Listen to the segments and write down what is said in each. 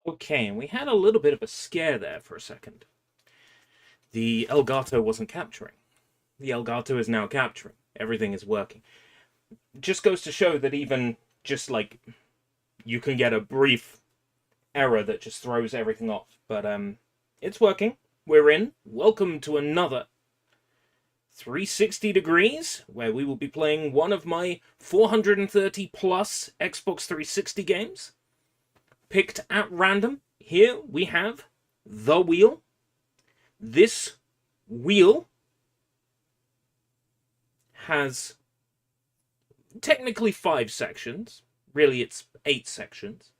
Okay, and we had a little bit of a scare there for a second. The Elgato wasn't capturing. The Elgato is now capturing. Everything is working. Just goes to show that even just like you can get a brief error that just throws everything off. But it's working. We're in. Welcome to another 360 degrees, where we will be playing one of my 430 plus Xbox 360 games, picked at random. Here we have the wheel. This wheel has technically 5 sections. Really, it's 8 sections.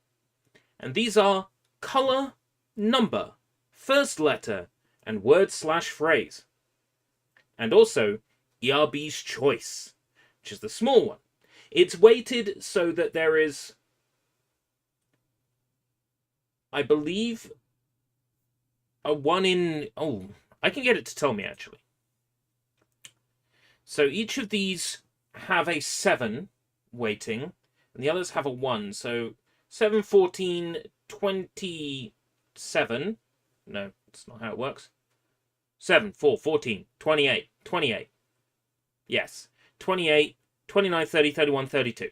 And these are color, number, first letter, and word/phrase. And also ERB's choice, which is the small one. It's weighted so that there is, I believe, a 1 in... Oh, I can get it to tell me, actually. So each of these have a 7 weighting, and the others have a 1. So 7, 14, 27. No, that's not how it works. 7, 4, 14, 28, 28. Yes, 28, 29, 30, 31, 32.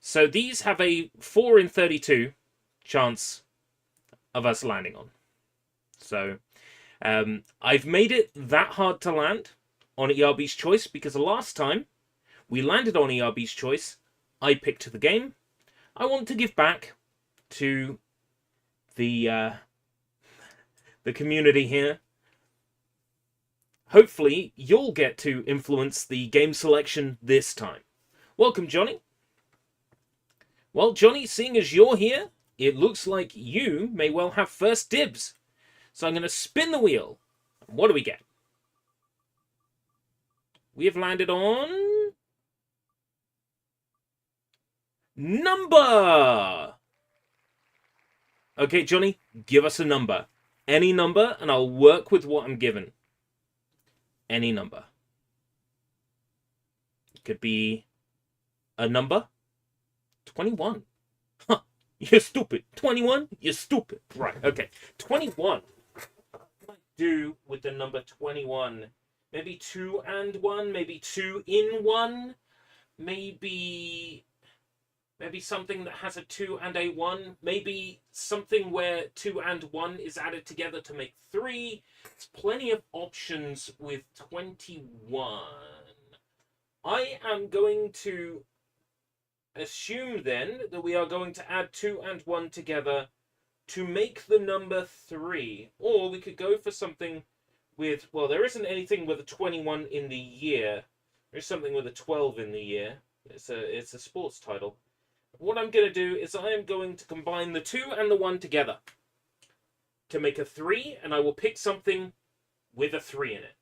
So these have a 4 in 32 chance of us landing on. So I've made it that hard to land on ERB's choice because the last time we landed on ERB's choice, I picked the game. I want to give back to the community here. Hopefully, you'll get to influence the game selection this time. Welcome, Johnny. Well, Johnny, seeing as you're here, it looks like you may well have first dibs. So I'm going to spin the wheel. What do we get? We have landed on... number! Okay, Johnny, give us a number. Any number, and I'll work with what I'm given. Any number. It could be a number. 21. Huh. You're stupid. 21? You're stupid. Right, okay. 21. What do I do with the number 21? Maybe 2 and 1? Maybe 2 in 1? Maybe something that has a 2 and a 1? Maybe something where 2 and 1 is added together to make 3? There's plenty of options with 21. I am going to assume then that we are going to add 2 and 1 together to make the number 3. Or we could go for something with, well, there isn't anything with a 21 in the year. There's something with a 12 in the year. It's a sports title. What I'm going to do is I am going to combine the 2 and the 1 together to make a 3, and I will pick something with a 3 in it.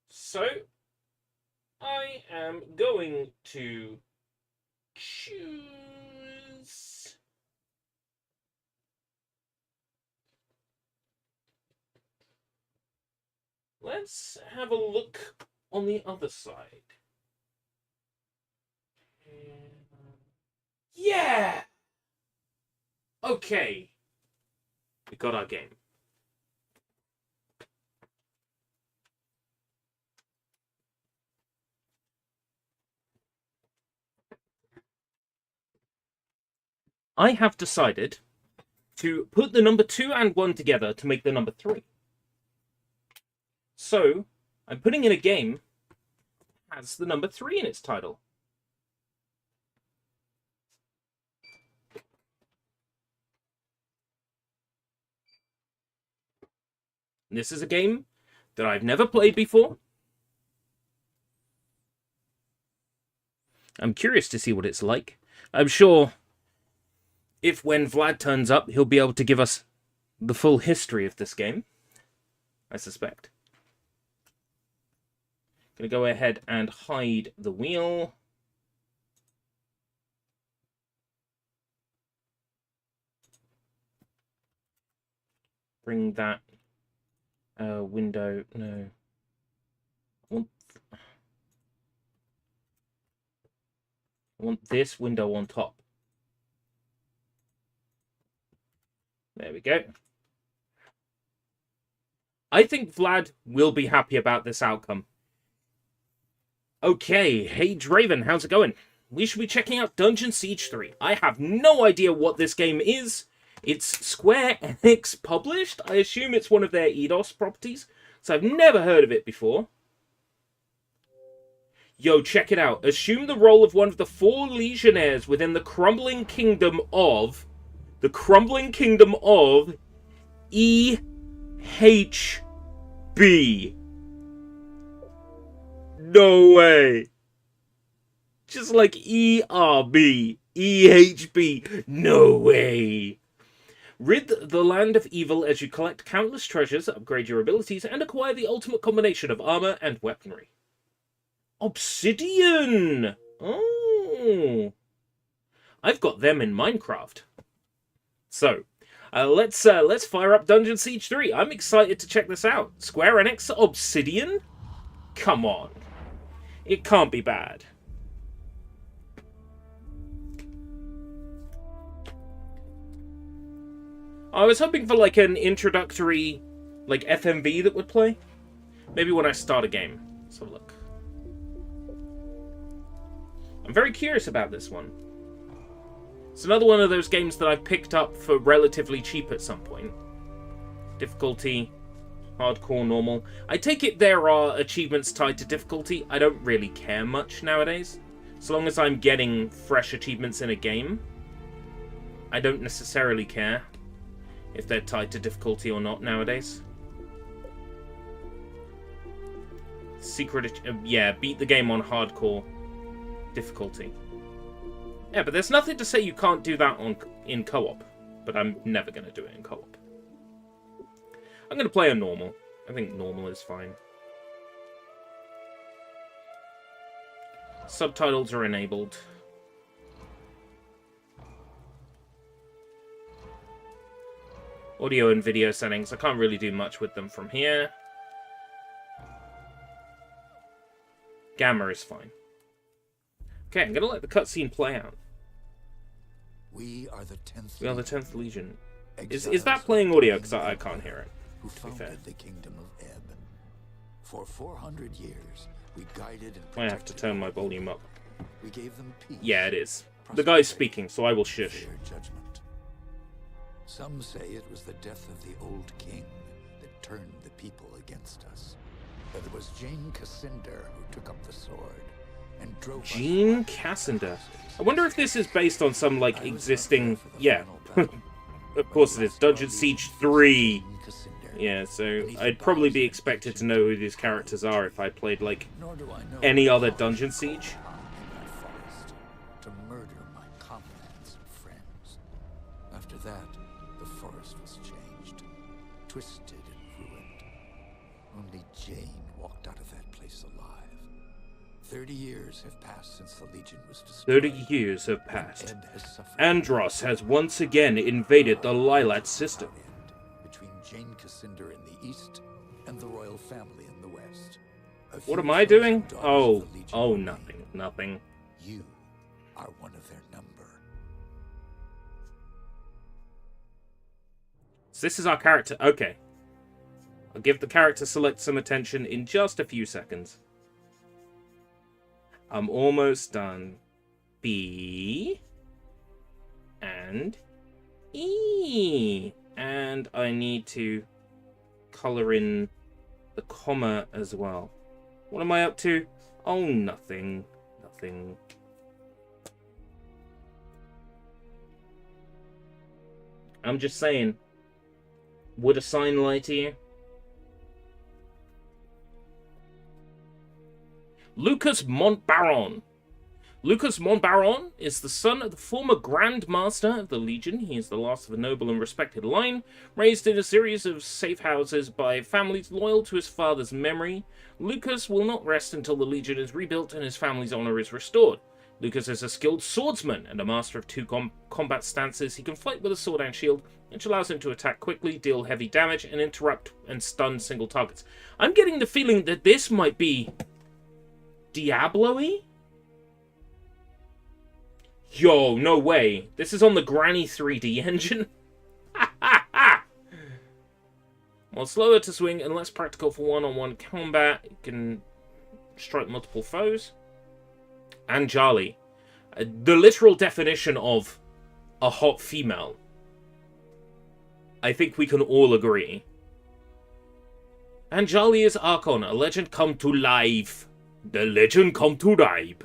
So, I am going to choose... Let's have a look on the other side. Yeah! Okay. We got our game. I have decided to put the number 2 and 1 together to make the number 3. So, I'm putting in a game that has the number 3 in its title. This is a game that I've never played before. I'm curious to see what it's like. I'm sure if when Vlad turns up, he'll be able to give us the full history of this game. I suspect. Gonna go ahead and hide the wheel. Bring that window. No. I want this window on top. There we go. I think Vlad will be happy about this outcome. Okay, hey Draven, how's it going? We should be checking out Dungeon Siege 3. I have no idea what this game is. It's Square Enix published. I assume it's one of their EDOS properties, so I've never heard of it before. Yo, check it out. Assume the role of one of the 4 legionnaires within the crumbling kingdom of... EHB. No way. Just like ERB. EHB. No way. Rid the land of evil as you collect countless treasures, upgrade your abilities, and acquire the ultimate combination of armor and weaponry. Obsidian! Oh. I've got them in Minecraft. So, let's fire up Dungeon Siege 3. I'm excited to check this out. Square Enix Obsidian? Come on. It can't be bad. I was hoping for like an introductory like FMV that would play. Maybe when I start a game. Let's have a look. I'm very curious about this one. It's another one of those games that I've picked up for relatively cheap at some point. Difficulty, hardcore, normal. I take it there are achievements tied to difficulty. I don't really care much nowadays. So long as I'm getting fresh achievements in a game, I don't necessarily care if they're tied to difficulty or not nowadays. Secret, yeah, beat the game on hardcore difficulty. Yeah, but there's nothing to say you can't do that in co-op. But I'm never going to do it in co-op. I'm going to play on normal. I think normal is fine. Subtitles are enabled. Audio and video settings. I can't really do much with them from here. Gamma is fine. Okay, I'm going to let the cutscene play out. We are the 10th. We are the 10th Legion. Is that playing audio? Because I can't hear it. Who founded the kingdom of Ebb. For 400 years, we guided and I have to turn my volume up. We gave them peace. Yeah, it is. The guy's speaking, so I will shush. Judgment. Some say it was the death of the old king that turned the people against us. But it was Jane Cassinder who took up the sword and drove Jane Cassinder. I wonder if this is based on some, like, existing... Yeah. Of course it is. Dungeon Siege 3. Yeah, so I'd probably be expected to know who these characters are if I played, like, any other Dungeon Siege. To murder my comrades and friends. After that, the forest was changed, twisted and ruined. Only Jane walked out of that place alive. 30 years have passed since the Legion was destroyed. 30 years have passed. Andros has once again invaded the Lilat system. Between Jane Cassinder in the east and the royal family in the west. What am I doing? Oh, nothing. You are one of their number. So this is our character. Okay. I'll give the character select some attention in just a few seconds. I'm almost done. B and E. And I need to color in the comma as well. What am I up to? Oh, nothing. I'm just saying. Would a sign lie to you? Lucas Montbaron. Lucas Montbaron is the son of the former Grand Master of the Legion. He is the last of a noble and respected line, raised in a series of safe houses by families loyal to his father's memory. Lucas will not rest until the Legion is rebuilt and his family's honor is restored. Lucas is a skilled swordsman and a master of 2 combat stances. He can fight with a sword and shield, which allows him to attack quickly, deal heavy damage, and interrupt and stun single targets. I'm getting the feeling that this might be Diablo-y? Yo, no way. This is on the Granny 3D engine? While slower to swing and less practical for one-on-one combat, it can strike multiple foes. Anjali. The literal definition of a hot female. I think we can all agree. Anjali is Archon, a legend come to life. The legend come to life.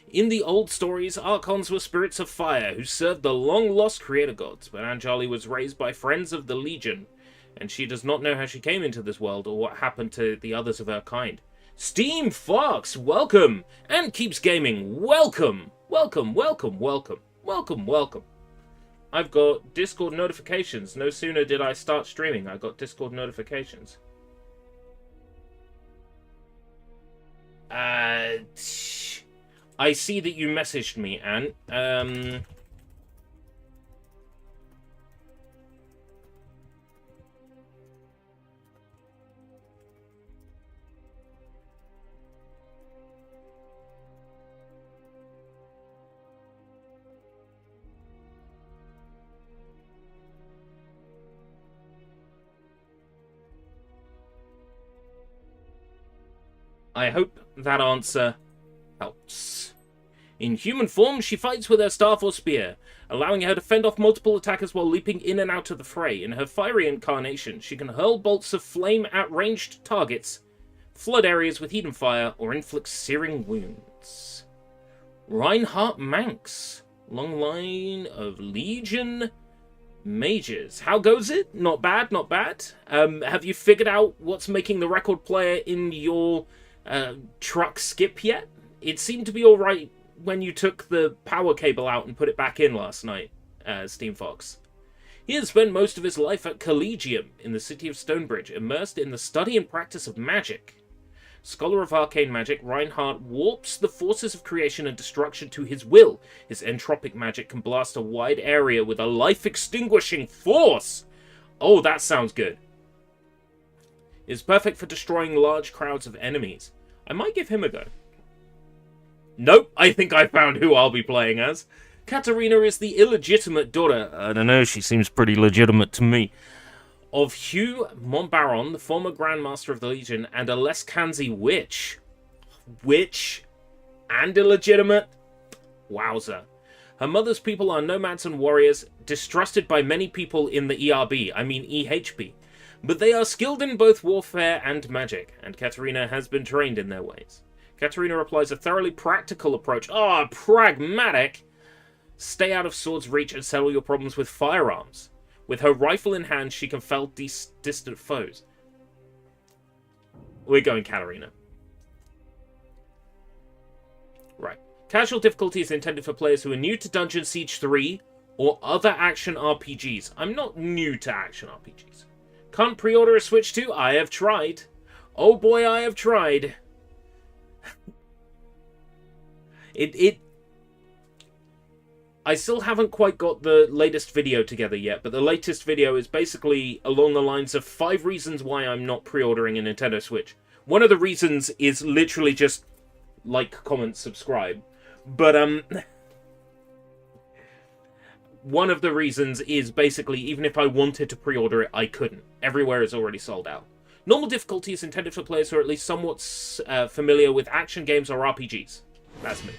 In the old stories, Archons were spirits of fire who served the long-lost creator gods, but Anjali was raised by friends of the Legion, and she does not know how she came into this world or what happened to the others of her kind. Steam Fox, welcome! And Keeps Gaming, welcome! Welcome, welcome, welcome, welcome, welcome. I've got Discord notifications. No sooner did I start streaming, I got Discord notifications. I see that you messaged me, Anne. I hope that answer helps. In human form, she fights with her staff or spear, allowing her to fend off multiple attackers while leaping in and out of the fray. In her fiery incarnation, she can hurl bolts of flame at ranged targets, flood areas with heat and fire, or inflict searing wounds. Reinhardt Manx. Long line of Legion mages. How goes it? Not bad, not bad. Have you figured out what's making the record player in your truck skip yet? It seemed to be alright when you took the power cable out and put it back in last night, Steam Fox. He has spent most of his life at Collegium in the city of Stonebridge, immersed in the study and practice of magic. Scholar of arcane magic, Reinhardt warps the forces of creation and destruction to his will. His entropic magic can blast a wide area with a life-extinguishing force. Oh, that sounds good. Is perfect for destroying large crowds of enemies. I might give him a go. Nope, I think I found who I'll be playing as. Katarina is the illegitimate daughter, I don't know, she seems pretty legitimate to me, of Hugh Montbaron, the former Grandmaster of the Legion, and a Lescanzi witch. Witch? And illegitimate? Wowza. Her mother's people are nomads and warriors, distrusted by many people in the ERB, I mean EHB. But they are skilled in both warfare and magic, and Katarina has been trained in their ways. Katarina applies a thoroughly practical approach. Pragmatic! Stay out of sword's reach and settle your problems with firearms. With her rifle in hand, she can fell distant foes. We're going Katarina. Right. Casual difficulty is intended for players who are new to Dungeon Siege 3 or other action RPGs. I'm not new to action RPGs. Can't pre-order a Switch 2? I have tried. Oh boy, I have tried. I still haven't quite got the latest video together yet, but the latest video is basically along the lines of 5 reasons why I'm not pre-ordering a Nintendo Switch. One of the reasons is literally just like, comment, subscribe. But, one of the reasons is basically, even if I wanted to pre-order it, I couldn't. Everywhere is already sold out. Normal difficulty is intended for players who are at least somewhat familiar with action games or RPGs. That's me.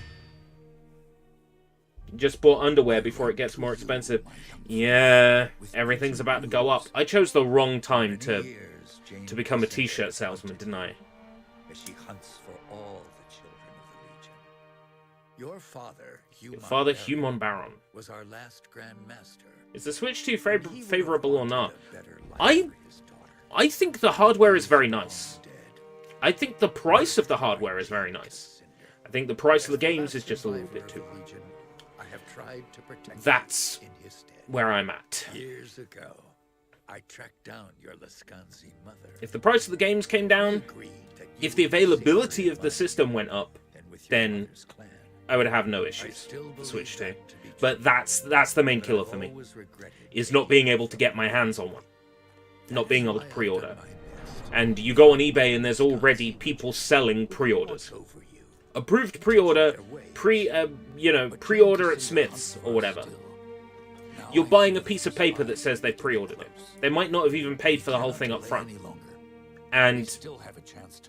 Just bought underwear before it gets more expensive. Yeah, everything's about to go up. I chose the wrong time to become a t-shirt salesman, didn't I? As she hunts for all the children of the Legion. Your father, Hugh Montbaron, was our last Grand Master. Is the Switch 2 favorable or not? I think the hardware is very nice. I think the price of the hardware is very nice. I think the price of the games is just a little bit too high. That's where I'm at. Years ago, I tracked down your Lescanzi mother. If the price of the games came down, if the availability of the system went up, then I would have no issues with Switch 2. But that's the main killer for me, is not being able to get my hands on one. Not being able to pre-order. And you go on eBay and there's already people selling pre-orders. Approved pre-order, pre-order at Smith's or whatever. you're buying a piece of paper that says they pre-ordered it. They might not have even paid for the whole thing up front. And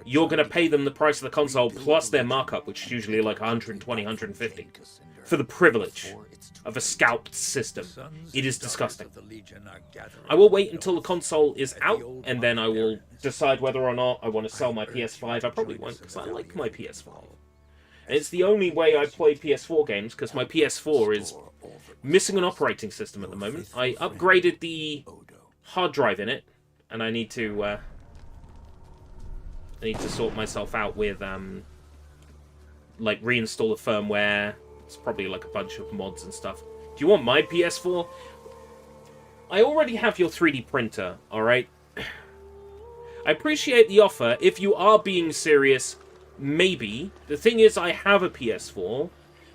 you're going to pay them the price of the console plus their markup, which is usually like 120, 150, for the privilege of a scalped system. It is disgusting. I will wait until the console is out, and then I will decide whether or not I want to sell my PS5. I probably won't, because I like my PS5. And it's the only way I play PS4 games, because my PS4 is missing an operating system at the moment. I upgraded the hard drive in it, and I need to sort myself out with, like, reinstall the firmware. It's probably, like, a bunch of mods and stuff. Do you want my PS4? I already have your 3D printer, alright? I appreciate the offer. If you are being serious, maybe. The thing is, I have a PS4.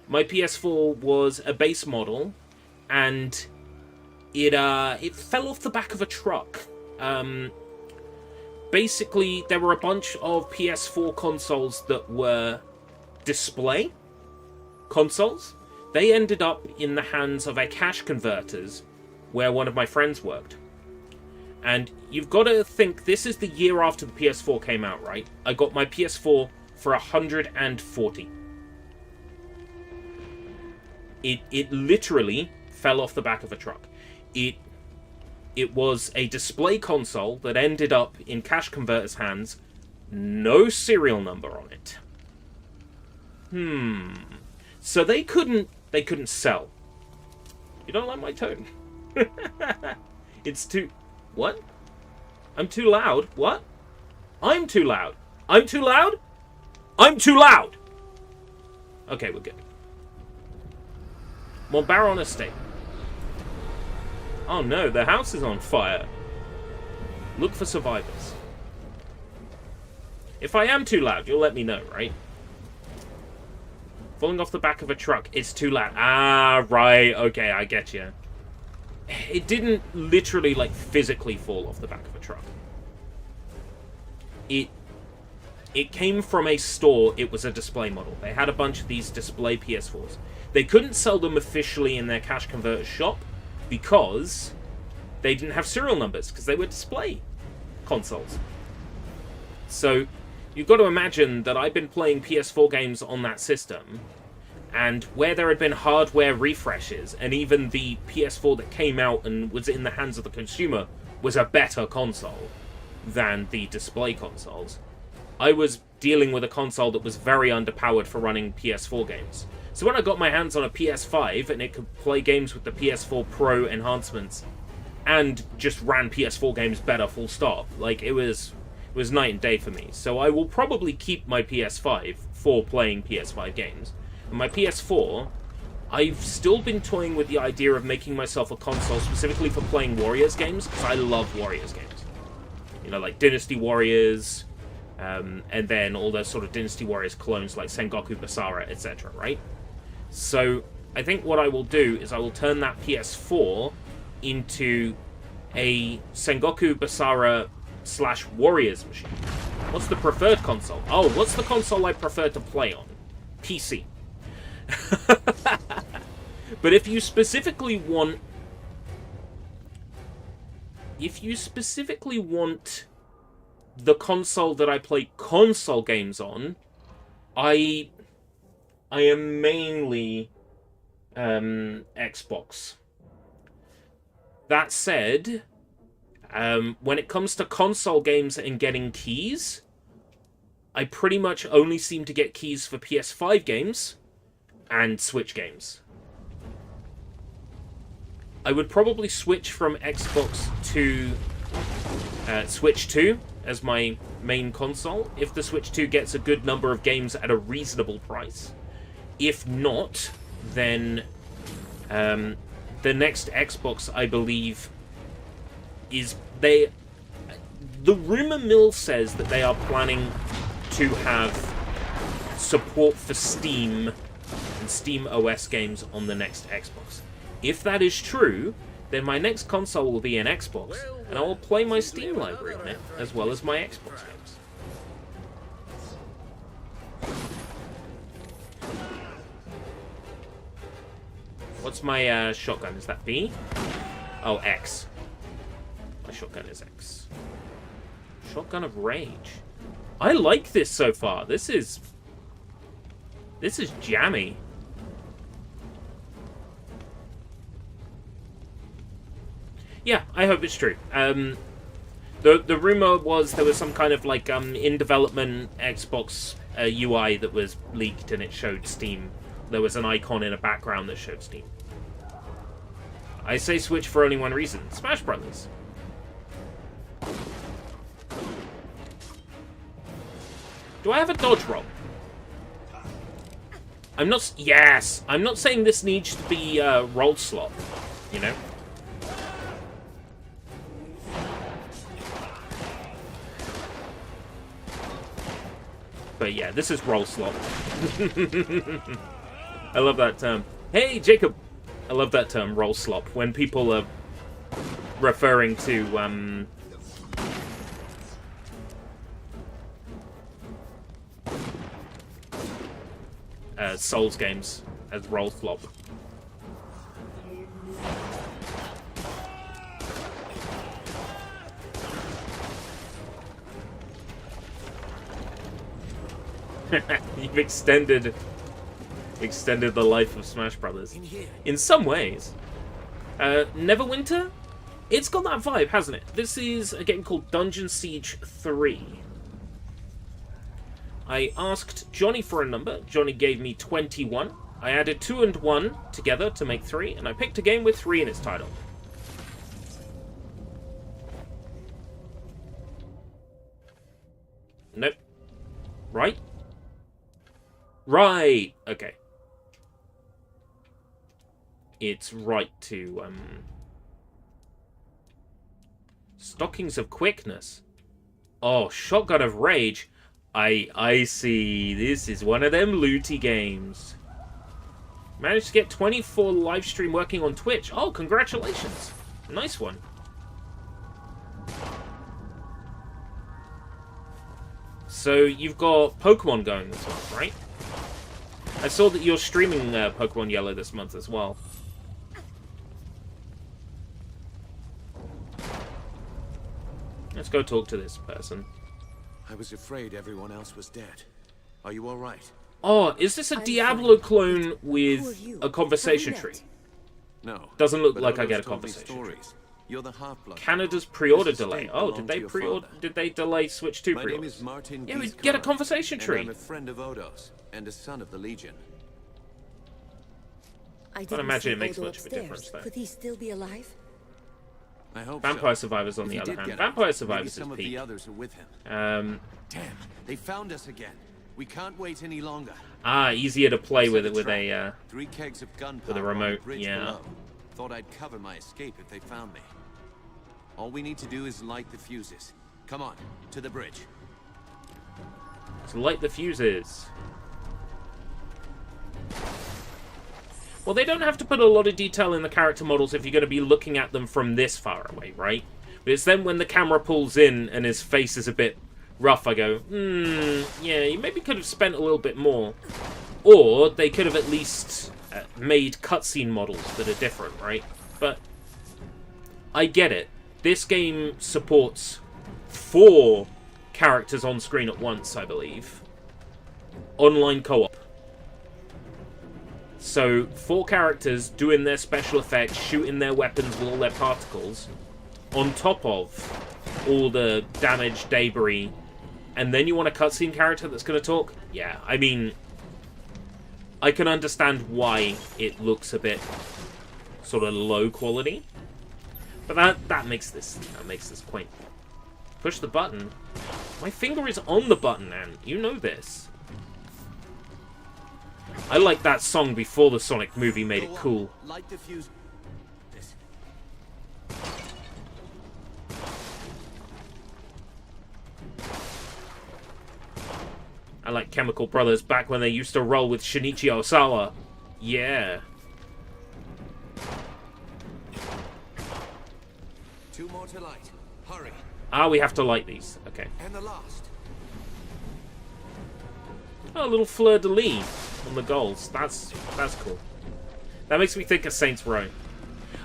My PS4 was a base model, and it fell off the back of a truck. Basically, there were a bunch of PS4 consoles that were display consoles. They ended up in the hands of a cash converters where one of my friends worked. And you've got to think, this is the year after the PS4 came out, right? I got my PS4 for 140. It literally fell off the back of a truck. It was a display console that ended up in cash converters' hands. No serial number on it. So they couldn't sell. You don't like my tone? It's too... What? I'm too loud? What? I'm too loud. I'm too loud? I'm too loud! Okay, we're good. Monbaron Estate. Oh no, the house is on fire. Look for survivors. If I am too loud, you'll let me know, right? Falling off the back of a truck, it's too loud. Ah, right, okay, I get you. It didn't literally, like, physically fall off the back of a truck. It came from a store. It was a display model. They had a bunch of these display PS4s. They couldn't sell them officially in their cash converter shop because they didn't have serial numbers, because they were display consoles. So you've got to imagine that I've been playing PS4 games on that system, and where there had been hardware refreshes, and even the PS4 that came out and was in the hands of the consumer was a better console than the display consoles, I was dealing with a console that was very underpowered for running PS4 games. So when I got my hands on a PS5 and it could play games with the PS4 Pro enhancements and just ran PS4 games better, full stop, like, it was night and day for me. So I will probably keep my PS5 for playing PS5 games. And my PS4, I've still been toying with the idea of making myself a console specifically for playing Warriors games, because I love Warriors games. You know, like Dynasty Warriors, and then all those sort of Dynasty Warriors clones like Sengoku Basara, etc., right? So I think what I will do is I will turn that PS4 into a Sengoku Basara / Warriors machine. What's the preferred console? Oh, what's the console I prefer to play on? PC. But if you specifically want the console that I play console games on, I am mainly Xbox. That said, when it comes to console games and getting keys, I pretty much only seem to get keys for PS5 games and Switch games. I would probably switch from Xbox to Switch 2 as my main console, if the Switch 2 gets a good number of games at a reasonable price. If not, then the next Xbox, I believe, is the rumor mill says that they are planning to have support for Steam and Steam OS games on the next Xbox. If that is true, then my next console will be an Xbox, and I will play my Steam library on it, as well as my Xbox games. What's my shotgun? Is that B? Oh, X. My shotgun is X. Shotgun of Rage. I like this so far. This is jammy. Yeah, I hope it's true. The rumor was there was some kind of like in development Xbox UI that was leaked and it showed Steam. There was an icon in a background that showed Steam. I say Switch for only one reason: Smash Brothers. Do I have a dodge roll? I'm not. Yes, I'm not saying this needs to be roll slot. You know. But yeah, this is roll slot. I love that term. Hey, Jacob. I love that term, roll slop. When people are referring to Souls games as roll slop. You've extended the life of Smash Brothers in some ways. Neverwinter, it's got that vibe, hasn't it? This is a game called Dungeon Siege 3. I asked Johnny for a number. Johnny gave me 21. I added 2 and 1 together to make 3, and I picked a game with 3 in its title. Nope. Right? Right! Okay. It's right to, Stockings of Quickness. Oh, Shotgun of Rage. I see. This is one of them looty games. Managed to get 24 live stream working on Twitch. Oh, congratulations. Nice one. So, you've got Pokemon going this month, right? I saw that you're streaming Pokemon Yellow this month as well. Let's go talk to this person. I was afraid everyone else was dead. Are you all right? Oh, is this a Diablo clone with a conversation tree? No. Doesn't look like I get a conversation tree. You're the half-blood. Canada's pre-order delay. Oh, did they pre-order? Did they delay Switch 2 My name pre-orders? is Martin. Yeah, we get a conversation tree. I'm a friend of Odo's and a son of the Legion. I can't imagine it makes much of a difference, though. Could he still be alive? I hope Vampire so. Survivors, on the If he other did hand. get Vampire out, Survivors maybe is some of peak. the others are with him. Damn, they found us again. We can't wait any longer. Easier to play with Set with trap. a 3 kegs of gunpowder with a on the remote, bridge yeah. below. Thought I'd cover my escape if they found me. All we need to do is light the fuses. Come on, to the bridge. to light the fuses. Well, they don't have to put a lot of detail in the character models if you're going to be looking at them from this far away, right? But it's then when the camera pulls in and his face is a bit rough, I go, yeah, you maybe could have spent a little bit more. Or they could have at least made cutscene models that are different, right? But I get it. This game supports 4 characters on screen at once, I believe. Online co-op. So, 4 characters doing their special effects, shooting their weapons with all their particles, on top of all the damage, debris, and then you want a cutscene character that's going to talk? Yeah, I mean, I can understand why it looks a bit sort of low quality, but that makes this quaint. Push the button. My finger is on the button, man. You know this. I like that song before the Sonic movie made it cool. Light the fuse. This. I like Chemical Brothers back when they used to roll with Shinichi Osawa. Yeah. 2 more to light. Hurry. Ah, we have to light these. Okay. And the last. Oh, a little fleur-de-lis on the goals. That's cool. That makes me think of Saints Row.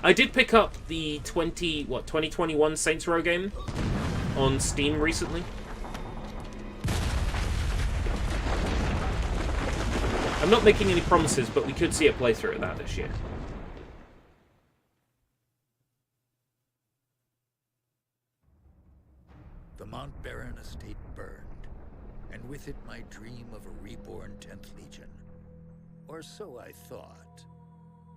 I did pick up the 2021 Saints Row game on Steam recently. I'm not making any promises, but we could see a playthrough of that this year. The Mount Baron estate burned, and with it my dream of a reborn 10th Legion. Or so I thought.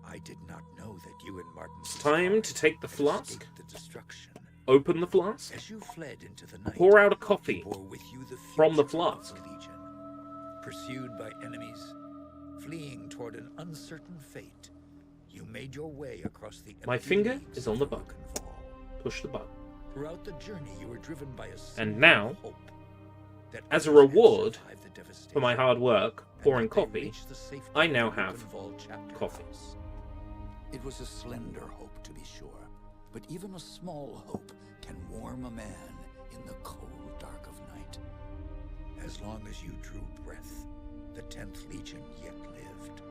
I did not know that you and Martin... It's time to take the flask. The destruction. Open the flask. As you fled into the night, pour out a coffee bore with you the from the future flask. of the Legion. Pursued by enemies, fleeing toward an uncertain fate, you made your way across the... My finger is on the button. Push the button. Throughout the journey, you were driven by a and now, hope that as a others had reward survived the devastation, for my hard work pouring and that they coffee, reached the safety I now of the have Gundam chapter coffee. house. It was a slender hope, to be sure, but even a small hope can warm a man in the cold dark of night. As long as you drew breath, the 10th Legion yet lived.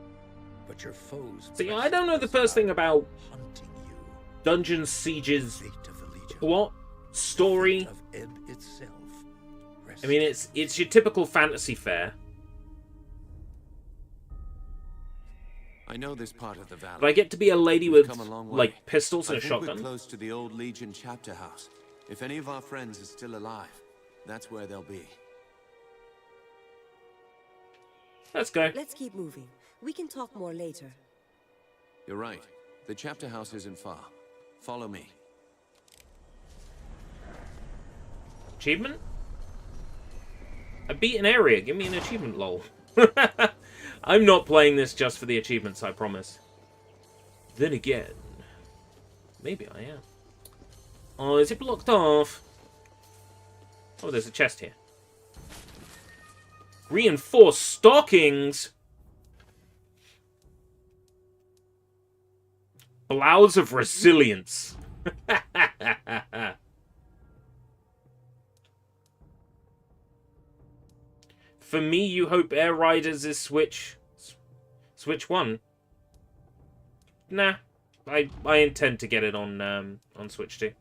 But your foes... See, I don't know the first thing about hunting you. Dungeons, Sieges, Fate of the Legion. plot, story. Of Ebb itself. I mean, it's your typical fantasy fare. I know this part of the valley. But I get to be a lady We've with, come a long way. like, pistols and I a think shotgun. we're close to the old Legion chapter house. If any of our friends is still alive, that's where they'll be. Let's go. Let's keep moving. We can talk more later. You're right. The chapter house isn't far. Follow me. Achievement? I beat an area. Give me an achievement, lol. I'm not playing this just for the achievements, I promise. Then again, maybe I am. Oh, is it blocked off? Oh, there's a chest here. Reinforced stockings! Blouse of resilience. For me, you hope Air Riders is Switch 1. Nah, I intend to get it on Switch 2.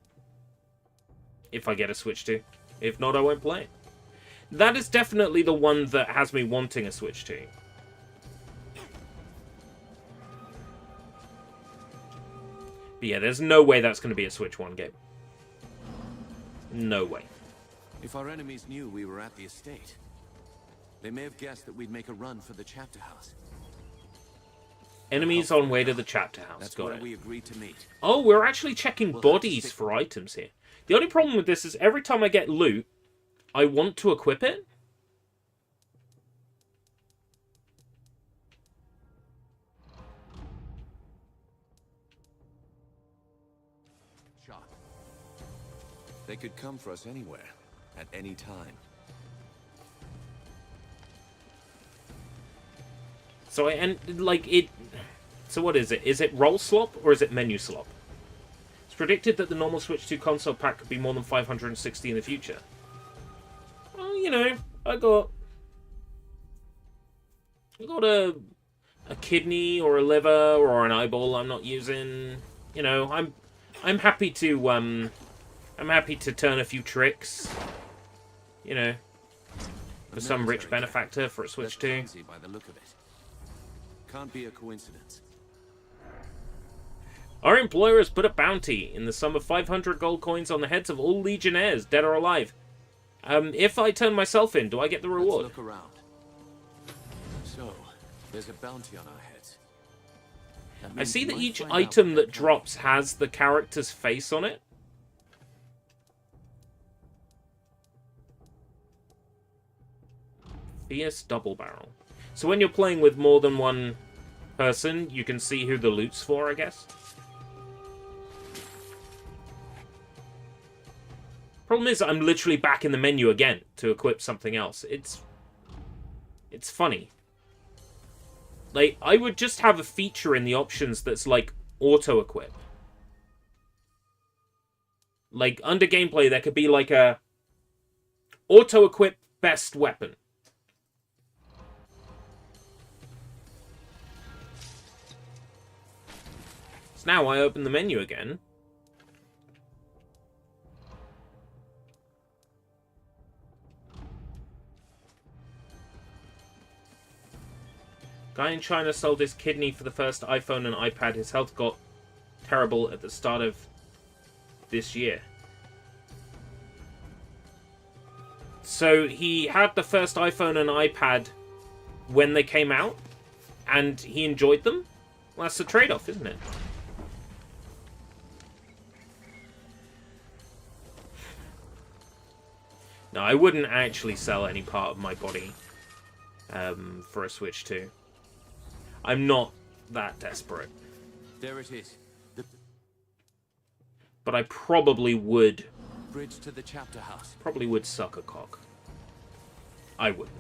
If I get a Switch 2. If not, I won't play it. That is definitely the one that has me wanting a Switch 2. But yeah, there's no way that's going to be a Switch 1 game. No way. If our enemies knew we were at the estate, they may have guessed that we'd make a run for the chapter house. Enemies on way to the chapter house. That's Got where it. we agreed to meet. Oh, we're actually checking We'll have to bodies stick- for items here. The only problem with this is every time I get loot, I want to equip it. Shot. They could come for us anywhere, at any time. So so what is it? Is it roll slop or is it menu slop? It's predicted that the normal Switch 2 console pack could be more than 560 in the future. Well, you know, I got a kidney or a liver or an eyeball I'm not using. You know, I'm happy to turn a few tricks. You know, for some rich military benefactor for a Switch 2. Clumsy by the look of it. Can't be a coincidence. Our employer has put a bounty in the sum of 500 gold coins on the heads of all Legionnaires, dead or alive. If I turn myself in, do I get the reward? Let's look around. So, there's a bounty on our heads. I see that each item that drops has the character's face on it. Fierce double barrel. So when you're playing with more than one person, you can see who the loot's for, I guess. Problem is, I'm literally back in the menu again to equip something else. It's funny. Like, I would just have a feature in the options that's like auto-equip. Like, under gameplay, there could be like a auto-equip best weapon. So now I open the menu again. Guy in China sold his kidney for the first iPhone and iPad. His health got terrible at the start of this year. So he had the first iPhone and iPad when they came out, and he enjoyed them? Well, that's the trade-off, isn't it? No, I wouldn't actually sell any part of my body for a Switch 2. I'm not that desperate. There it is. The But I probably would. bridge to the chapter house. Probably would suck a cock. I wouldn't.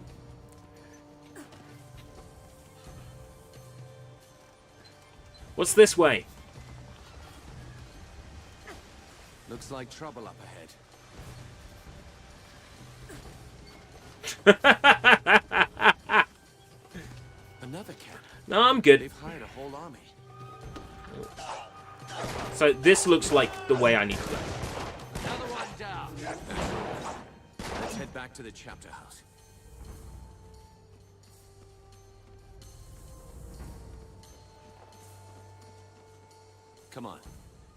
What's this way? Looks like trouble up ahead. Another cannon. No, I'm good. They've hired a whole army. So this looks like the way I need to go. Another one down. Let's head back to the chapter house. Come on.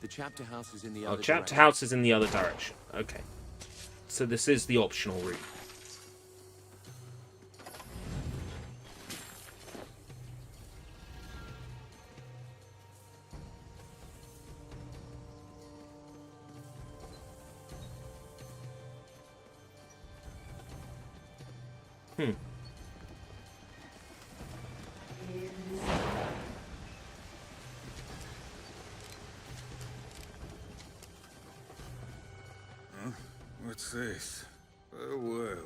The chapter house is in the other Chapter direction. house is in the other direction. Okay. So this is the optional route. What's this? Oh, well.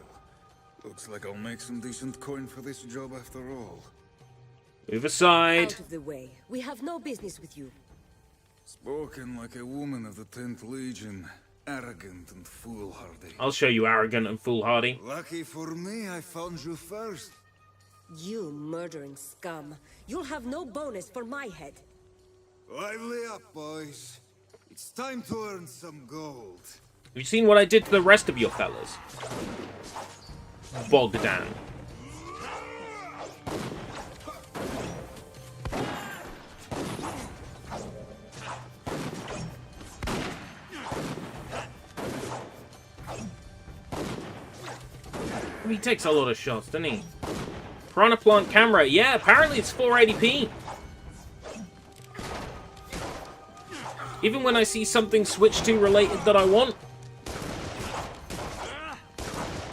Looks like I'll make some decent coin for this job after all. Move aside. Out of the way. We have no business with you. Spoken like a woman of the 10th Legion. Arrogant and foolhardy. I'll show you arrogant and foolhardy. Lucky for me, I found you first. You murdering scum. You'll have no bonus for my head. Lively up, boys. It's time to earn some gold. Have you seen what I did to the rest of your fellas? Bogdan. He takes a lot of shots, doesn't he? Piranha Plant camera. Yeah, apparently it's 480p. Even when I see something Switch 2 related that I want,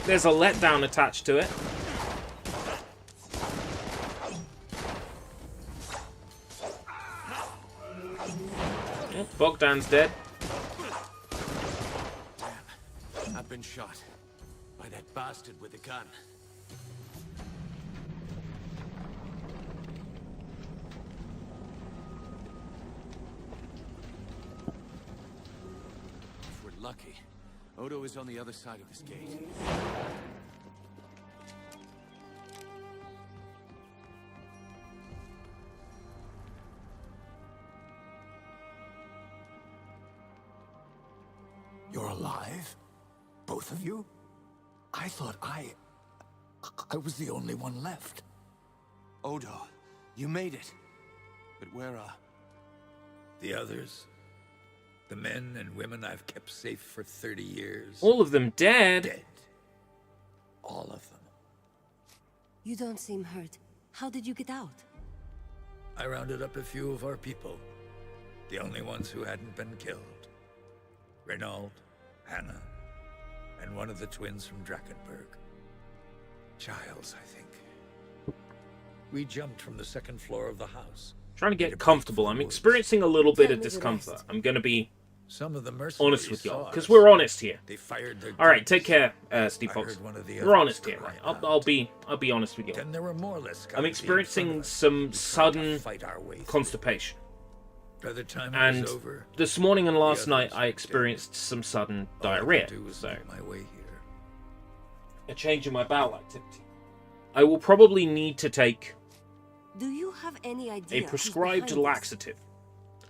there's a letdown attached to it. Oh, Bogdan's dead. Damn. I've been shot. By that bastard with the gun. If we're lucky, Odo is on the other side of this gate. You're alive? Both of you? I thought I was the only one left. Odo, you made it. But where are... The others? The men and women I've kept safe for 30 years? All of them dead. Dead. All of them. You don't seem hurt. How did you get out? I rounded up a few of our people. The only ones who hadn't been killed. Renault, Hannah, and one of the twins from Drakenberg. Giles, I think. We jumped from the second floor of the house. Trying to get comfortable. I'm experiencing a little bit of discomfort. I'm gonna be Some of the honest mercenaries with y'all, saw because us. we're honest here. They fired their All right, guns. take care, Steve I Fox. heard one of the We're others honest here, cry right? out. I'll be honest with you. Then there were more Lescans I'm in experiencing front of us. some We tried to sudden fight our way through. constipation, By the time it and was over, this morning and last the night others I were experienced some sudden all I could diarrhea. do was So make my way here. a change in my bowel activity. I will probably need to take Do you have any idea a who's prescribed behind this? laxative.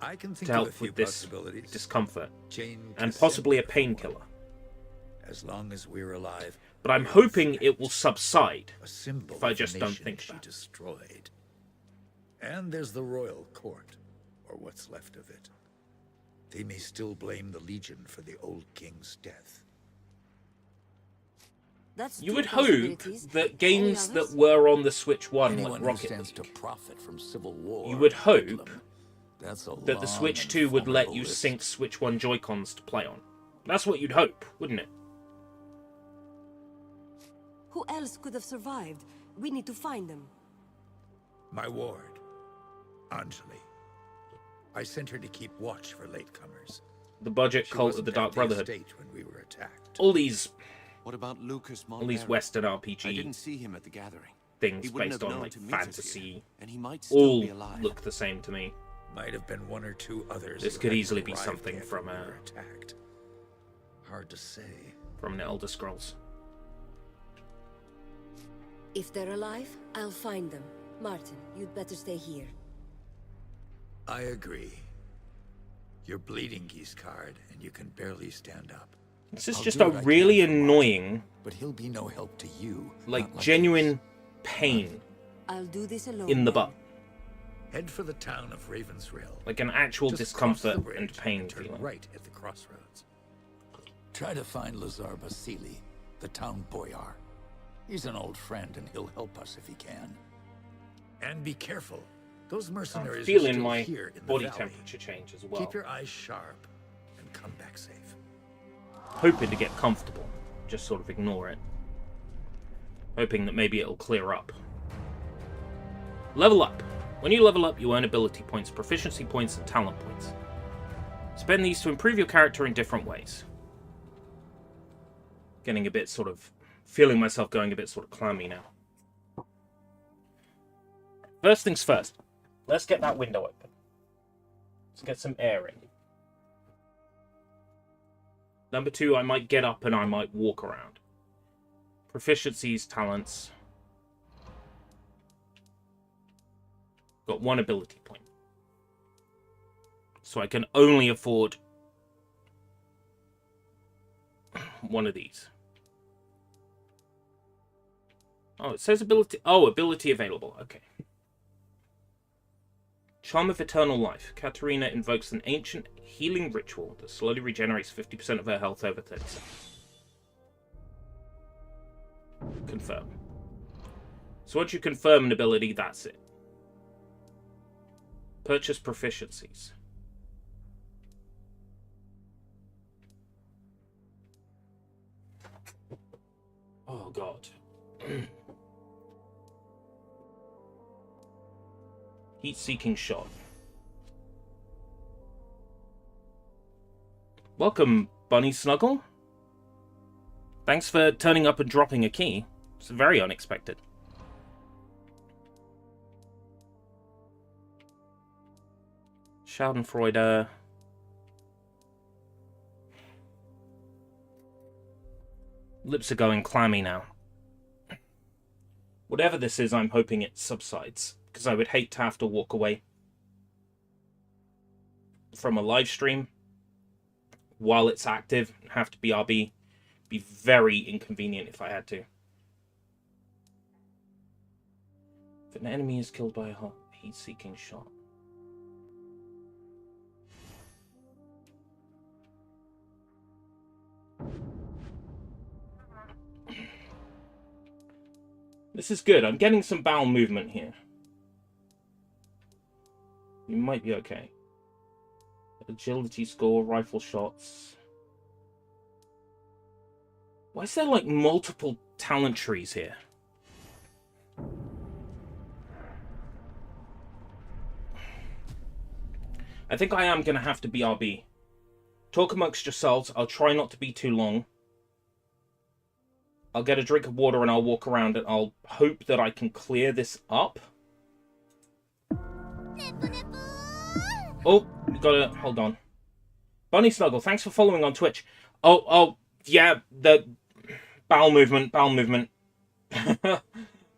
I can think to of a help few with this possibilities. discomfort, Jane and Cassandra possibly a for painkiller. one. As long as we're alive. But I'm we're hoping it friends. will subside A symbol if I of the just don't nation think she about it. destroyed. And there's the royal court, or what's left of it. They may still blame the Legion for the old king's death. That's You two would hope possibilities. that games Any others? that were on the Switch 1, Anyone like who Rocket stands to League, profit from civil war. you would hope Bedlam. That's a that the long Switch and 2 would let formidable you list. sync Switch 1 Joy-Cons to play on. That's what you'd hope, wouldn't it? Who else could have survived? We need to find them. My ward, Anjali. I sent her to keep watch for latecomers. The budget She cult of wasn't the at Dark Brotherhood. estate when we were attacked. All these What about Lucas Western I RPG didn't see him at the gathering. things He wouldn't based have on known like to meet us fantasy here, and he might still all be alive. look the same to me. Might have been one or two others. This who could hadn't easily be arrived something yet from, when we were attacked. Hard to say. From the Elder Scrolls. If they're alive, I'll find them. Martin, you'd better stay here. I agree. You're bleeding, Giscard, and you can barely stand up. This is I'll just do a what I can really for Martin, annoying, But he'll be no help to you. like not genuine this. pain I'll do this alone. in the then. butt. Head for the town of Ravensrill. Like an actual Just cross the discomfort bridge and pain turn feeling. right at the crossroads. Try to find Lazar Basili, the town boyar. He's an old friend and he'll help us if he can. And be careful. Those I'm mercenaries are feeling still my here in the body valley. temperature change as well. Keep your eyes sharp and come back safe. Hoping to get comfortable. Just sort of ignore it. Hoping that maybe it'll clear up. Level up. When you level up, you earn ability points, proficiency points, and talent points. Spend these to improve your character in different ways. Getting a bit sort of... feeling myself going a bit sort of clammy now. First things first. Let's get that window open. Let's get some air in. Number 2, I might get up and I might walk around. Proficiencies, talents. Got 1 ability point. So I can only afford one of these. Oh, it says ability. Oh, ability available. Okay. Charm of Eternal Life. Katarina invokes an ancient healing ritual that slowly regenerates 50% of her health over 30 seconds. Confirm. So once you confirm an ability, that's it. Purchase proficiencies. Oh, God. Heat-seeking shot. Welcome, Bunny Snuggle. Thanks for turning up and dropping a key. It's very unexpected. Schadenfreude. Lips are going clammy now. Whatever this is, I'm hoping it subsides, because I would hate to have to walk away from a live stream while it's active and have to BRB. Be very inconvenient if I had to. If an enemy is killed by a heat-seeking shot. This is good. I'm getting some bowel movement here. You might be okay. Agility score, rifle shots. Why is there like multiple talent trees here? I think I am going to have to BRB. Talk amongst yourselves. I'll try not to be too long. I'll get a drink of water and I'll walk around and I'll hope that I can clear this up. Oh, you gotta... hold on. Bunny Snuggle, thanks for following on Twitch. Oh, yeah, the... bowel movement.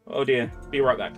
Oh dear, be right back.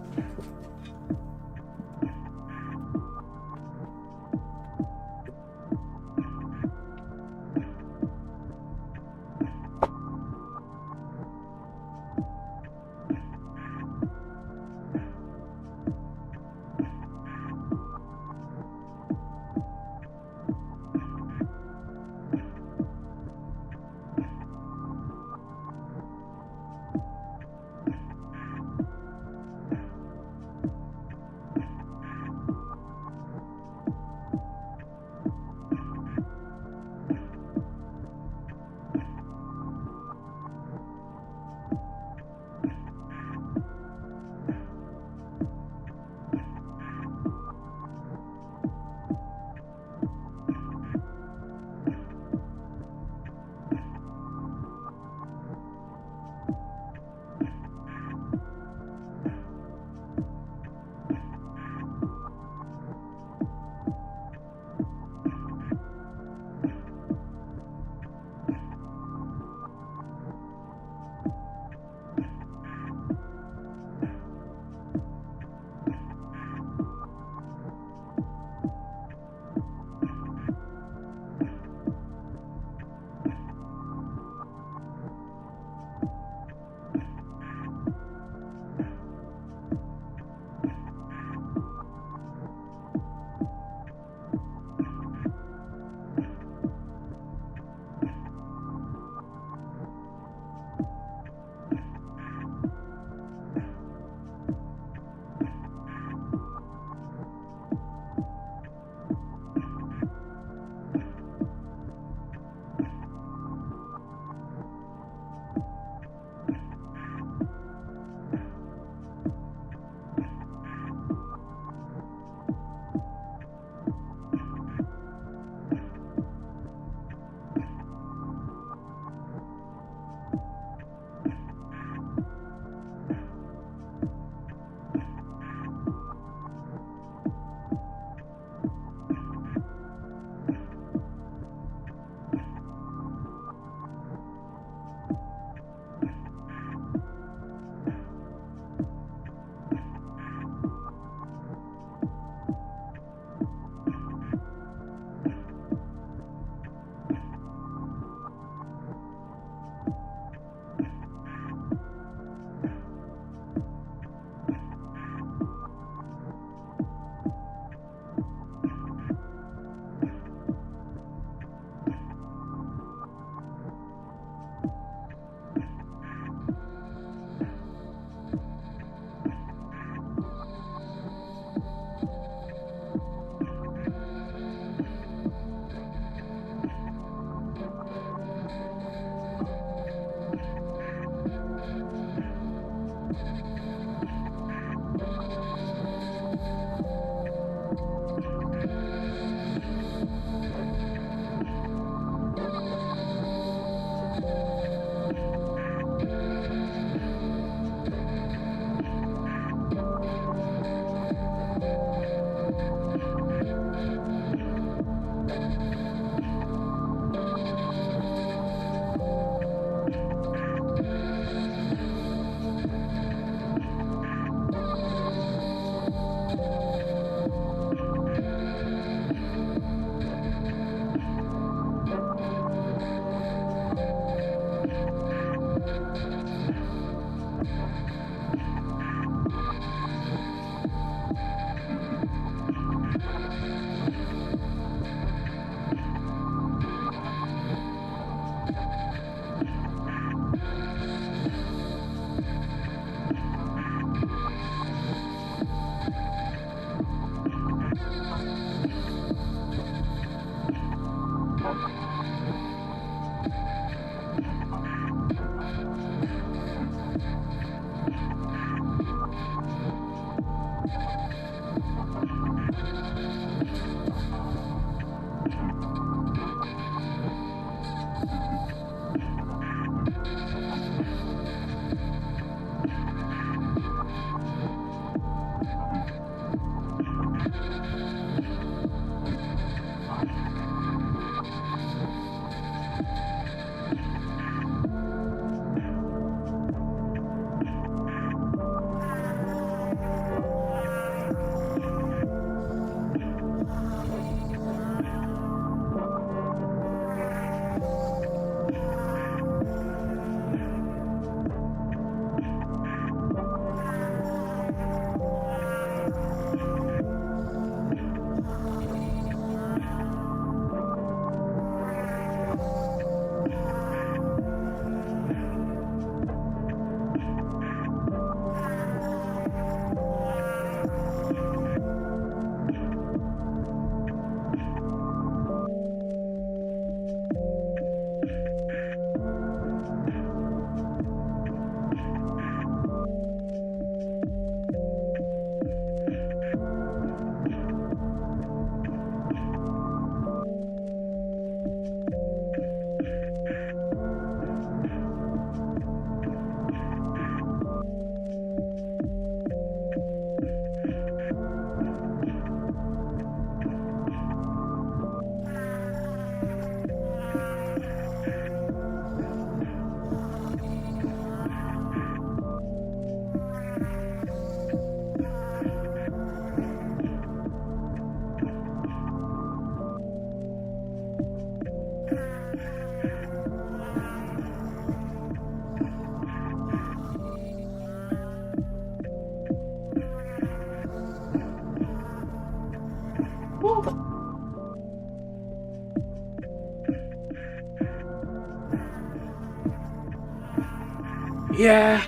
Yeah,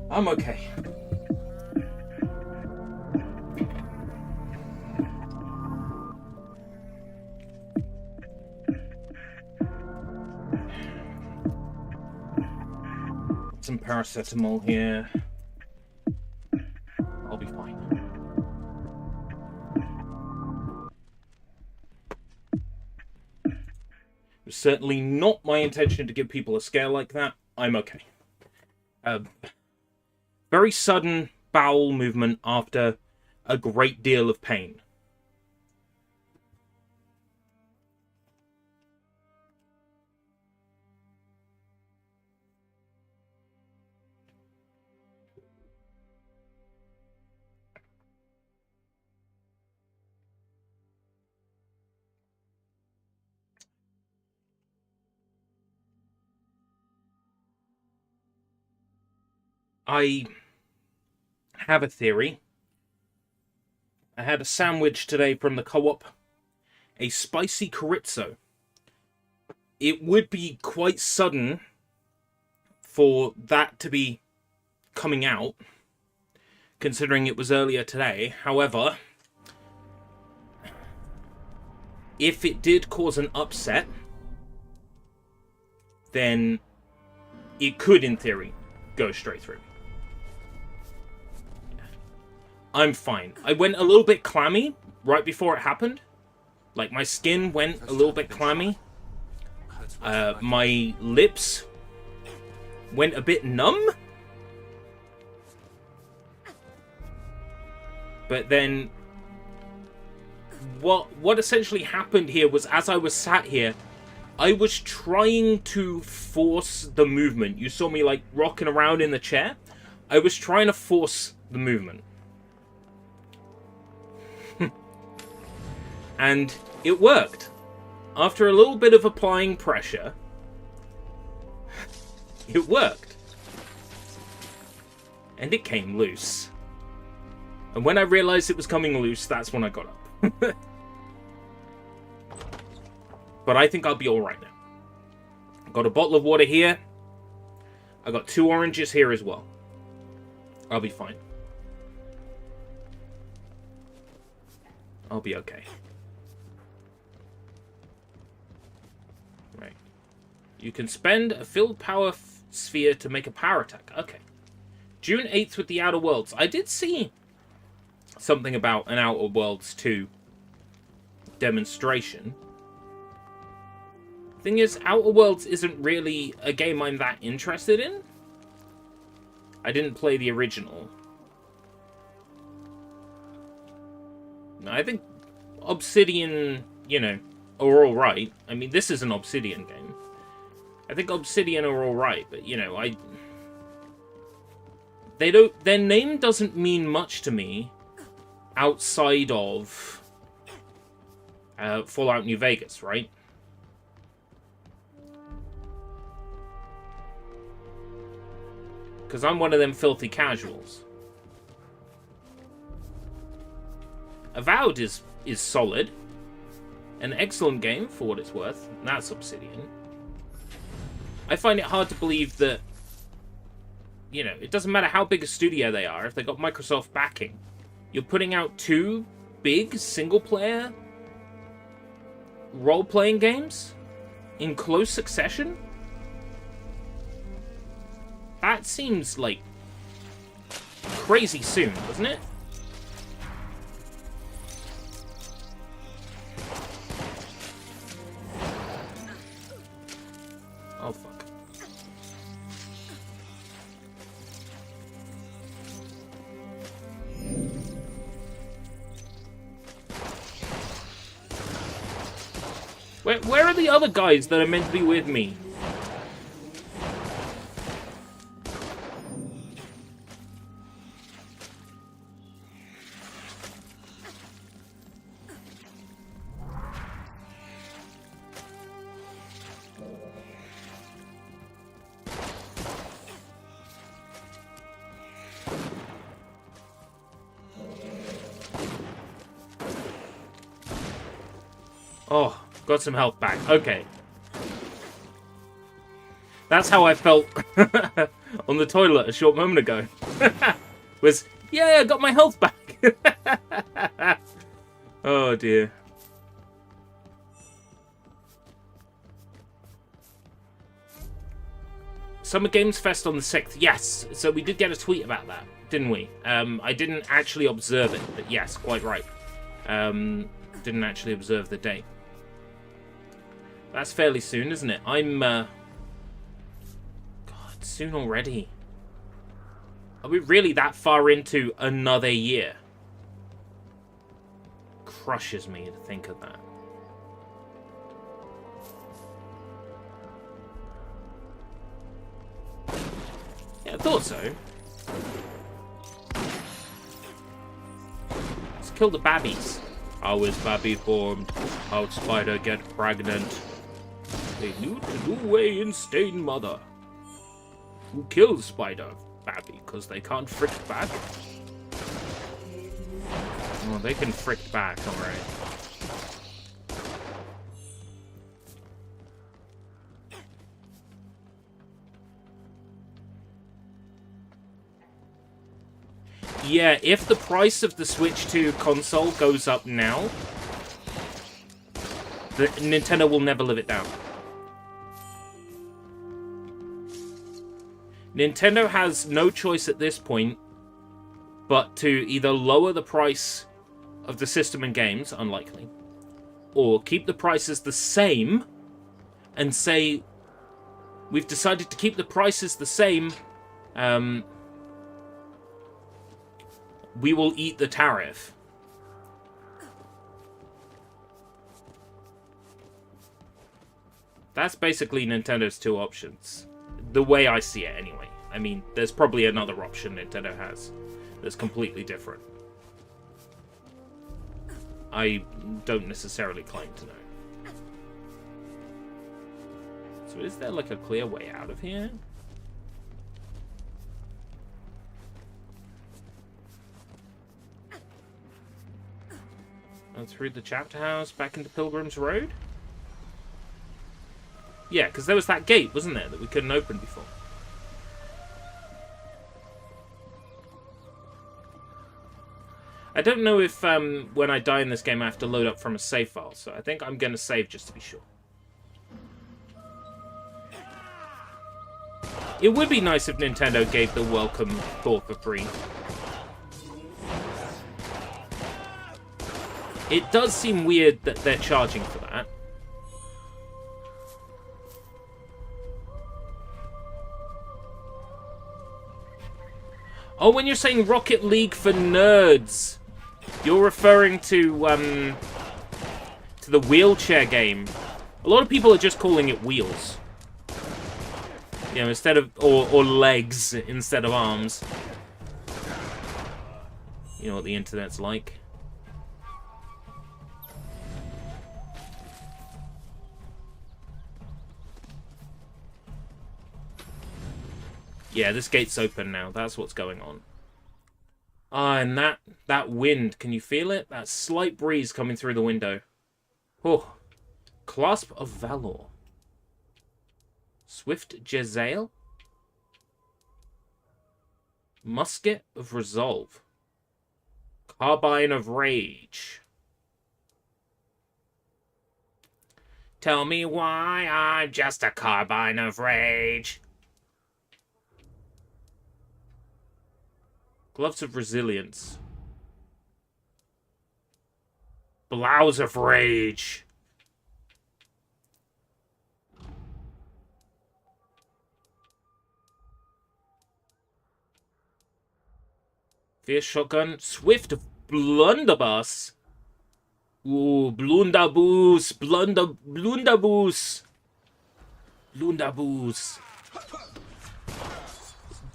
I'm okay. Some paracetamol here. I'll be fine. It was certainly not my intention to give people a scare like that. I'm okay. Very sudden bowel movement after a great deal of pain. I have a theory. I had a sandwich today from the co-op. A spicy chorizo. It would be quite sudden for that to be coming out, considering it was earlier today. However, if it did cause an upset, then it could, in theory, go straight through. I'm fine. I went a little bit clammy right before it happened. Like, my skin went a little bit clammy. My lips went a bit numb. But then, what essentially happened here was, as I was sat here, I was trying to force the movement. You saw me, like, rocking around in the chair. I was trying to force the movement. And it worked. After a little bit of applying pressure, it worked. And it came loose. And when I realized it was coming loose, that's when I got up. But I think I'll be alright now. I've got a bottle of water here. I got 2 oranges here as well. I'll be fine. I'll be okay. Right. You can spend a filled power sphere to make a power attack. Okay. June 8th with the Outer Worlds. I did see something about an Outer Worlds 2 demonstration. Thing is, Outer Worlds isn't really a game I'm that interested in. I didn't play the original. I think Obsidian, you know, are alright. I mean, this is an Obsidian game. I think Obsidian are alright, but, you know, their name doesn't mean much to me outside of Fallout New Vegas, right? Because I'm one of them filthy casuals. Avowed is solid. An excellent game, for what it's worth. That's Obsidian. I find it hard to believe that, you know, it doesn't matter how big a studio they are, if they got Microsoft backing. You're putting out 2 big single-player role-playing games in close succession? That seems, like, crazy soon, doesn't it? Oh, fuck. Where are the other guys that are meant to be with me? Oh, got some health back. Okay. That's how I felt on the toilet a short moment ago was, yeah, I got my health back. Oh dear. Summer Games Fest on the 6th. Yes, so we did get a tweet about that, didn't we? I didn't actually observe it, but yes, quite right. Didn't actually observe the date. That's fairly soon, isn't it? God, soon already. Are we really that far into another year? Crushes me to think of that. Yeah, I thought so. Let's kill the babbies. How is babby formed? How'd spider get pregnant? They knew to do away in stain mother. Who kills spider? Babby, because they can't frick back? Oh, they can frick back, alright. Yeah, if the price of the Switch 2 console goes up now, Nintendo will never live it down. Nintendo has no choice at this point but to either lower the price of the system and games, unlikely, or keep the prices the same and say, we've decided to keep the prices the same, we will eat the tariff. That's basically Nintendo's two options. The way I see it, anyway. I mean, there's probably another option Nintendo has that's completely different. I don't necessarily claim to know. So is there like a clear way out of here? And through the chapter house back into Pilgrim's Road? Yeah, because there was that gate, wasn't there, that we couldn't open before. I don't know if when I die in this game I have to load up from a save file, so I think I'm going to save just to be sure. It would be nice if Nintendo gave the welcome Thor for free. It does seem weird that they're charging for that. Oh, when you're saying Rocket League for nerds, you're referring to the wheelchair game. A lot of people are just calling it wheels. You know, instead of or legs instead of arms. You know what the internet's like. Yeah, this gate's open now. That's what's going on. Ah, and that wind, can you feel it? That slight breeze coming through the window. Oh, Clasp of Valor. Swift Jezzail. Musket of Resolve. Carbine of Rage. Tell me why I'm just a carbine of rage. Gloves of Resilience. Blouse of Rage. Fierce Shotgun. Swift Blunderbuss. Ooh, Blunderbuss. Blunderbuss. Blunderbuss.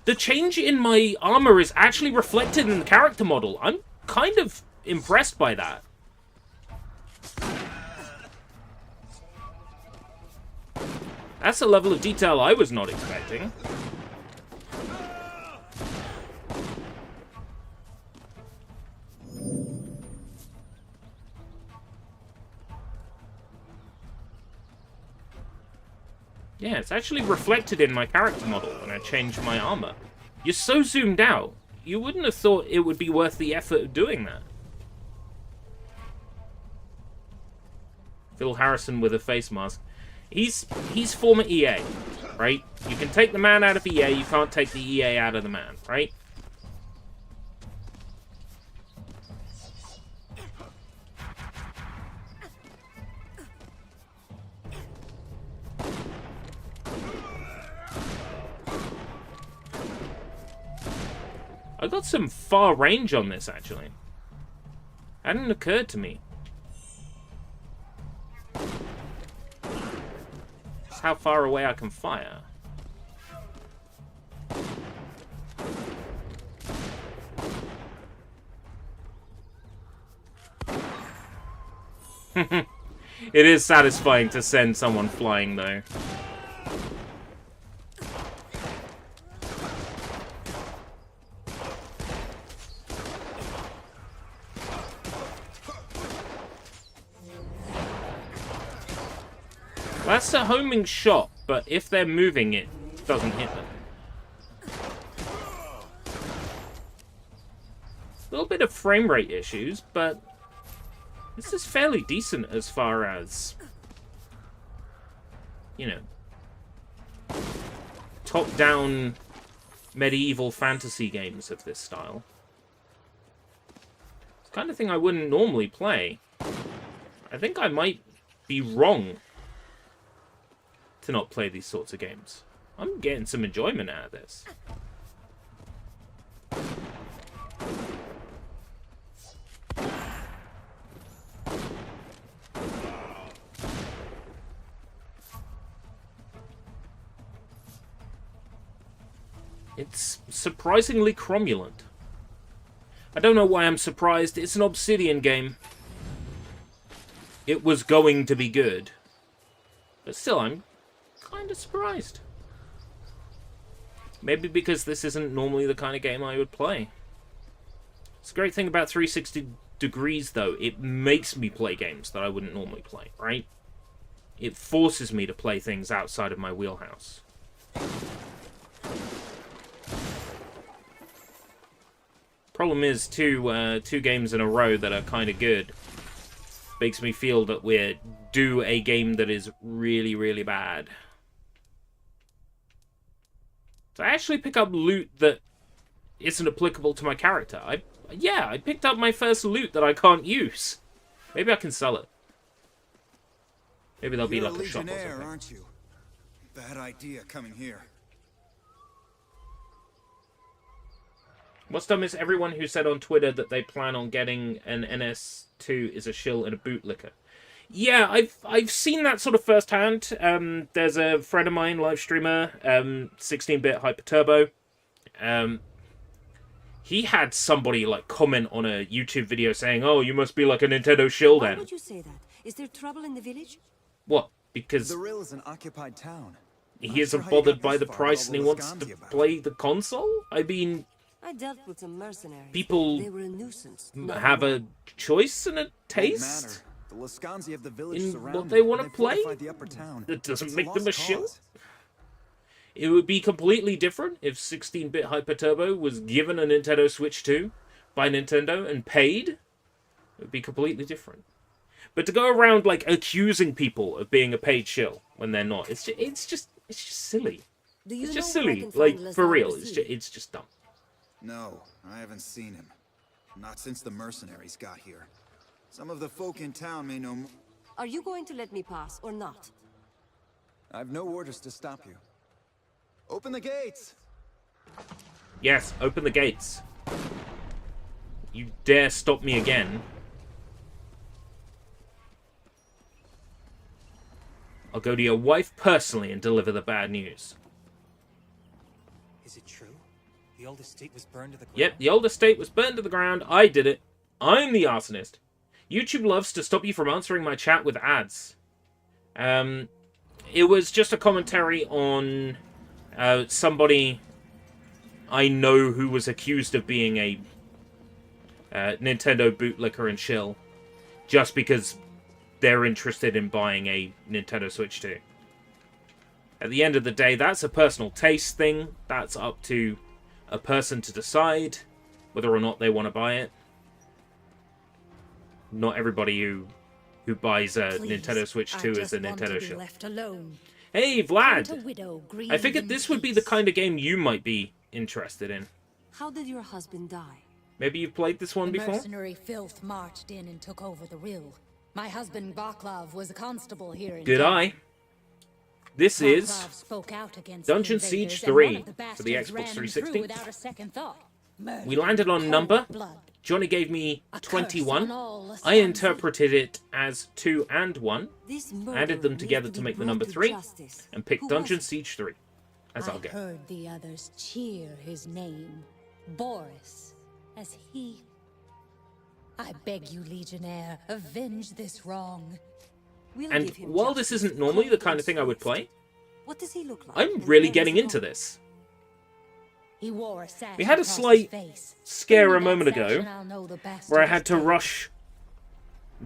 The change in my armor is actually reflected in the character model. I'm kind of impressed by that. That's a level of detail I was not expecting. Yeah, it's actually reflected in my character model when I changed my armor. You're so zoomed out, you wouldn't have thought it would be worth the effort of doing that. Phil Harrison with a face mask. He's former EA, right? You can take the man out of EA, you can't take the EA out of the man, right? I got some far range on this, actually. Hadn't occurred to me. Just how far away I can fire. It is satisfying to send someone flying, though. That's a homing shot, but if they're moving, it doesn't hit them. A little bit of frame rate issues, but this is fairly decent as far as, you know, top-down medieval fantasy games of this style. It's the kind of thing I wouldn't normally play. I think I might be wrong to not play these sorts of games. I'm getting some enjoyment out of this. It's surprisingly cromulent. I don't know why I'm surprised. It's an Obsidian game. It was going to be good. But still, I'm kind of surprised. Maybe because this isn't normally the kind of game I would play. It's a great thing about 360 degrees, though. It makes me play games that I wouldn't normally play, right? It forces me to play things outside of my wheelhouse. Problem is, two games in a row that are kind of good makes me feel that we're due a game that is really, really bad. So I actually pick up loot that isn't applicable to my character. I picked up my first loot that I can't use. Maybe I can sell it. Maybe there'll be like a shop or something. Aren't you? Bad idea coming here. What's dumb is everyone who said on Twitter that they plan on getting an NS2 is a shill and a bootlicker. Yeah, I've seen that sort of firsthand. There's a friend of mine, live streamer, 16-bit Hyper Turbo. He had somebody like comment on a YouTube video saying, "Oh, you must be like a Nintendo shill then." Why would you say that? Is there trouble in the village? What? Because The Rill is an occupied town. he isn't bothered by the price and he wants to play the console? I mean, I dealt with some mercenaries. people They were a nuisance. have a choice and a Won't taste. matter. The Lascanzi of the village in surround what it, they wanna and play? fortified the upper town. That doesn't It's make them a lost shill. cause. It would be completely different if 16-bit Hyper Turbo was given a Nintendo Switch 2 by Nintendo and paid. It would be completely different. But to go around like accusing people of being a paid shill when they're not, it's just silly. Do you It's just know where I silly. can Like find for real, Lazaro it's just dumb. No, I haven't seen him. Not since the mercenaries got here. Some of the folk in town may know more. Are you going to let me pass or not? I've no orders to stop you. Open the gates! Yes, open the gates. You dare stop me again. I'll go to your wife personally and deliver the bad news. Is it true? The old estate was burned to the ground? Yep, the old estate was burned to the ground. I did it. I'm the arsonist. YouTube loves to stop you from answering my chat with ads. It was just a commentary on somebody I know who was accused of being a Nintendo bootlicker and shill just because they're interested in buying a Nintendo Switch 2. At the end of the day, that's a personal taste thing. That's up to a person to decide whether or not they want to buy it. Not everybody who buys a Nintendo Switch 2 is a Nintendo ship. Hey, Vlad! I figured this would be the kind of game you might be interested in. How did your husband die? Maybe you've played this one before? Mercenary filth marched in and took over the rill. My husband Baklav was a constable here in Did I? This is spoke out against Dungeon Siege 3 for the Xbox 360. We landed on number. Johnny gave me 21. I interpreted it as 2 and 1, added them together to make the number 3, and picked Dungeon Siege 3 as our game. I heard the others cheer his name, Boris, as he... I beg you, Legionnaire, avenge this wrong. And while this isn't normally the kind of thing I would play, what does he look like? I'm really getting into this. He wore a We had a slight scare a moment ago where I had to rush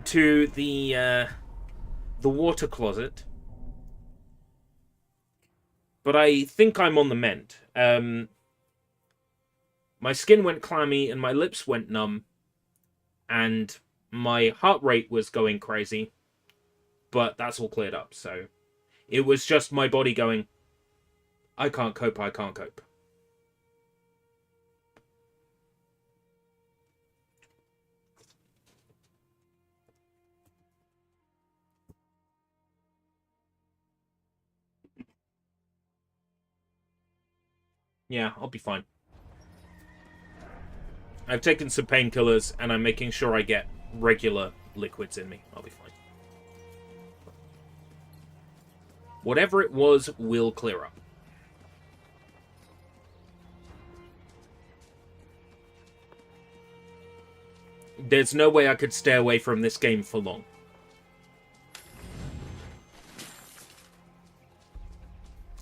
to the water closet. But I think I'm on the mend. My skin went clammy and my lips went numb. And my heart rate was going crazy. But that's all cleared up, so... It was just my body going, I can't cope, I can't cope. Yeah, I'll be fine. I've taken some painkillers, and I'm making sure I get regular liquids in me. I'll be fine. Whatever it was will clear up. There's no way I could stay away from this game for long.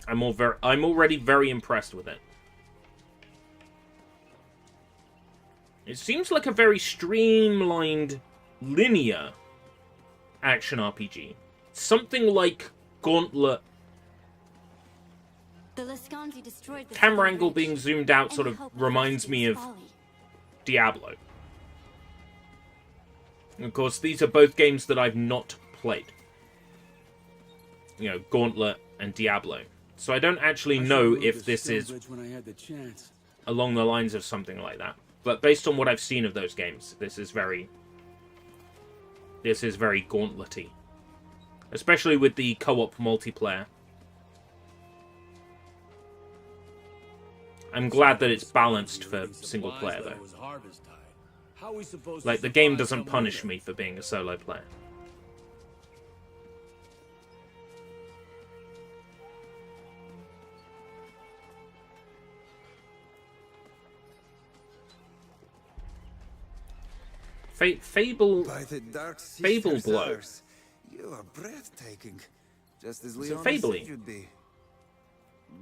I'm already very impressed with it. It seems like a very streamlined, linear action RPG. Something like Gauntlet. Camera angle being zoomed out sort of reminds me of Diablo. And of course, these are both games that I've not played. You know, Gauntlet and Diablo. So I don't actually know if this is along the lines of something like that. But based on what I've seen of those games, this is very Gauntlet-y. Especially with the co-op multiplayer. I'm glad that it's balanced for single player, though. Like, the game doesn't punish me for being a solo player. Fable Blow. You are breathtaking. Just as It's a Leona Fable-y. said you'd be.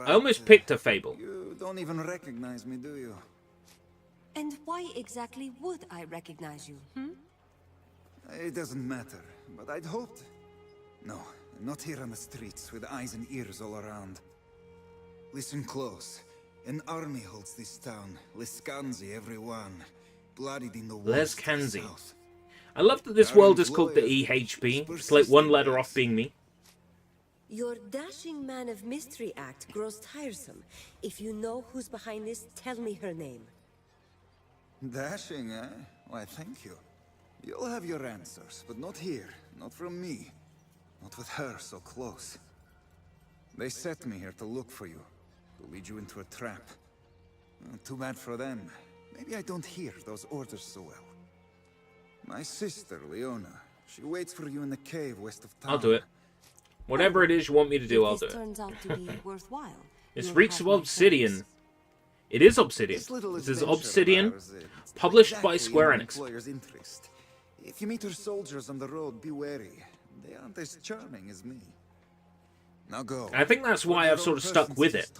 I almost picked a Fable. You don't even recognize me, do you? And why exactly would I recognize you, It doesn't matter, but I'd hoped. No, not here on the streets with eyes and ears all around. Listen close. An army holds this town. Leskanzi, everyone. Bloodied in the wars to the Leskanzi. south. I love that this world is called the EHP. It's like one letter off being me. Your dashing man of mystery act grows tiresome. If you know who's behind this, tell me her name. Dashing, eh? Why, thank you. You'll have your answers, but not here. Not from me. Not with her so close. They set me here to look for you. To lead you into a trap. Too bad for them. Maybe I don't hear those orders so well. My sister, Leona. She waits for you in the cave west of town. I'll do it. Whatever it is you want me to do, I'll do This it. turns out to be worthwhile. It's You'll Reeks have of my Obsidian. thanks. It is Obsidian. This is adventure Obsidian, of ours, it's published by exactly Square in my Enix. employer's interest. If you meet her soldiers on the road, be wary. They aren't as charming as me. Now go. I think that's why I've sort of stuck with it.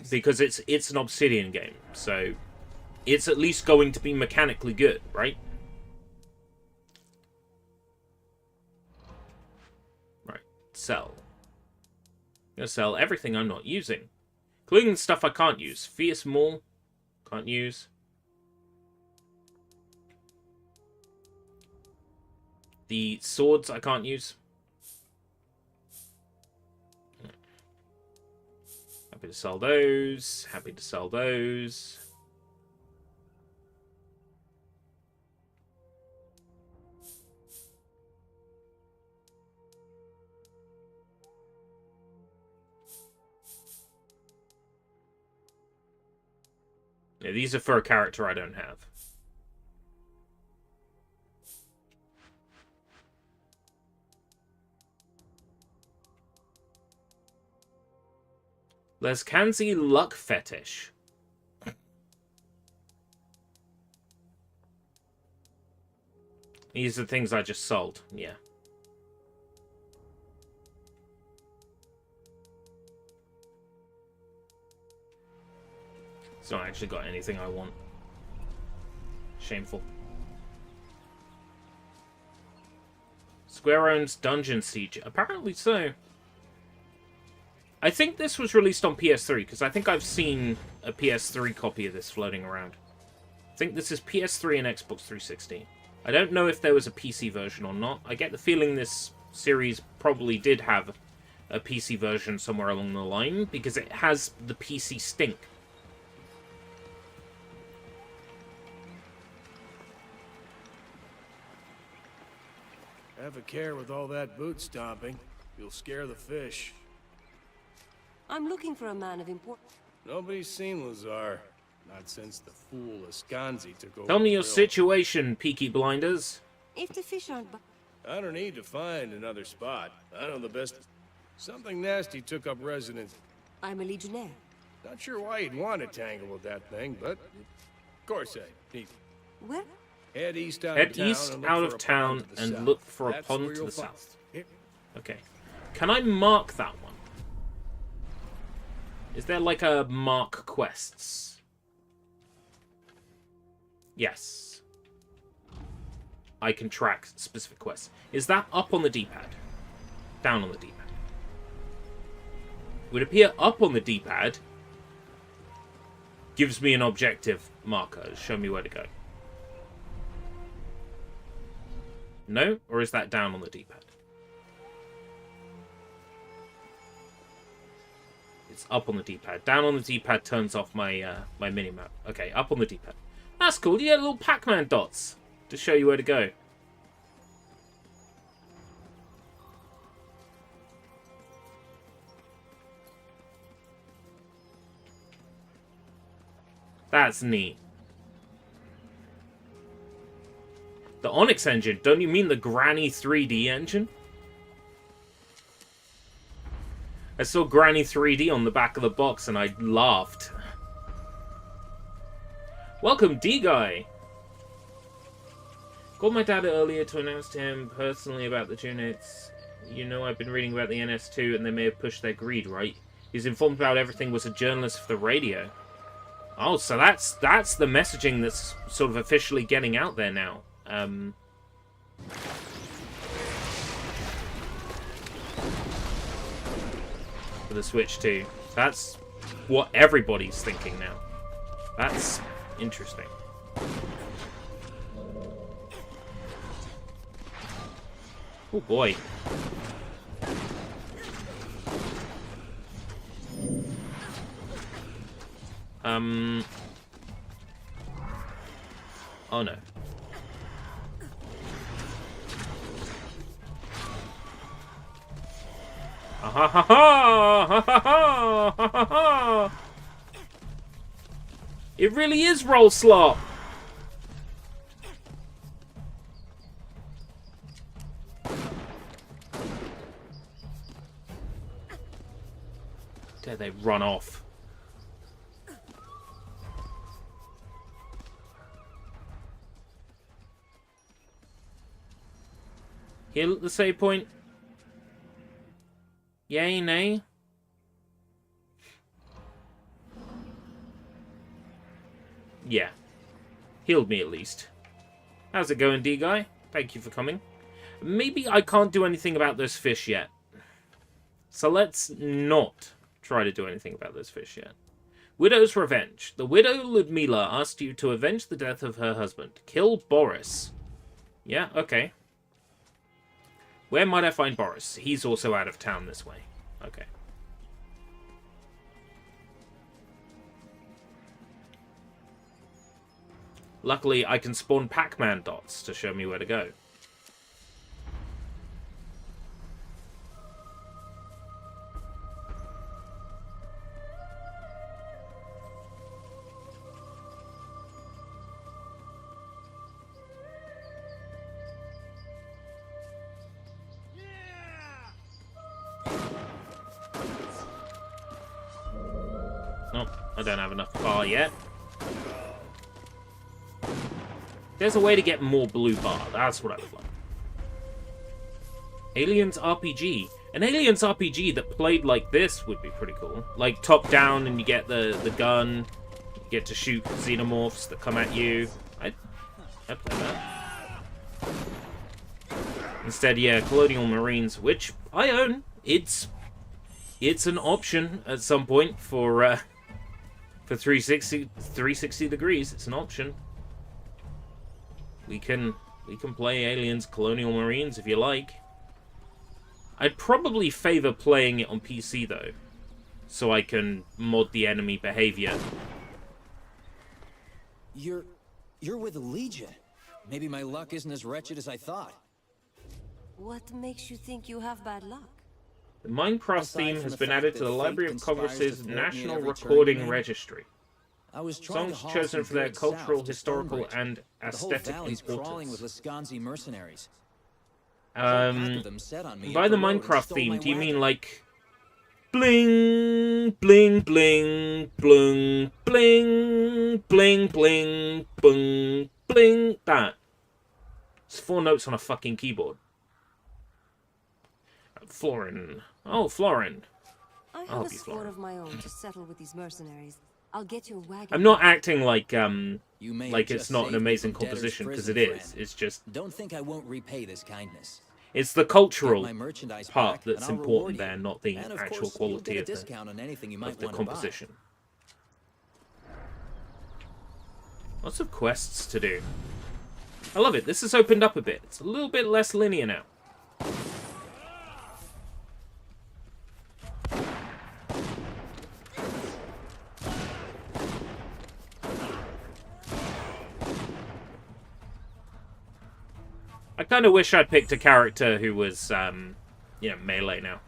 Because it's an Obsidian game, so it's at least going to be mechanically good, right? Right. Sell. gonna sell everything I'm not using, including stuff I can't use. Fierce Maul, can't use. The swords I can't use. Happy to sell those. Happy to sell those. Yeah, these are for a character I don't have. Leskanzi Luck Fetish. These are things I just sold, yeah. It's not actually got anything I want. Shameful. Square owns Dungeon Siege. Apparently so. I think this was released on PS3, because I think I've seen a PS3 copy of this floating around. I think this is PS3 and Xbox 360. I don't know if there was a PC version or not. I get the feeling this series probably did have a PC version somewhere along the line, because it has the PC stink. Have a care with all that boot stomping. You'll scare the fish. I'm looking for a man of importance. Nobody's seen Lazar. Not since the fool Ascanzi took over. Tell me your the grill. situation, Peaky Blinders. If the fish aren't... I don't need to find another spot. I know the best. Something nasty took up residence. I'm a legionnaire. Not sure why you'd want to tangle with that thing, but... Of course I need. Where? Head east out Head of town east and out look of for a pond town to the and south. look for a That's pond where to you'll the find- south. Here. Okay. Can I mark that one? Is there like a mark quests? Yes. I can track specific quests. Is that up on the D-pad? Down on the D-pad? Would appear up on the D-pad. Gives me an objective marker. Show me where to go. No? Or is that down on the D-pad? It's up on the D-pad. Down on the D-pad turns off my my mini-map. Okay, up on the D-pad. That's cool. You get little Pac-Man dots to show you where to go. That's neat. The Onyx engine? Don't you mean the Granny 3D engine? I saw Granny 3D on the back of the box and I laughed. Welcome, D-Guy! Called my dad earlier to announce to him personally about the units. You know, I've been reading about the NS2 and they may have pushed their greed, right? He's informed about everything, was a journalist for the radio. Oh, so that's the messaging that's sort of officially getting out there now. For the Switch 2. That's what everybody's thinking now. That's interesting. Oh boy. Oh no. Ha ha ha ha ha ha ha ha. It really is roll slop. Dare they run off? Heal at the save point. Yay, nay? Yeah. Healed me at least. How's it going, D-Guy? Thank you for coming. Maybe I can't do anything about those fish yet. So let's not try to do anything about this fish yet. Widow's Revenge. The widow Ludmila asked you to avenge the death of her husband. Kill Boris. Yeah, okay. Where might I find Boris? He's also out of town this way. Okay. Luckily, I can spawn Pac-Man dots to show me where to go. Nope, I don't have enough bar yet. There's a way to get more blue bar. That's what I would like. Aliens RPG. An Aliens RPG that played like this would be pretty cool. Like top down and you get the gun. You get to shoot xenomorphs that come at you. I'd play that. Instead, yeah, Colonial Marines, which I own. It's an option at some point for 360 degrees. It's an option. We can play Aliens Colonial Marines if you like. I'd probably favor playing it on PC though, so I can mod the enemy behavior. You're with the Legion. Maybe my luck isn't as wretched as I thought. What makes you think you have bad luck? The Minecraft theme has been added to the Library of Congress's National Recording Registry. Songs chosen for their cultural, historical, and aesthetic importance. By the Minecraft theme, do you mean like bling, bling, bling, bling, bling, bling, bling, bling, bling? That. It's 4 notes on a fucking keyboard. Florin. Oh, Florin. I have a score of my own to settle with these mercenaries. I'll get your wagon. I'm not acting like it's not an amazing composition, because it is. It's just don't think I won't repay this kindness. It's the cultural part that's important there, not the actual quality of the composition. Lots of quests to do. I love it. This has opened up a bit. It's a little bit less linear now. I kind of wish I'd picked a character who was, melee now.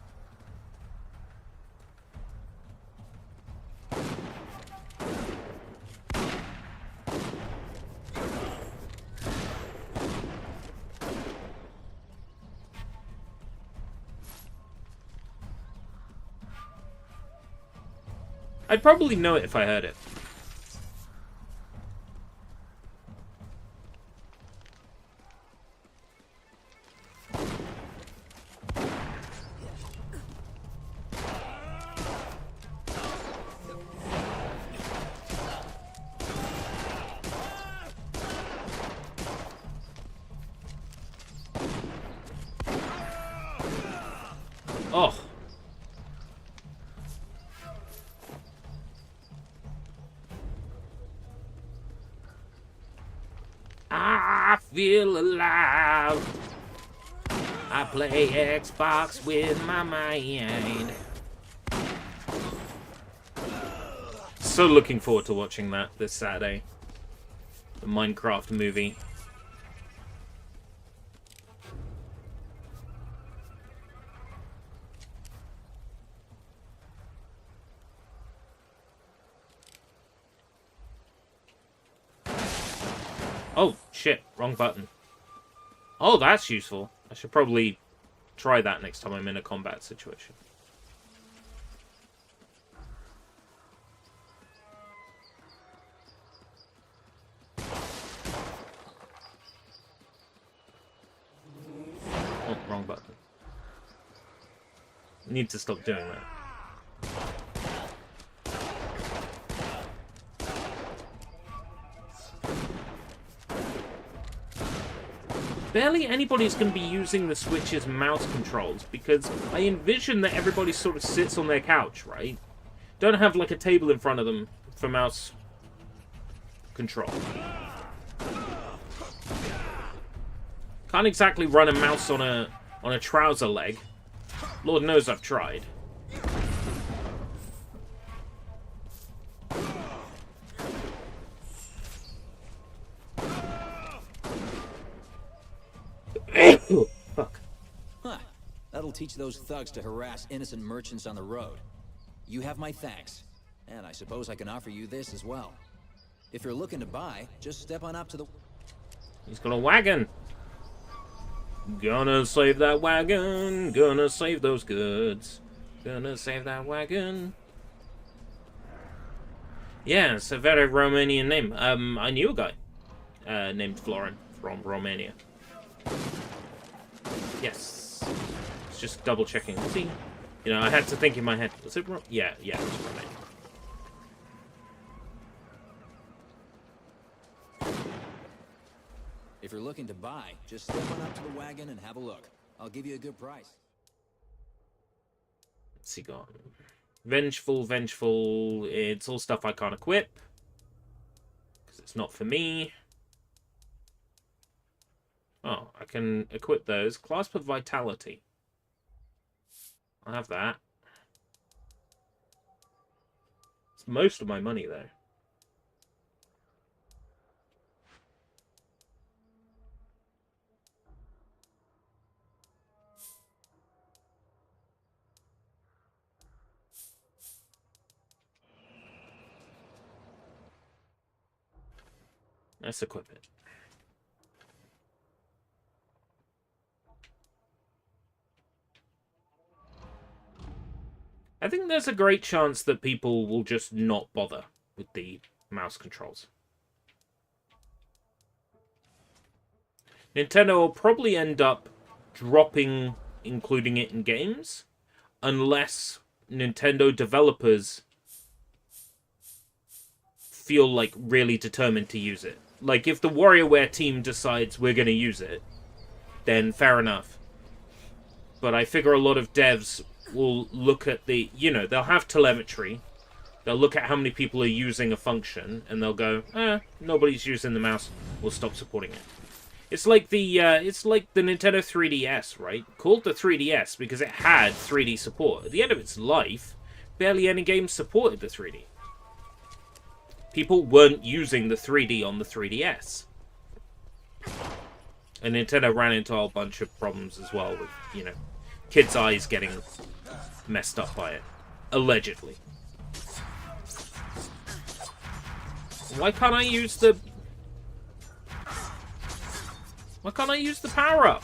I'd probably know it if I heard it. Oh. I feel alive. I play Xbox with my mind. So looking forward to watching that this Saturday. The Minecraft movie. Oh, shit. Wrong button. Oh, that's useful. I should probably try that next time I'm in a combat situation. Oh, wrong button. Need to stop doing that. barely anybody's going to be using the Switch as mouse controls, because I envision that everybody sort of sits on their couch, right? Don't have like a table in front of them for mouse control. Can't exactly run a mouse on a trouser leg. Lord knows I've tried. Fuck. Huh. That'll teach those thugs to harass innocent merchants on the road. You have my thanks. And I suppose I can offer you this as well. If you're looking to buy, just step on up to the... He's got a wagon. Gonna save that wagon. Gonna save those goods. Gonna save that wagon. Yeah, it's a very Romanian name. I knew a guy named Florin from Romania. Yes. It's just double checking. Was he? You know, I had to think in my head. Was it? Yeah, it was Romania. If you're looking to buy, just step on up to the wagon and have a look. I'll give you a good price. What's he got? Vengeful. It's all stuff I can't equip. Because it's not for me. Oh, I can equip those. Clasp of Vitality. I'll have that. It's most of my money, though. Let's equip it. I think there's a great chance that people will just not bother with the mouse controls. Nintendo will probably end up dropping including it in games unless Nintendo developers feel like really determined to use it. Like if the WarioWare team decides we're going to use it, then fair enough. But I figure a lot of devs will look at the, they'll have telemetry. They'll look at how many people are using a function, and they'll go, nobody's using the mouse. We'll stop supporting it. It's like the Nintendo 3DS, right? Called the 3DS because it had 3D support. At the end of its life, barely any games supported the 3D. People weren't using the 3D on the 3DS. And Nintendo ran into a whole bunch of problems as well with, kids' eyes getting messed up by it. Allegedly. Why can't I use the... Why can't I use the power-up?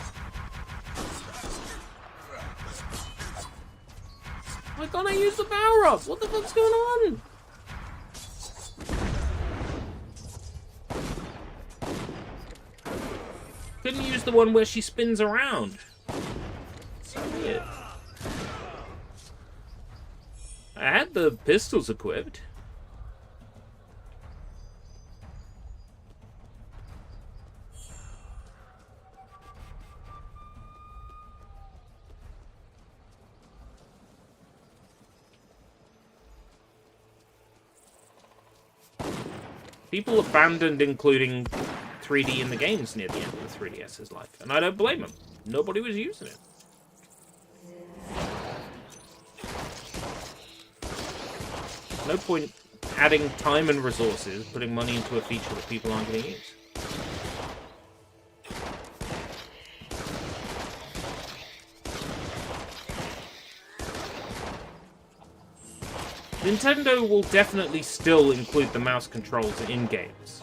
Why can't I use the power-up? What the fuck's going on? Couldn't use the one where she spins around. So weird. I had the pistols equipped. People abandoned including 3D in the games near the end of the 3DS's life, and I don't blame them. Nobody was using it. No point adding time and resources, putting money into a feature that people aren't going to use. Nintendo will definitely still include the mouse controls in games.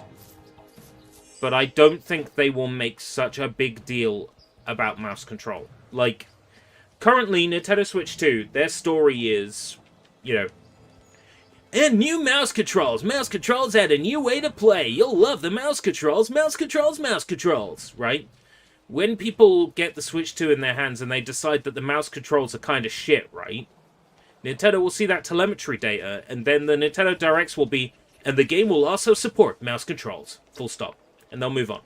But I don't think they will make such a big deal about mouse control. Like, currently, Nintendo Switch 2, their story is, and new mouse controls. Mouse controls add a new way to play. You'll love the mouse controls. Mouse controls, mouse controls. Right? When people get the Switch 2 in their hands and they decide that the mouse controls are kind of shit, right? Nintendo will see that telemetry data, and then the Nintendo Directs will be, and the game will also support mouse controls. Full stop. And they'll move on.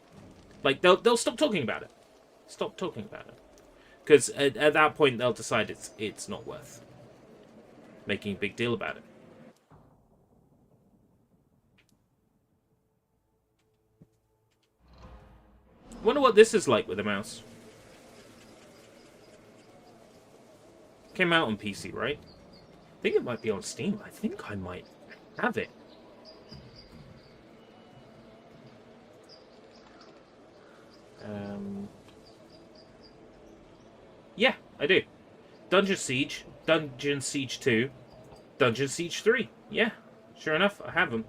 Like, they'll stop talking about it. Stop talking about it. Because at that point, they'll decide it's not worth making a big deal about it. Wonder what this is like with a mouse. Came out on PC, right? I think it might be on Steam. I think I might have it. Yeah, I do. Dungeon Siege, Dungeon Siege 2, Dungeon Siege 3. Yeah, sure enough, I have them.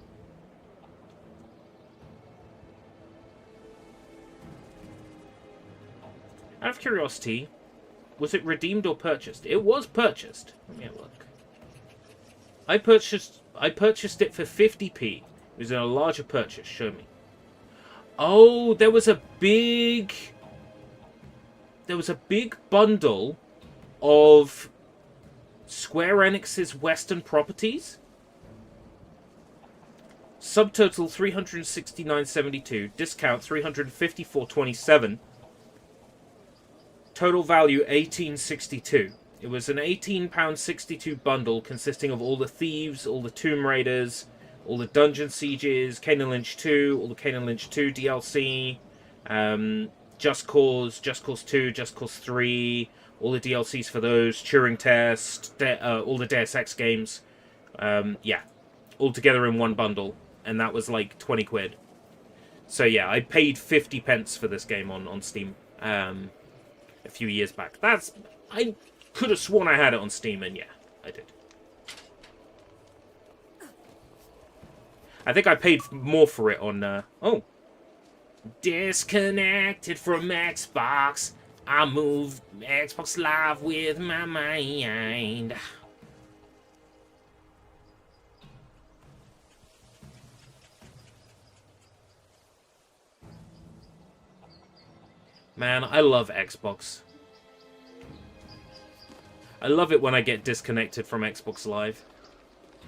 Out of curiosity, was it redeemed or purchased? It was purchased. Let me have a look. I purchased it for 50p. It was in a larger purchase. Show me. Oh, there was a big bundle of Square Enix's Western properties. Subtotal 369.72. Discount 354.27. Total value 18.62. It was an £18.62 bundle consisting of all the Thieves, all the Tomb Raiders, all the Dungeon Sieges, Kane and Lynch 2, all the Kane and Lynch 2 DLC, Just Cause 2, Just Cause 3, all the DLCs for those, Turing Test, all the Deus Ex games. Yeah, all together in one bundle, and that was like 20 quid. So yeah, I paid 50 pence for this game on Steam a few years back. I could have sworn I had it on Steam, and yeah, I did. I think I paid more for it on, oh. Disconnected from Xbox. I move Xbox Live with my mind. Man, I love Xbox. I love it when I get disconnected from Xbox Live.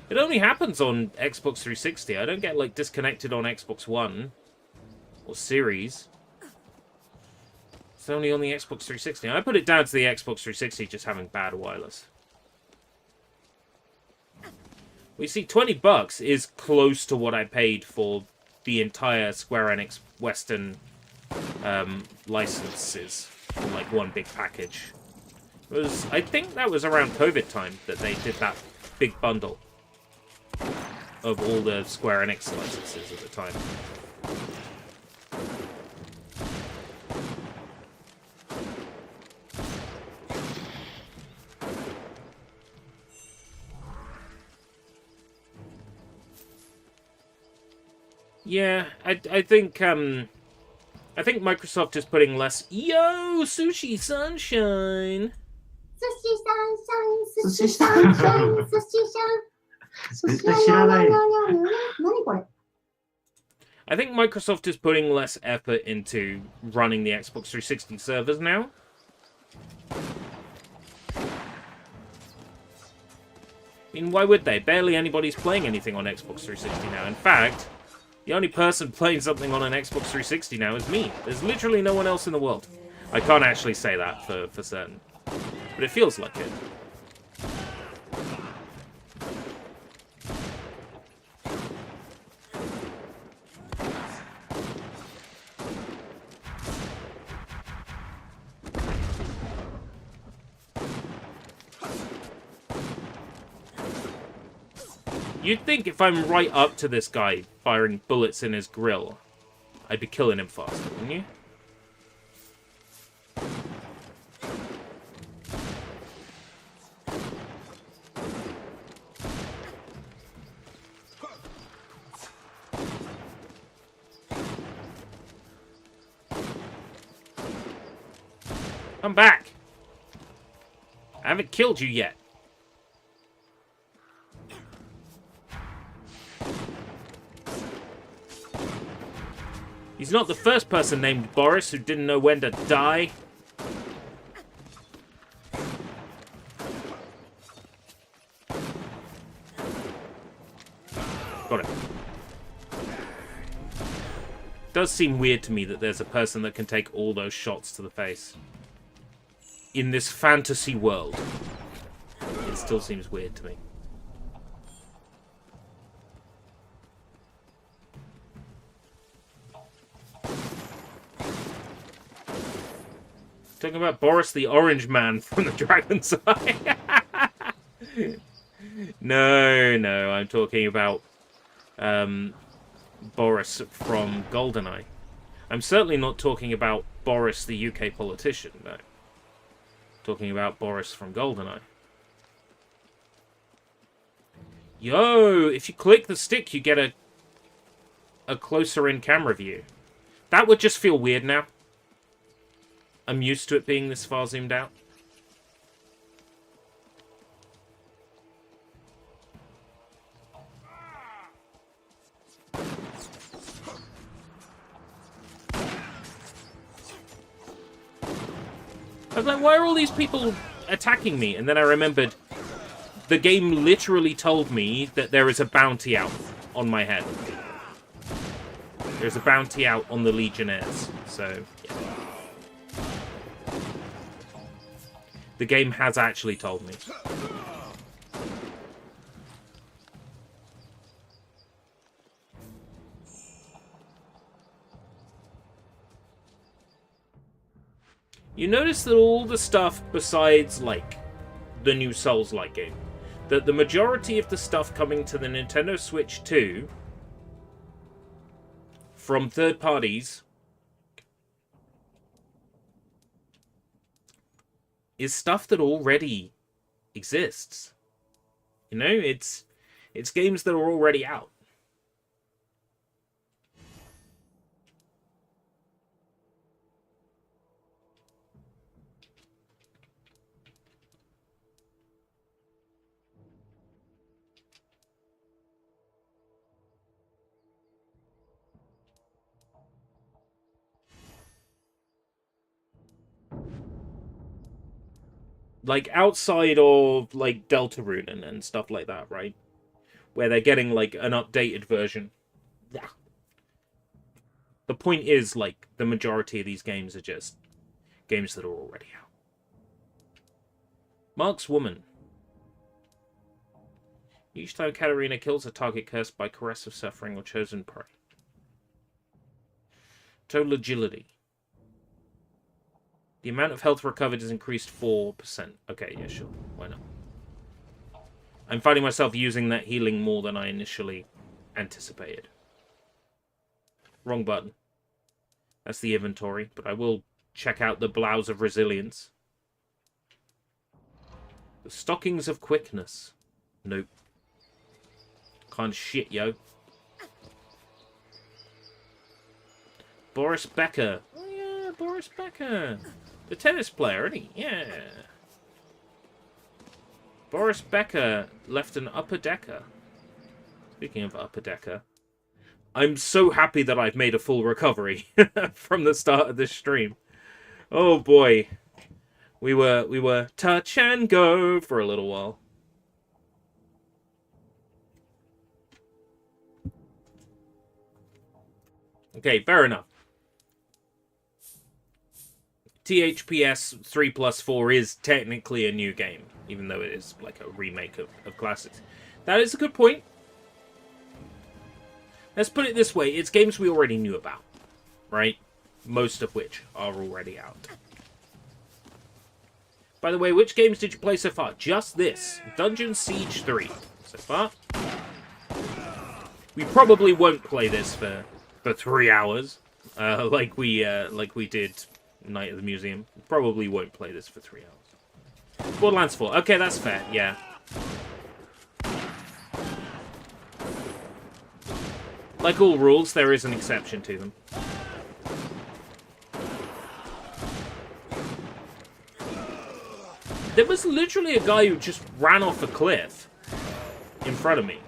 It only happens on Xbox 360. I don't get, like, disconnected on Xbox One or Series. It's only on the Xbox 360. I put it down to the Xbox 360 just having bad wireless. We see $20 is close to what I paid for the entire Square Enix Western licenses in, like, one big package. I think that was around COVID time that they did that big bundle of all the Square Enix licenses at the time. Yeah, I think Microsoft is putting less. Yo, Sushi Sunshine. Sushi Sunshine, Sushi Sunshine, Sushi Sunshine. I think Microsoft is putting less effort into running the Xbox 360 servers now. I mean, why would they? Barely anybody's playing anything on Xbox 360 now. In fact, the only person playing something on an Xbox 360 now is me. There's literally no one else in the world. I can't actually say that for certain. But it feels like it. You'd think if I'm right up to this guy firing bullets in his grill, I'd be killing him faster, wouldn't you? Come back! I haven't killed you yet. He's not the first person named Boris who didn't know when to die. Got it. does seem weird to me that there's a person that can take all those shots to the face. In this fantasy world. It still seems weird to me. Talking about Boris the Orange Man from the Dragon's Eye. No, I'm talking about Boris from GoldenEye. I'm certainly not talking about Boris the UK politician, no. Talking about Boris from GoldenEye. Yo, if you click the stick, you get a closer in camera view. That would just feel weird now. I'm used to it being this far zoomed out. I was like, why are all these people attacking me? And then I remembered the game literally told me that there is a bounty out on my head. There's a bounty out on the Legionnaires. So, yeah. The game has actually told me. You notice that all the stuff besides, like, the new Souls-like game, that the majority of the stuff coming to the Nintendo Switch 2 from third parties is stuff that already exists. You know, it's games that are already out. Like, outside of, like, Deltarune and stuff like that, right? Where they're getting, like, an updated version. Yeah. The point is, like, the majority of these games are just games that are already out. Mark's Woman. Each time Katarina kills a target cursed by caress of suffering or chosen prey. Total agility. The amount of health recovered is increased 4%. Okay, yeah, sure. Why not? I'm finding myself using that healing more than I initially anticipated. Wrong button. That's the inventory, but I will check out the Blouse of Resilience. The Stockings of Quickness. Nope. Kind of shit, yo. Boris Becker. Oh yeah, Boris Becker. The tennis player, isn't he? Yeah. Boris Becker left an upper decker. Speaking of upper decker, I'm so happy that I've made a full recovery from the start of this stream. Oh boy. We were touch and go for a little while. Okay, fair enough. THPS 3+4 is technically a new game, even though it is like a remake of classics. That is a good point. Let's put it this way, it's games we already knew about, right? Most of which are already out. By the way, which games did you play so far? Just this. Dungeon Siege 3 so far. We probably won't play this for 3 hours, like we did Night of the Museum. Probably won't play this for 3 hours. Borderlands 4. Okay, that's fair. Yeah. Like all rules, there is an exception to them. There was literally a guy who just ran off a cliff in front of me.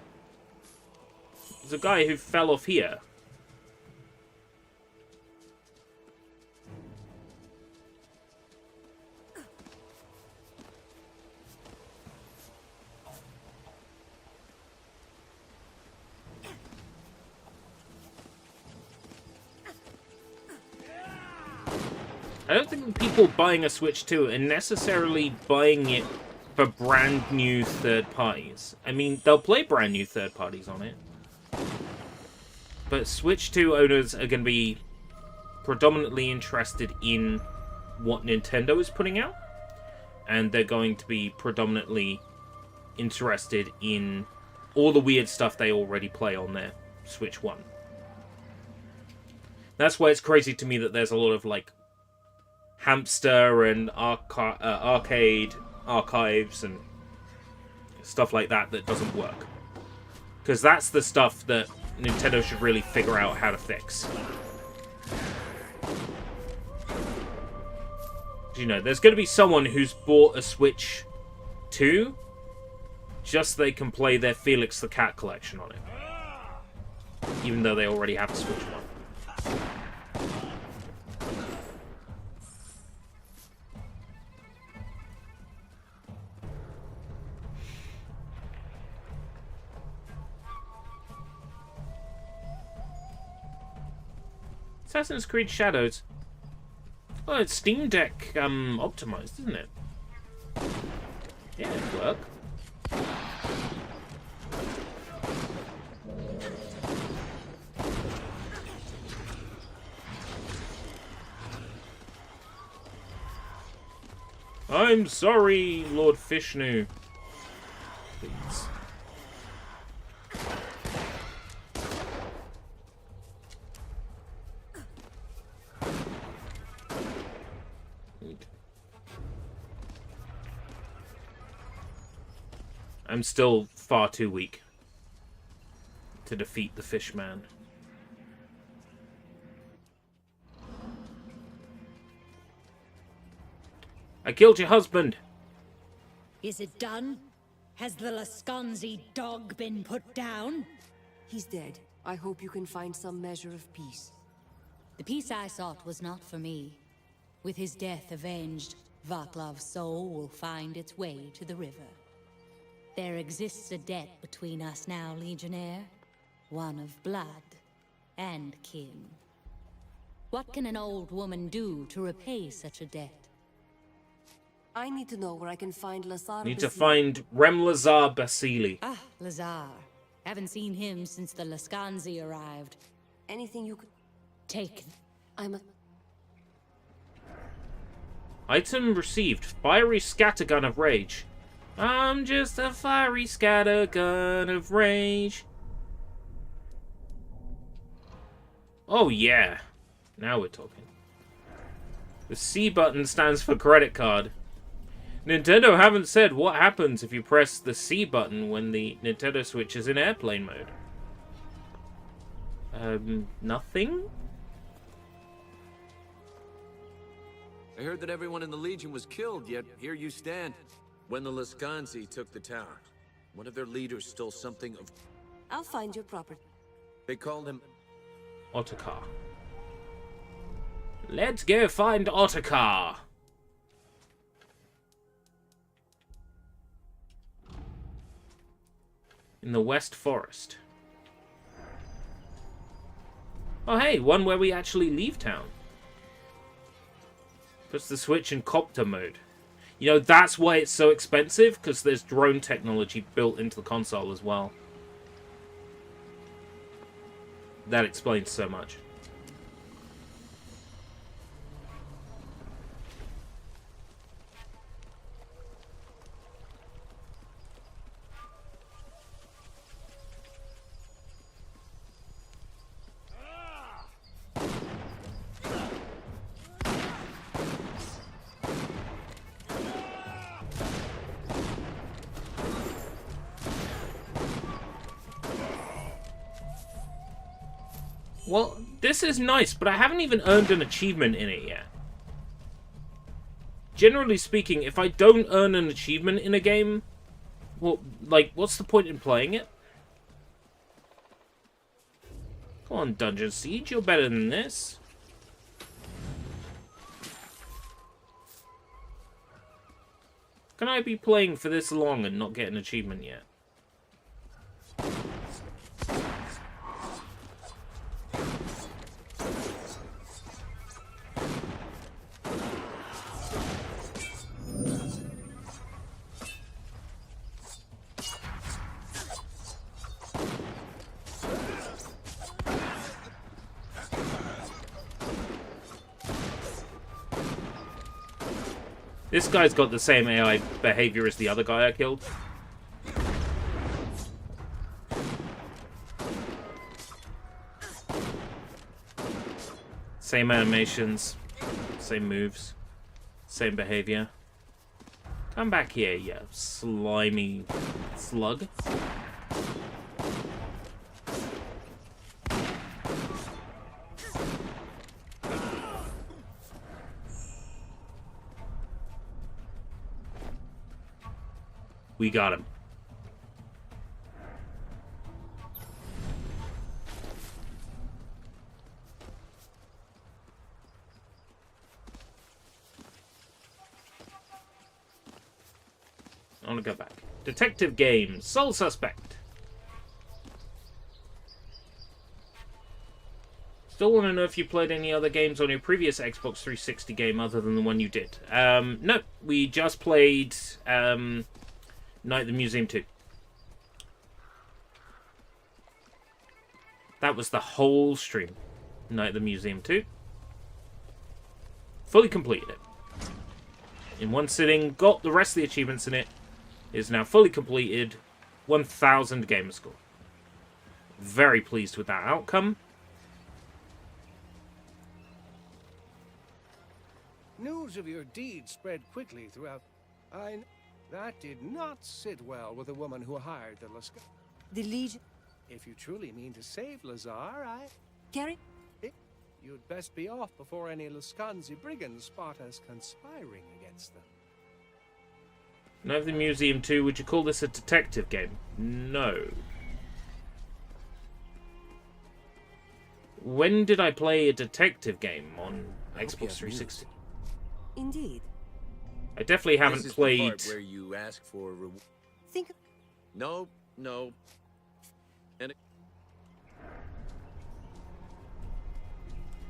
There's a guy who fell off here. I don't think people buying a Switch 2 are necessarily buying it for brand new third parties. I mean, they'll play brand new third parties on it. But Switch 2 owners are going to be predominantly interested in what Nintendo is putting out. And they're going to be predominantly interested in all the weird stuff they already play on their Switch 1. That's why it's crazy to me that there's a lot of, like, hamster and arcade archives and stuff like that that doesn't work. Because that's the stuff that Nintendo should really figure out how to fix. You know, there's going to be someone who's bought a Switch 2 just so they can play their Felix the Cat collection on it. Even though they already have a Switch 1. Assassin's Creed Shadows. Oh, it's Steam Deck optimized, isn't it? Yeah, it'd work. I'm sorry, Lord Fishnu. Please. I'm still far too weak to defeat the Fishman. I killed your husband. Is it done? Has the Lascanzi dog been put down? He's dead. I hope you can find some measure of peace. The peace I sought was not for me. With his death avenged, Vaclav's soul will find its way to the river. There exists a debt between us now, Legionnaire. One of blood and kin. What can an old woman do to repay such a debt? I need to know where I can find Lazar. Need to find Rem Lazar Basili. Ah, Lazar. Haven't seen him since the Lascanzi arrived. Anything you could take. I'm a... Item received. Fiery scattergun of rage. I'm just a fiery scattergun of rage. Oh yeah. Now we're talking. The C button stands for credit card. Nintendo haven't said what happens if you press the C button when the Nintendo Switch is in airplane mode. Nothing? I heard that everyone in the Legion was killed, yet here you stand. When the Lascanzi took the tower, one of their leaders stole something of... I'll find your property. They called him... Ottokar. Let's go find Ottokar. In the West Forest. Oh hey, one where we actually leave town. Puts the Switch in copter mode. You know, that's why it's so expensive, because there's drone technology built into the console as well. That explains so much. Well, this is nice, but I haven't even earned an achievement in it yet. Generally speaking, if I don't earn an achievement in a game, well, like, what's the point in playing it? Come on, Dungeon Siege, you're better than this. Can I be playing for this long and not get an achievement yet? This guy's got the same AI behavior as the other guy I killed. Same animations, same moves, same behavior. Come back here, you slimy slug. We got him. I want to go back. Detective game. Sole suspect. Still want to know if you played any other games on your previous Xbox 360 game other than the one you did. No, we just played Night at the Museum 2. That was the whole stream. Night at the Museum 2. Fully completed it. In one sitting, got the rest of the achievements in it. Is now fully completed. 1,000 gamer score. Very pleased with that outcome. News of your deed spread quickly throughout. That did not sit well with the woman who hired the Lascar. The Legion. If you truly mean to save Lazar, Carry? You'd best be off before any Lascanzi brigands spot us conspiring against them. Night at the Museum 2, would you call this a detective game? No. When did I play a detective game on Xbox 360? Indeed. I definitely haven't This is played... the part where you ask for Think. No. And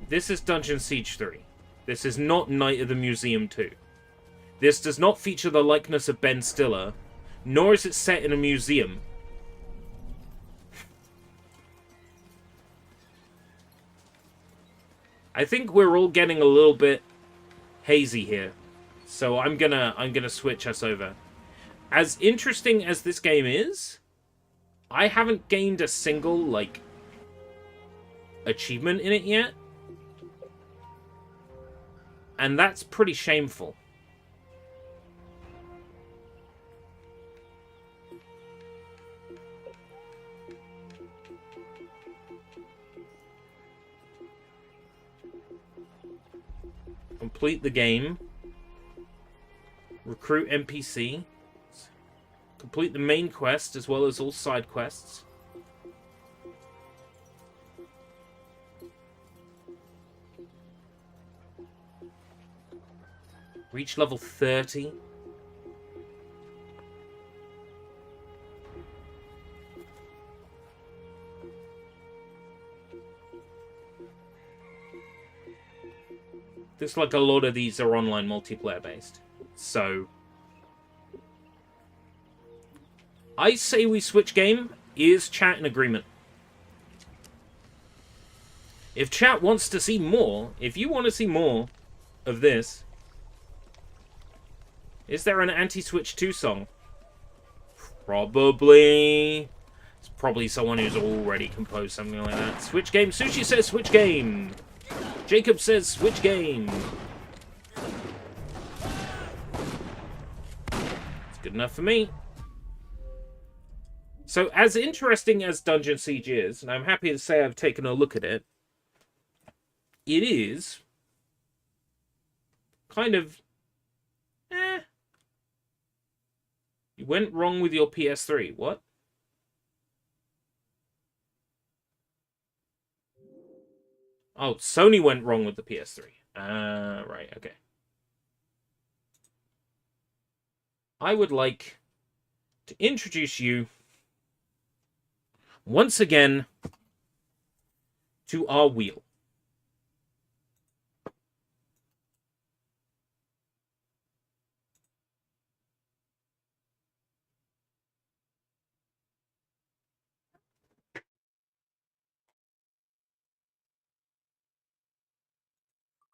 This is Dungeon Siege 3. This is not Night at the Museum 2. This does not feature the likeness of Ben Stiller, nor is it set in a museum. I think we're all getting a little bit hazy here, so I'm gonna switch us over. As interesting as this game is, I haven't gained a single achievement in it yet, and that's pretty shameful. Complete the game. Recruit NPC. Complete the main quest as well as all side quests. Reach level 30. Looks like a lot of these are online multiplayer based. So I say we switch game. Is chat in agreement? If chat wants to see more, if you want to see more of this, is there an Anti-Switch 2 song? Probably. It's probably someone who's already composed something like that. Switch game. Sushi says switch game. Jacob says switch game. It's good enough for me. So, as interesting as Dungeon Siege is, and I'm happy to say I've taken a look at it, it is kind of You went wrong with your PS3. What? Oh, Sony went wrong with the PS3. Right, okay. I would like to introduce you once again to our wheel.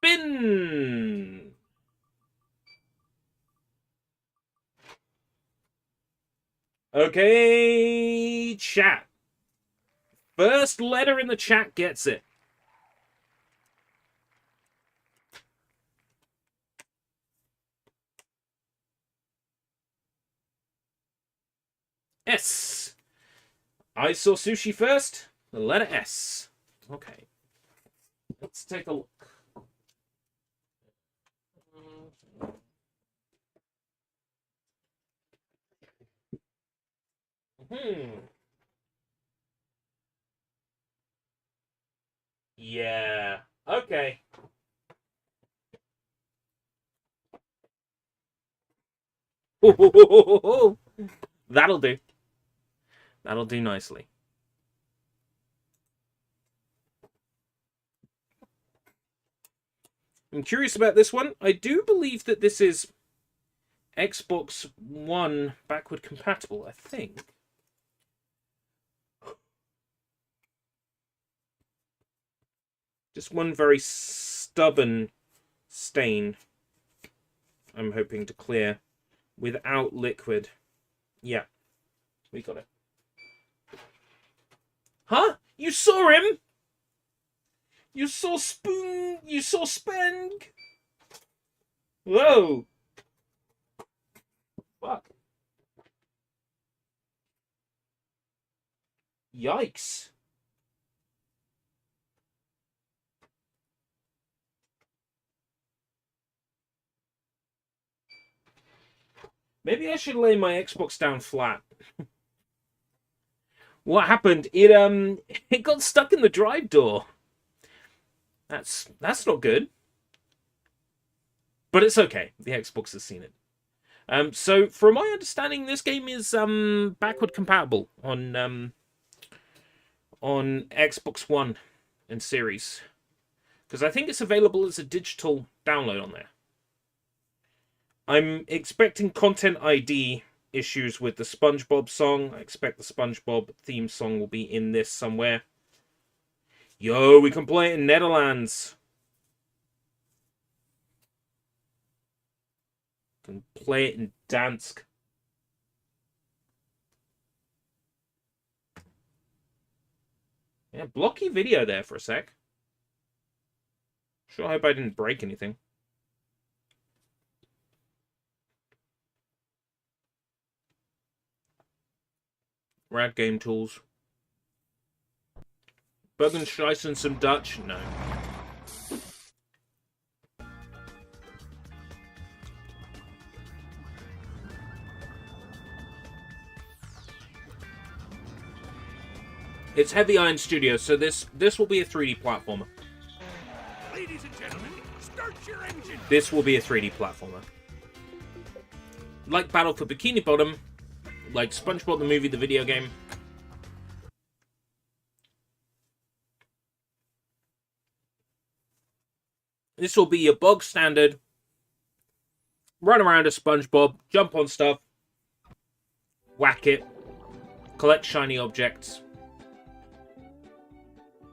Spin! Okay, chat. First letter in the chat gets it. S. I saw sushi first. The letter S. Okay. Let's take a look. Yeah. Okay. That'll do. That'll do nicely. I'm curious about this one. I do believe that this is Xbox One backward compatible, I think. Just one very stubborn stain I'm hoping to clear without liquid. Yeah, we got it. Huh? You saw him? You saw Spoon? You saw Speng? Whoa. Fuck. Yikes. Maybe I should lay my Xbox down flat. What happened? It got stuck in the drive door. That's not good. But it's okay. The Xbox has seen it. So from my understanding, this game is backward compatible on Xbox One and Series, because I think it's available as a digital download on there. I'm expecting Content ID issues with the SpongeBob song. I expect the SpongeBob theme song will be in this somewhere. Yo, we can play it in Netherlands. We can play it in Dansk. Yeah, blocky video there for a sec. Sure, I hope I didn't break anything. Rad game tools. Bergenscheiss and some Dutch? No. It's Heavy Iron Studios, so this will be a 3D platformer. Ladies and gentlemen, start your engine. This will be a 3D platformer. Like Battle for Bikini Bottom, like SpongeBob the movie, the video game. This will be your bog standard. Run around as SpongeBob, jump on stuff, whack it, collect shiny objects.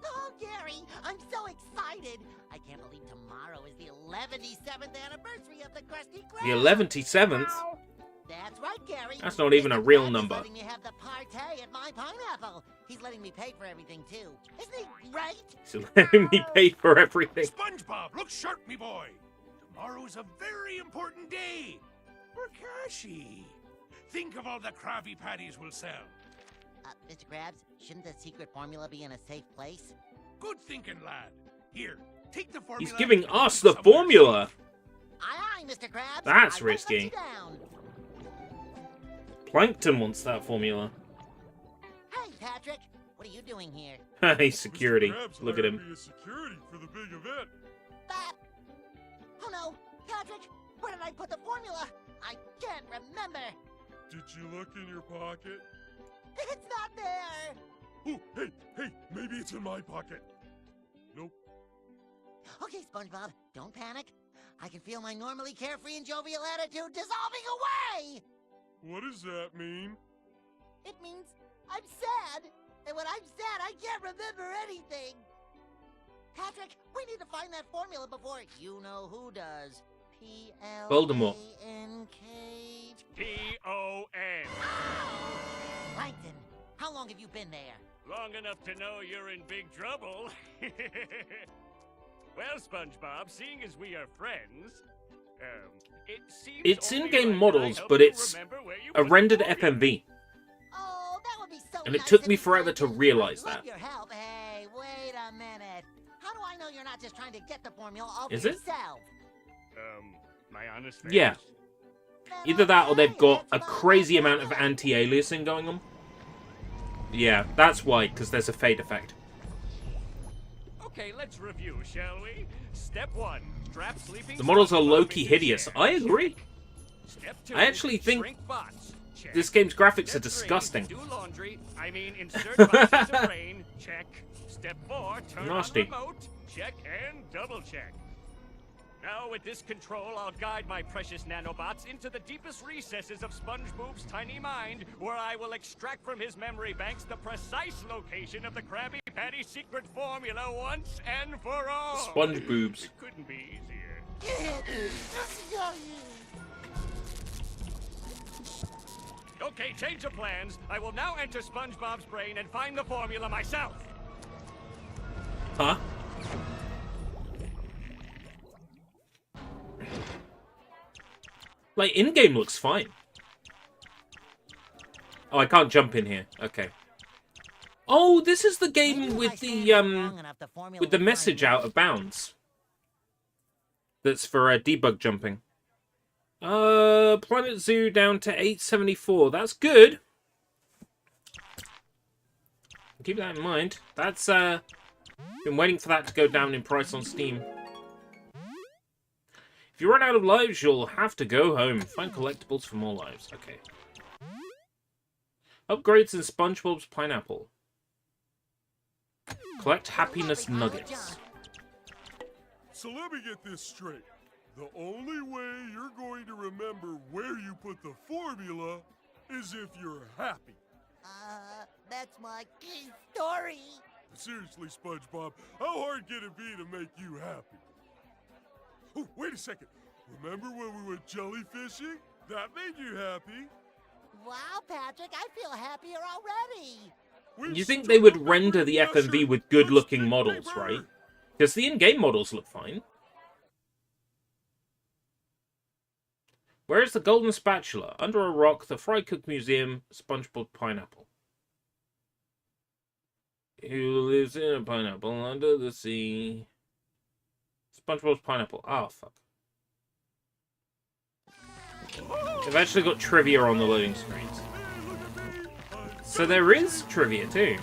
Oh, Gary, I'm so excited. I can't believe tomorrow is the 77th anniversary of the Krusty Krab. The 11th? That's right, Gary. That's not even a real number. He's letting me have the party at my pineapple. He's letting me pay for everything, too. Isn't he great? So letting me pay for everything. SpongeBob, look sharp, me boy. Tomorrow is a very important day for Kashi. Think of all the Krabby Patties we'll sell. Mr. Krabs, shouldn't the secret formula be in a safe place? Good thinking, lad. Here, take the formula. He's giving us the formula. Aye, Mr. Krabs. That's risky. Plankton wants that formula. Hey, Patrick, what are you doing here? Hey, security. Look at him. Security for the big event. Oh no, Patrick, where did I put the formula? I can't remember. Did you look in your pocket? It's not there. Oh, hey, maybe it's in my pocket. Nope. Okay, SpongeBob, don't panic. I can feel my normally carefree and jovial attitude dissolving away. What does that mean? It means I'm sad. And when I'm sad, I can't remember anything. Patrick, we need to find that formula before you-know-who does. Voldemort. P-L-A-N-K... P-O-N. How long have you been there? Long enough to know you're in big trouble. Well, SpongeBob, seeing as we are friends, it seems It's only in-game right models, that I help but you it's remember where you a put the rendered formula. FMV. Oh, that would be so And it nice took if me you forever to did. realize I'd love that. your help. Hey, wait a minute. How do I know you're not just trying to get the formula all Is for it? yourself? My honest face. Yeah. Either that or they've got a crazy amount of anti-aliasing going on. Yeah, that's why, because there's a fade effect. Okay, let's review, shall we? Step 1, strap sleeping. The models are SpongeBob low-key into the hideous. chair. I agree. Step 2, I actually think shrink bots. Check. this game's graphics Step are disgusting. 3, do laundry. I mean, insert bots into brain. Check. Step 4, turn Nasty. on remote. Check and double check. Now, with this control, I'll guide my precious nanobots into the deepest recesses of SpongeBob's tiny mind, where I will extract from his memory banks the precise location of the Krabby Patty secret formula once and for all. SpongeBob's. It couldn't be easier. Okay, change of plans. I will now enter SpongeBob's brain and find the formula myself. Huh? Like, in-game looks fine. Oh, I can't jump in here. Okay. Oh, this is the game with the message out of bounds. That's for debug jumping. Planet Zoo down to 874. That's good. Keep that in mind. That's been waiting for that to go down in price on Steam. If you run out of lives, you'll have to go home. Find collectibles for more lives. Okay. Upgrades in SpongeBob's Pineapple. Collect happiness nuggets. So let me get this straight. The only way you're going to remember where you put the formula is if you're happy. That's my key story. Seriously, SpongeBob, how hard can it be to make you happy? Oh, wait a second. Remember when we went jellyfishing? That made you happy. Wow, Patrick, I feel happier already. You think they would render the FMV with good-looking models, right? Because the in-game models look fine. Where is the golden spatula? Under a rock, the Fry Cook Museum, SpongeBob Pineapple. Who lives in a pineapple under the sea? SpongeBob's Pineapple. Oh, fuck. They've actually got trivia on the loading screens. So there is trivia, too.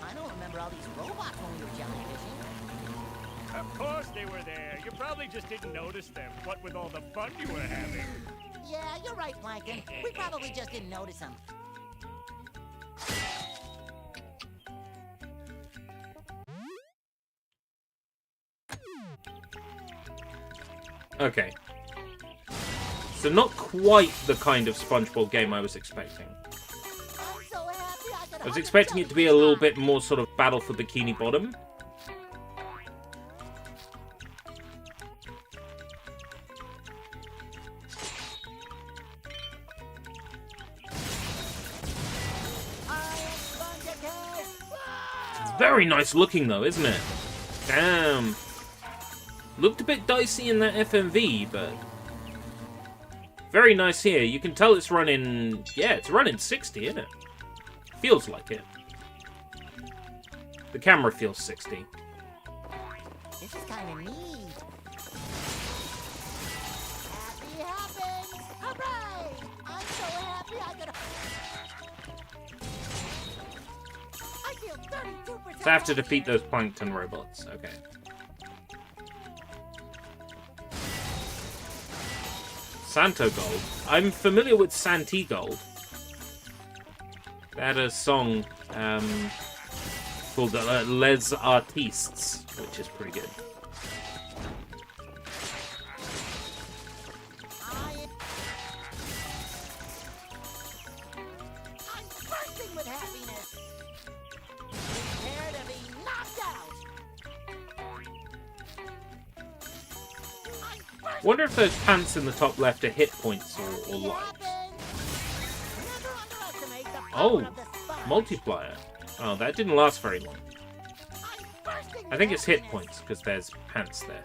I don't remember all these robots when we were jellyfishing. Of course they were there. You probably just didn't notice them, what with all the fun you were having. Yeah, you're right, Plankton. We probably just didn't notice them. Okay. So not quite the kind of SpongeBob game I was expecting. I was expecting it to be a little bit more sort of Battle for Bikini Bottom. It's very nice looking though, isn't it? Damn. Looked a bit dicey in that FMV, but very nice here. You can tell it's running, yeah, it's running 60, isn't it? Feels like it. The camera feels 60. This is kind of neat. Happy happens! Hooray! I'm so happy I feel 32%. So I have to defeat those plankton robots. Okay. Santo Gold. I'm familiar with Santi Gold. They had a song called Les Artistes, which is pretty good. I'm bursting with happiness. Prepare to be knocked out. I'm Wonder if those pants in the top left are hit points or lives. Oh, multiplier. Oh, that didn't last very long. I think it's hit points, because there's pants there.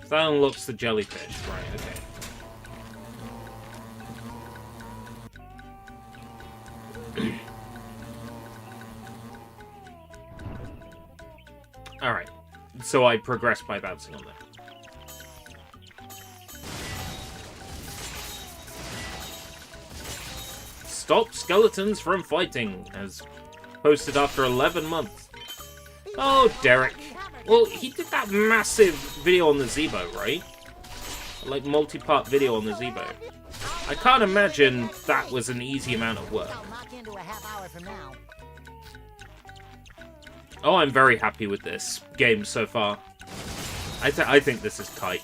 That unlocks the jellyfish, right, okay. Alright, so I progress by bouncing on that. Stop skeletons from fighting, as posted after 11 months. Oh, Derek. Well, he did that massive video on the Zebo, right? Like, multi-part video on the Zebo. I can't imagine that was an easy amount of work. Oh, I'm very happy with this game so far. I think this is tight.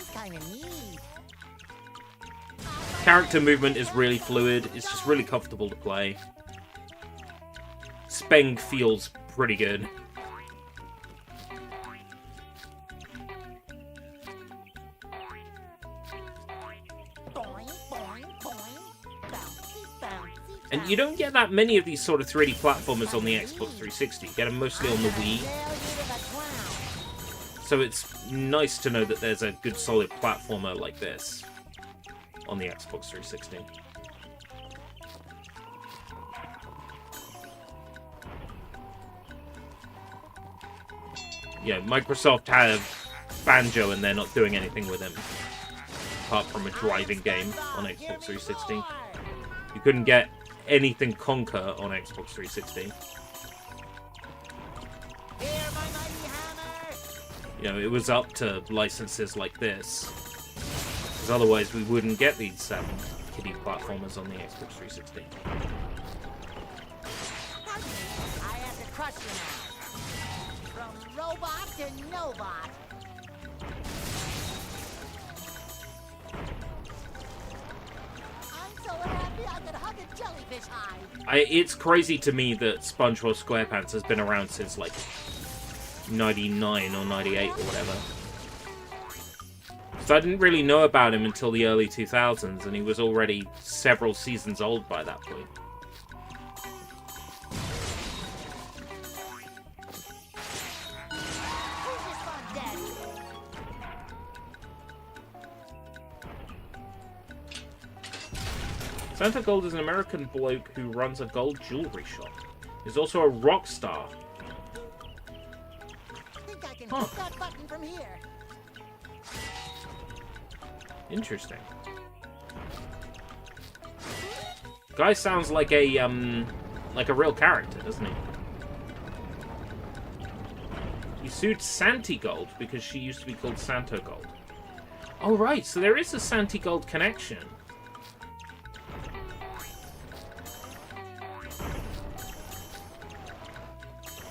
Character movement is really fluid. It's just really comfortable to play. Speng feels pretty good. And you don't get that many of these sort of 3D platformers on the Xbox 360. You get them mostly on the Wii. So it's nice to know that there's a good solid platformer like this on the Xbox 360. Yeah, Microsoft have Banjo and they're not doing anything with him. Apart from a driving game on Xbox 360. You couldn't get anything Conquer on Xbox 360. You know, it was up to licenses like this. Because otherwise we wouldn't get these kiddie platformers on the Xbox 360. I have to crush you now. From robot to no-bot. I'm so happy I could hug a jellyfish hide. It's crazy to me that SpongeBob SquarePants has been around since like 99 or 98 or whatever. So I didn't really know about him until the early 2000s, and he was already several seasons old by that point. Santa Gold is an American bloke who runs a gold jewelry shop. He's also a rock star. Think I can hit that button from here. Interesting. Guy sounds like a real character, doesn't he? He sued Santi Gold because she used to be called Santo Gold. Oh right, so there is a Santi Gold connection.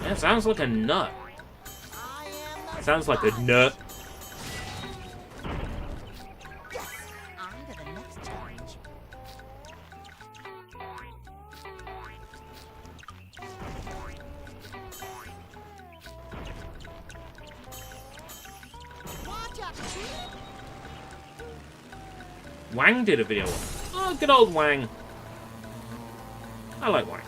That sounds like a nut. Sounds like a nut. Wang did a video. Oh, good old Wang. I like Wang.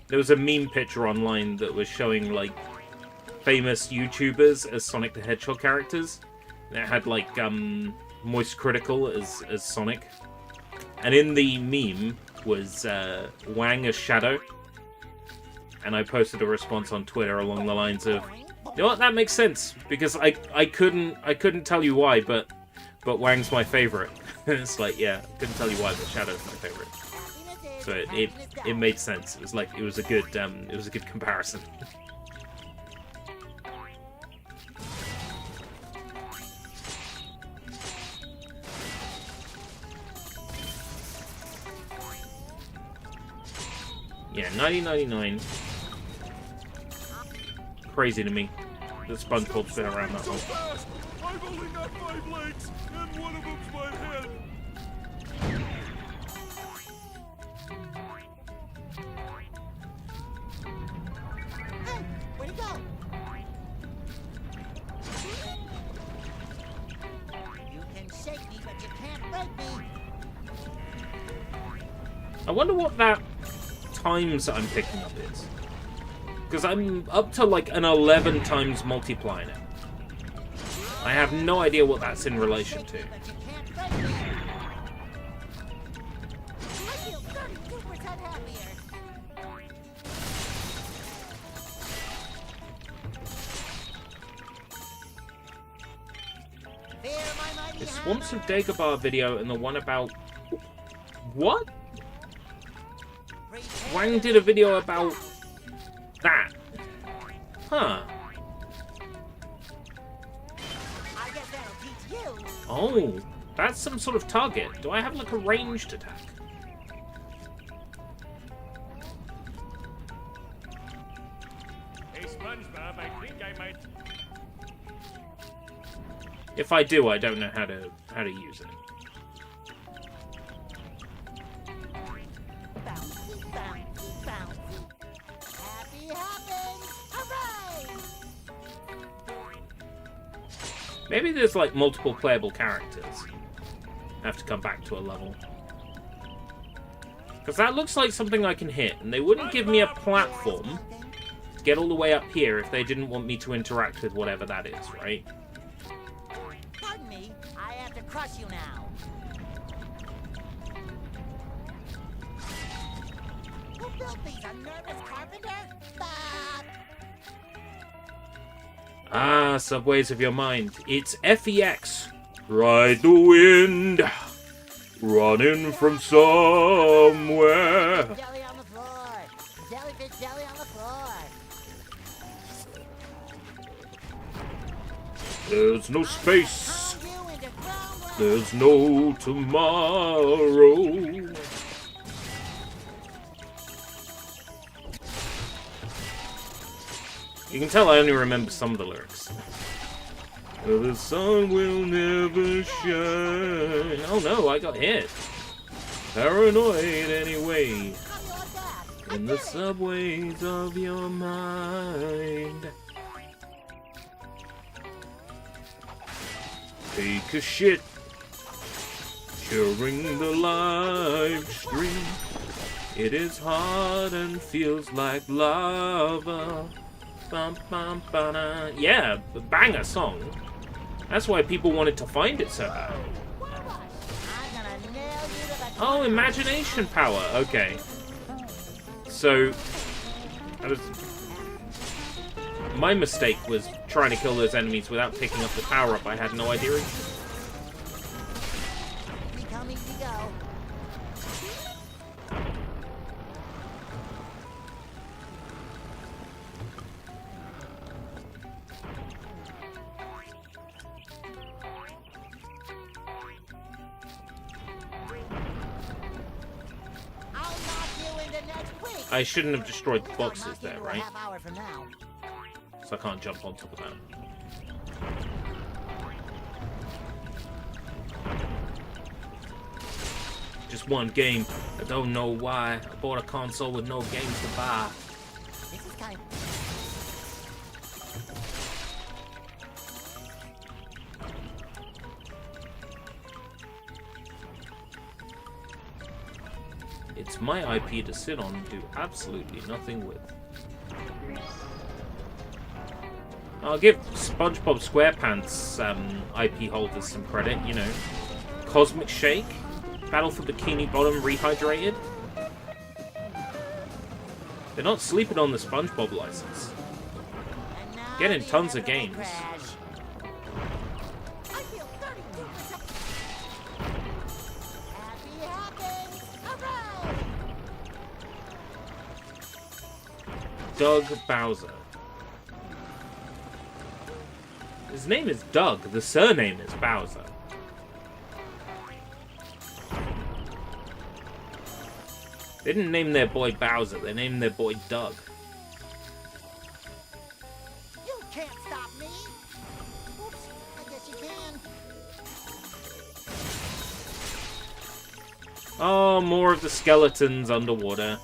There was a meme picture online that was showing, like, famous YouTubers as Sonic the Hedgehog characters. And it had, like, Moist Critical as Sonic. And in the meme was Wang as Shadow. And I posted a response on Twitter along the lines of, you know what, that makes sense, because I couldn't tell you why, but Wang's my favorite. It's like, yeah, I couldn't tell you why, but Shadow's my favorite. So it made sense. It was like, it was a good comparison. Yeah, 1999. Crazy to me. that SpongeBob's been around that long. Fast! I've only got 5 legs, and one of them's my head. Hey, where'd he go? You can shake me, but you can't break me. I wonder what that times I'm picking up is. Because I'm up to like an 11 times multiplying it. I have no idea what that's in relation to. I feel 32% happier. Fear my mighty The Swamps of Dagobah video and the one about... What? Wang did a video about that. Huh. I guess that'll teach you. Oh, that's some sort of target. Do I have like a ranged attack? Hey, SpongeBob, I think I might... If I do, I don't know how to use it. Bouncy, bouncy, bouncy. Happy happens! Hooray! Maybe there's like multiple playable characters. I have to come back to a level. Because that looks like something I can hit, and they wouldn't give me a platform to get all the way up here if they didn't want me to interact with whatever that is, right? Pardon me, I have to crush you now. Who built these? A nervous carpenter? Bob! Ah, subways of your mind. It's FEX. Ride the wind. Running from somewhere. Jelly on the floor. Jellyfish jelly on the floor. There's no space. There's no tomorrow. You can tell I only remember some of the lyrics. The sun will never shine. Oh no, I got hit. Paranoid anyway. In the subways of your mind. Take a shit during the live stream. It is hard and feels like lava. Bum, bum, ba-da. Yeah, banger song. That's why people wanted to find it so bad. Oh, imagination power. Okay. So, my mistake was trying to kill those enemies without picking up the power-up. I had no idea. Easy come, easy go. I shouldn't have destroyed the boxes there, right? Half hour from now. So I can't jump on top of that. Just one game. I don't know why. I bought a console with no games to buy. This is kind of... It's my IP to sit on and do absolutely nothing with. I'll give SpongeBob SquarePants IP holders some credit, you know. Cosmic Shake, Battle for Bikini Bottom Rehydrated. They're not sleeping on the SpongeBob license. Getting tons of games. Doug Bowser. His name is Doug. The surname is Bowser. They didn't name their boy Bowser. They named their boy Doug. You can't stop me. Oh, more of the skeletons underwater.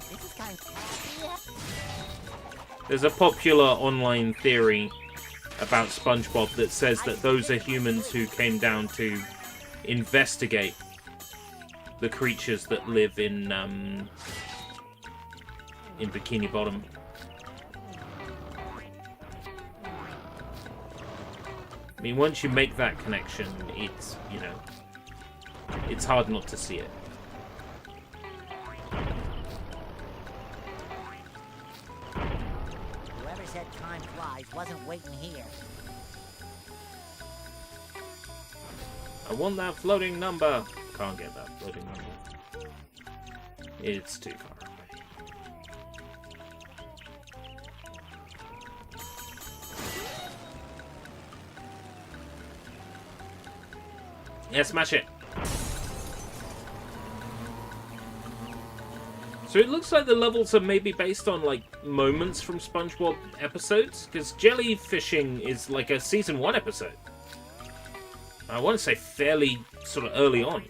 This is kind of... There's a popular online theory about SpongeBob that says that those are humans who came down to investigate the creatures that live in Bikini Bottom. I mean, once you make that connection, it's, you know, it's hard not to see it. Whoever said time flies wasn't waiting here. I want that floating number. Can't get that floating number. It's too far away. Yeah, smash it. So it looks like the levels are maybe based on, like, moments from SpongeBob episodes, because jellyfishing is like a Season 1 episode. I want to say fairly sort of early on.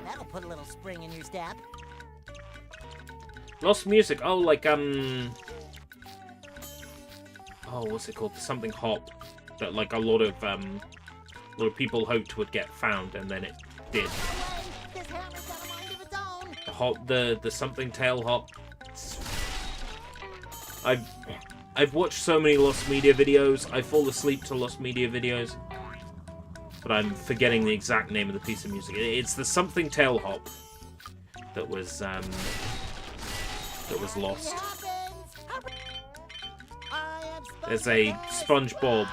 That'll put a little spring in your step. Lost music. Oh, like, oh, what's it called? Something hop that, like, a lot of people hoped would get found, and then it did. The hop, the something tail hop. I've watched so many Lost Media videos. I fall asleep to Lost Media videos, but I'm forgetting the exact name of the piece of music. It's the something tail hop that was lost. There's a SpongeBob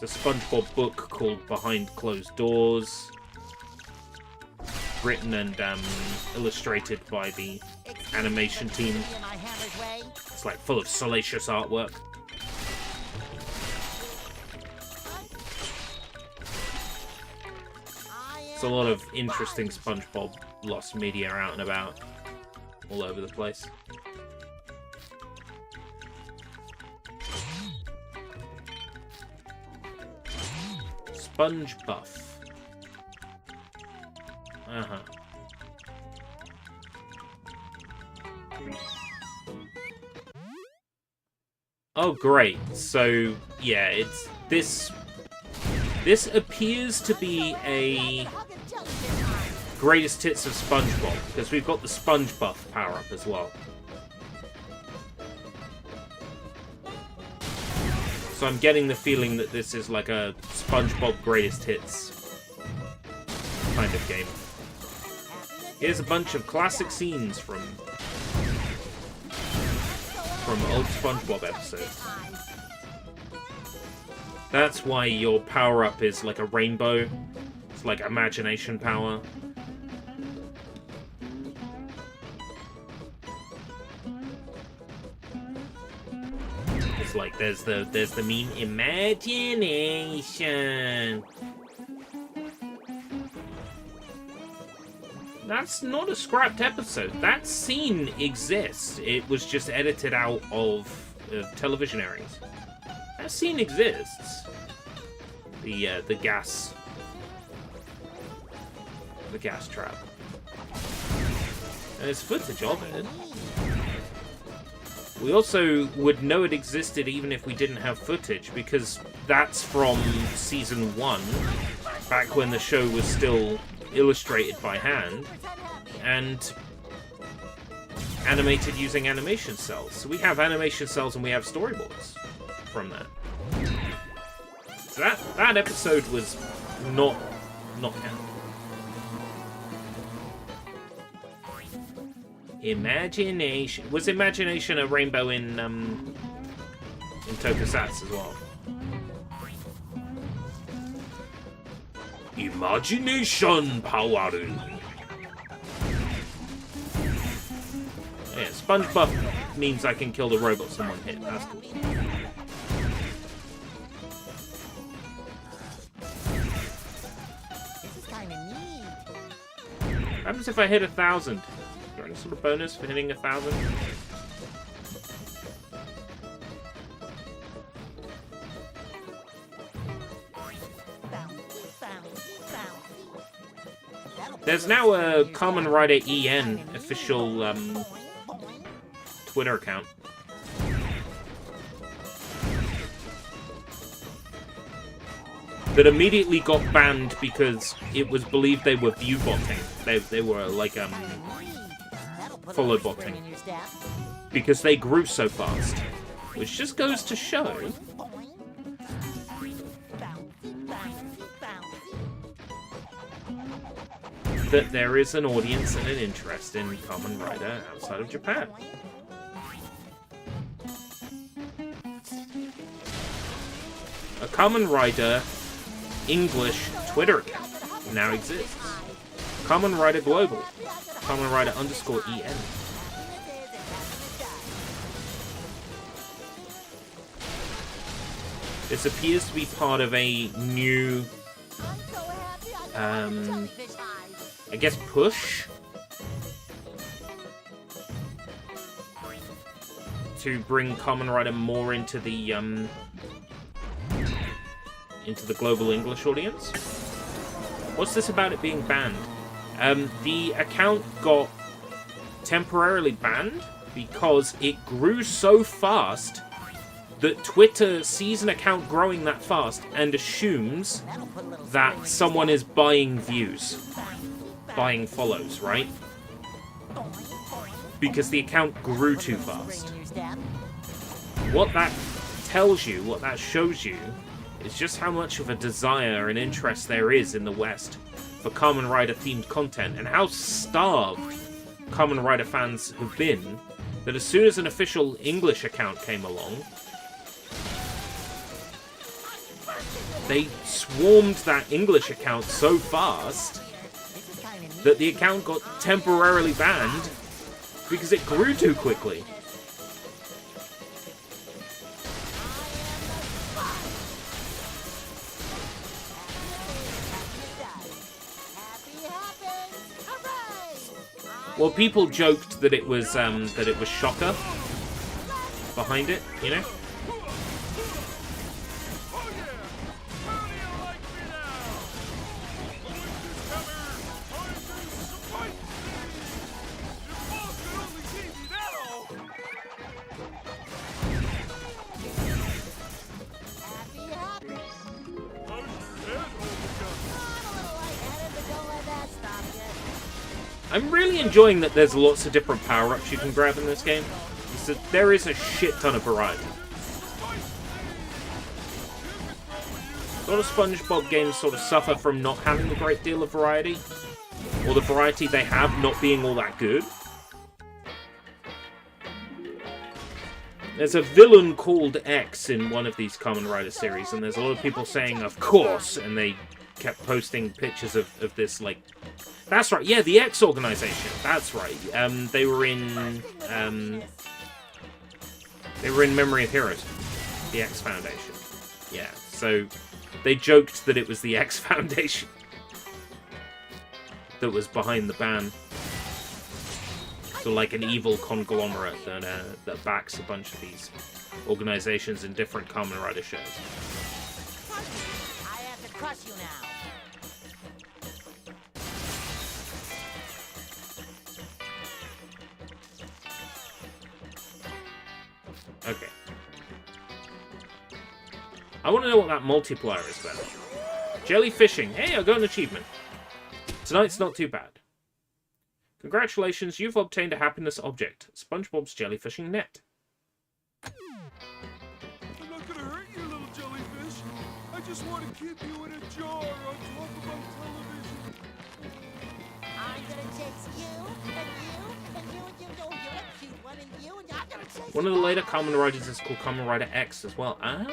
it's a SpongeBob book called Behind Closed Doors, written and illustrated by the animation team. It's like full of salacious artwork. There's a lot of interesting SpongeBob Lost Media out and about, all over the place. Sponge buff. Uh-huh. Oh, great. So, yeah, it's this appears to be a greatest hits of SpongeBob, because we've got the sponge buff power-up as well. So I'm getting the feeling that this is like a SpongeBob greatest hits kind of game. Here's a bunch of classic scenes from old SpongeBob episodes. That's why your power-up is like a rainbow. It's like imagination power. It's like there's the meme imagination. That's not a scrapped episode. That scene exists. It was just edited out of television areas. That scene exists. The gas trap. And there's footage of it. We also would know it existed even if we didn't have footage, because that's from Season 1, back when the show was still illustrated by hand and animated using animation cells. So we have animation cells and we have storyboards from that. So that episode was not canon. Imagination. Was Imagination a rainbow in Tokusatsu as well? Imagination power. Yeah, sponge buff means I can kill the robots in one hit. That's cool. This is kind of neat. What happens if I hit 1,000? Is there any sort of bonus for hitting 1,000? There's now a Kamen Rider EN official Twitter account. That immediately got banned because it was believed they were view botting. They were like follow botting. Because they grew so fast. Which just goes to show that there is an audience and an interest in Kamen Rider outside of Japan. A Kamen Rider English Twitter account now exists. Kamen Rider Global. Kamen Rider _EN. This appears to be part of a new, I guess, push to bring Kamen Rider more into the global English audience. What's this about it being banned? The account got temporarily banned because it grew so fast that Twitter sees an account growing that fast and assumes that someone is buying views, buying follows, right? Because the account grew too fast. What that tells you, what that shows you, is just how much of a desire and interest there is in the West for Kamen Rider themed content, and how starved Kamen Rider fans have been, that as soon as an official English account came along, they swarmed that English account so fast that the account got temporarily banned because it grew too quickly. Well, people joked that it was Shocker behind it, you know? I'm really enjoying that there's lots of different power-ups you can grab in this game. So there is a shit ton of variety. A lot of SpongeBob games sort of suffer from not having a great deal of variety, or the variety they have not being all that good. There's a villain called X in one of these Kamen Rider series, and there's a lot of people saying, of course, and they kept posting pictures of this, like... That's right, yeah, the X organization. That's right. They were in Memory of Heroes, the X Foundation. Yeah, so they joked that it was the X Foundation that was behind the ban. So like an evil conglomerate that backs a bunch of these organizations in different Kamen Rider shows. I have to crush you now. Okay. I want to know what that multiplier is about. Jellyfishing. Hey, I got an achievement. Tonight's not too bad. Congratulations, you've obtained a happiness object. SpongeBob's jellyfishing net. I'm not gonna hurt you, little jellyfish. I just want to keep you in a jar on top of my television. I'm gonna chase you, and you, and you, and you. Oh, you're a cute one, and you, and I'm gonna chase One of the later Kamen Riders is called Kamen Rider X as well. Ah.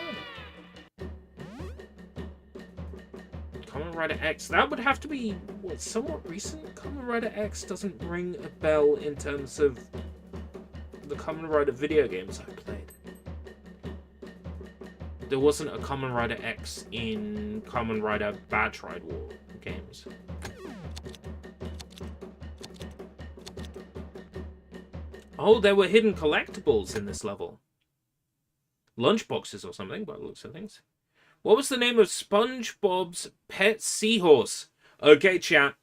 Kamen Rider X. That would have to be what, somewhat recent. Kamen Rider X doesn't ring a bell in terms of the Kamen Rider video games I played. There wasn't a Kamen Rider X in Kamen Rider Badge Ride War games. Oh, there were hidden collectibles in this level. Lunchboxes or something, by the looks of things. What was the name of SpongeBob's pet seahorse? Okay, chat.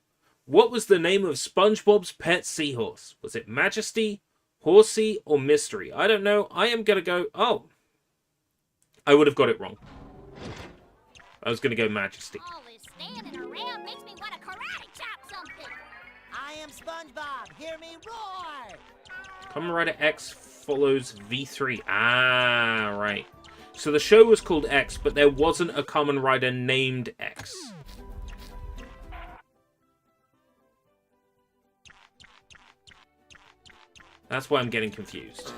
What was the name of SpongeBob's pet seahorse? Was it Majesty, Horsey, or Mystery? I don't know. I am going to go... Oh. I would have got it wrong. I was going to go Majesty. All this standing around makes me want to karate chop something. I am SpongeBob. Hear me roar. Kamen Rider X follows V3. Ah, right. So the show was called X, but there wasn't a Kamen Rider named X. That's why I'm getting confused.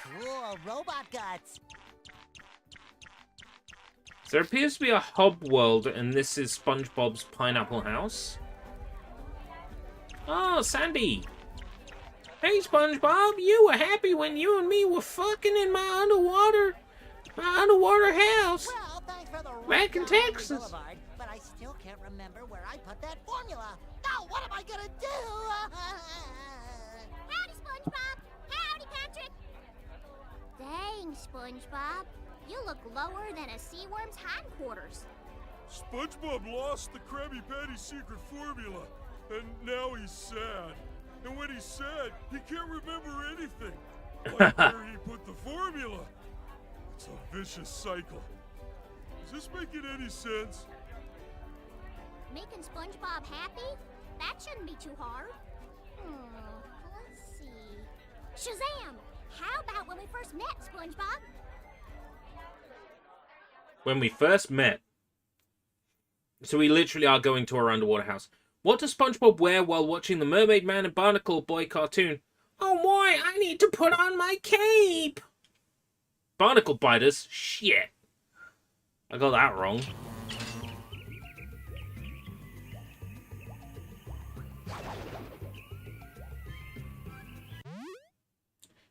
Cool, robot guts. There appears to be a hub world, and this is SpongeBob's Pineapple House. Oh, Sandy! Hey, SpongeBob, you were happy when you and me were fucking in my underwater house. Well, thanks for the back in Texas. Boulevard, but I still can't remember where I put that formula. Now, what am I gonna do? Howdy, SpongeBob. Howdy, Patrick. Dang, SpongeBob. You look lower than a sea worm's hindquarters. SpongeBob lost the Krabby Patty secret formula, and now he's sad. And when he's sad, he can't remember anything. Like where he put the formula. It's a vicious cycle. Is this making any sense? Making SpongeBob happy? That shouldn't be too hard. Let's see. Shazam! How about when we first met, SpongeBob? When we first met. So we literally are going to our underwater house. What does SpongeBob wear while watching the Mermaid Man and Barnacle Boy cartoon? Oh boy, I need to put on my cape! Barnacle biters? Shit. I got that wrong.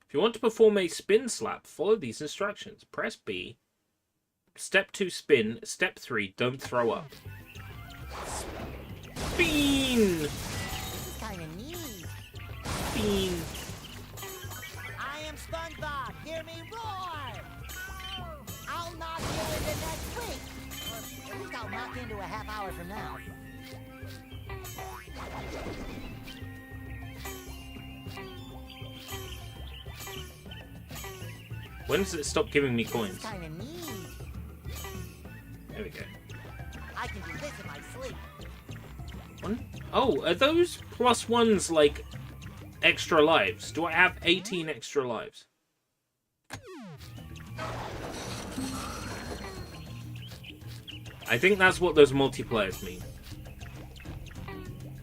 If you want to perform a spin slap, follow these instructions. Press B. Step 2, spin. Step 3, don't throw up. Bean! This is kind of neat. Bean. I am SpongeBob. Hear me roar. I'll knock you into next week. Or at least I'll knock you into a half hour from now. When does it stop giving me coins? Kind of neat. There we go. I can do this in my sleep. One? Oh, are those plus ones like extra lives? Do I have 18 extra lives? I think that's what those multiplayers mean.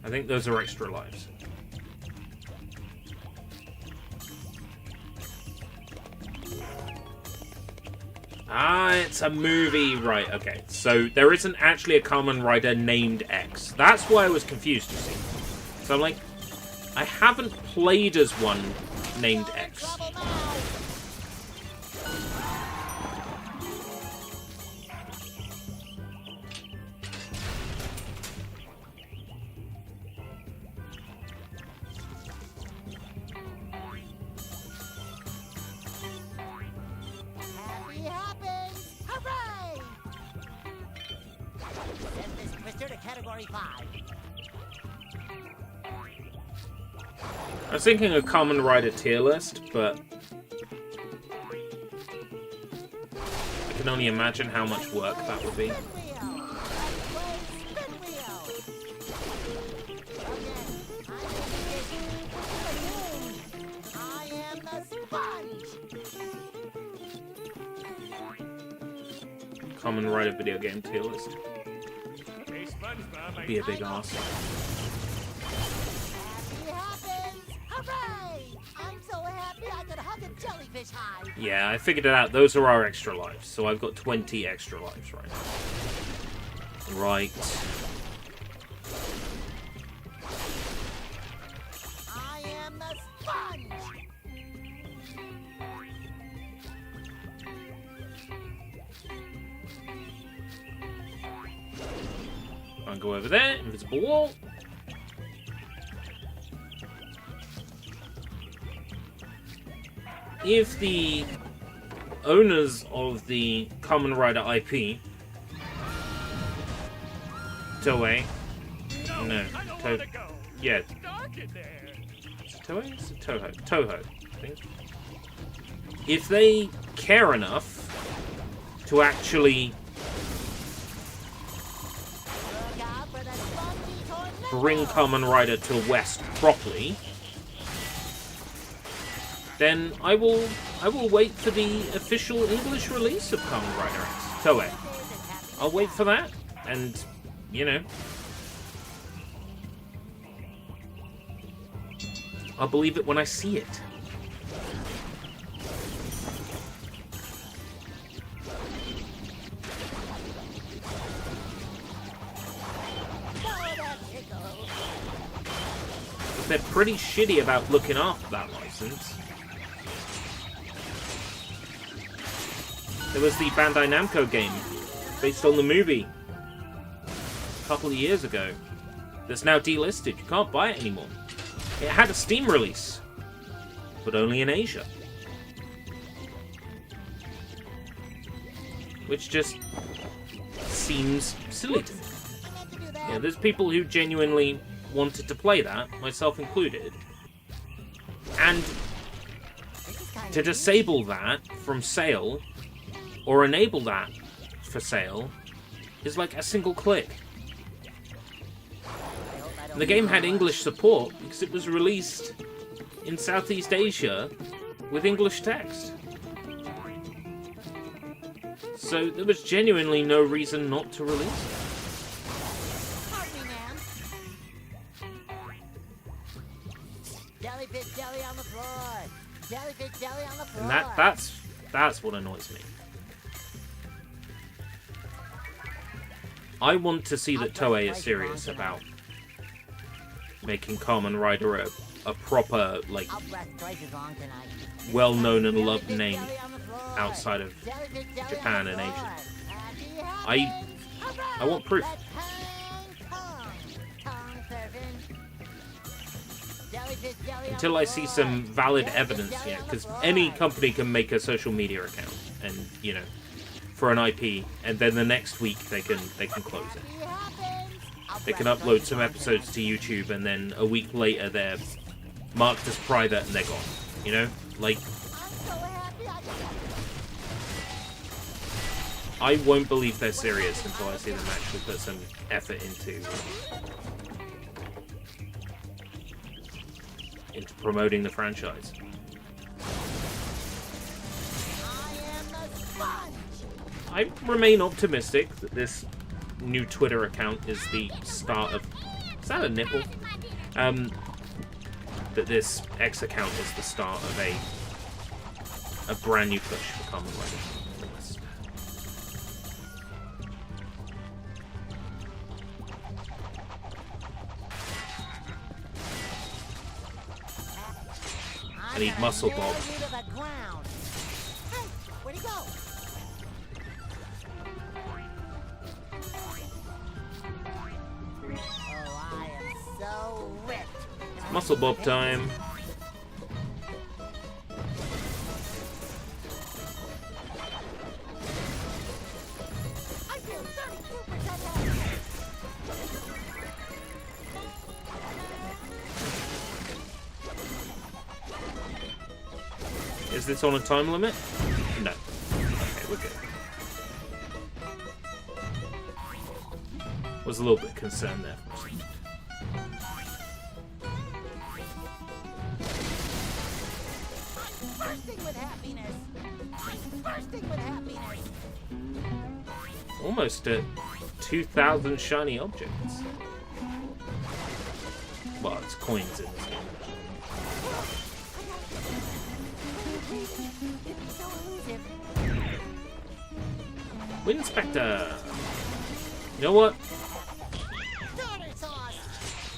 I think those are extra lives. Ah, it's a movie. Right, okay. So there isn't actually a Kamen Rider named X. That's why I was confused, you see. So I'm like, I haven't played as one named X. Happy happens! Hooray! Send this twister to Category 5. I was thinking a Kamen Rider tier list, but I can only imagine how much work that would be. I am the sponge! Kamen Rider video game tier list. Hey, SpongeBob, Be a big ass. Happy happens! Hooray! I'm so happy I could hug a jellyfish hide. Yeah, I figured it out. Those are our extra lives. So I've got 20 extra lives right now. Right. I am the sponge! Can't go over there. Invisible wall. If the owners of the Kamen Rider IP, Toei, no, yeah, it's Toei? It's Toho, I think. If they care enough to actually bring Kamen Rider to West properly, then I will wait for the official English release of Kamen Rider X Toei. I'll wait for that, and you know, I'll believe it when I see it. But they're pretty shitty about looking after that license. There was the Bandai Namco game based on the movie a couple of years ago that's now delisted. You can't buy it anymore. It had a Steam release, but only in Asia. Which just seems silly to me. Yeah, there's people who genuinely wanted to play that, myself included. And to disable that from sale, or enable that for sale, is like a single click. And the game had English support because it was released in Southeast Asia with English text. So there was genuinely no reason not to release it. Jellyfish jelly on the floor. Jellyfish jelly on the floor. And that's what annoys me. I want to see that Toei is serious about making Kamen Rider a proper, like, well-known and loved name outside of Japan and Asia. I want proof. Until I see some valid evidence, yeah, because any company can make a social media account and, you know, for an IP, and then the next week they can close it. They can upload some episodes to YouTube, and then a week later they're marked as private and they're gone. You know, like, I won't believe they're serious until I see them actually put some effort into promoting the franchise. I remain optimistic that this new Twitter account is the start of... Is that a nipple? That this X account is the start of a brand new push for Kamen Rider. I need Muscle Bob. Where'd he go? Oh, I am so ripped. Muscle Bob time. I feel 32% health. Is this on a time limit? No. Okay, we're good. Was a little bit concerned there for a second. Bursting with happiness. Bursting with happiness. Almost at 2,000 shiny objects. Well, it's coins in this game. Wind Inspector! You know what?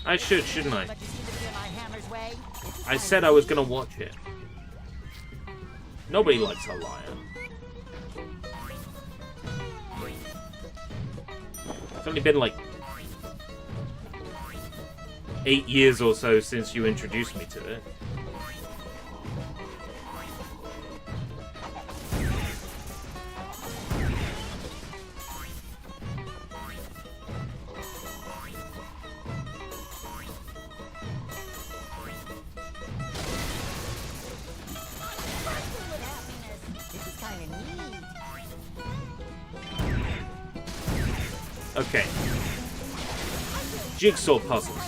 I should, shouldn't I? I said I was gonna watch it. Nobody likes a liar. It's only been like 8 years or so since you introduced me to it. Okay. Jigsaw puzzles.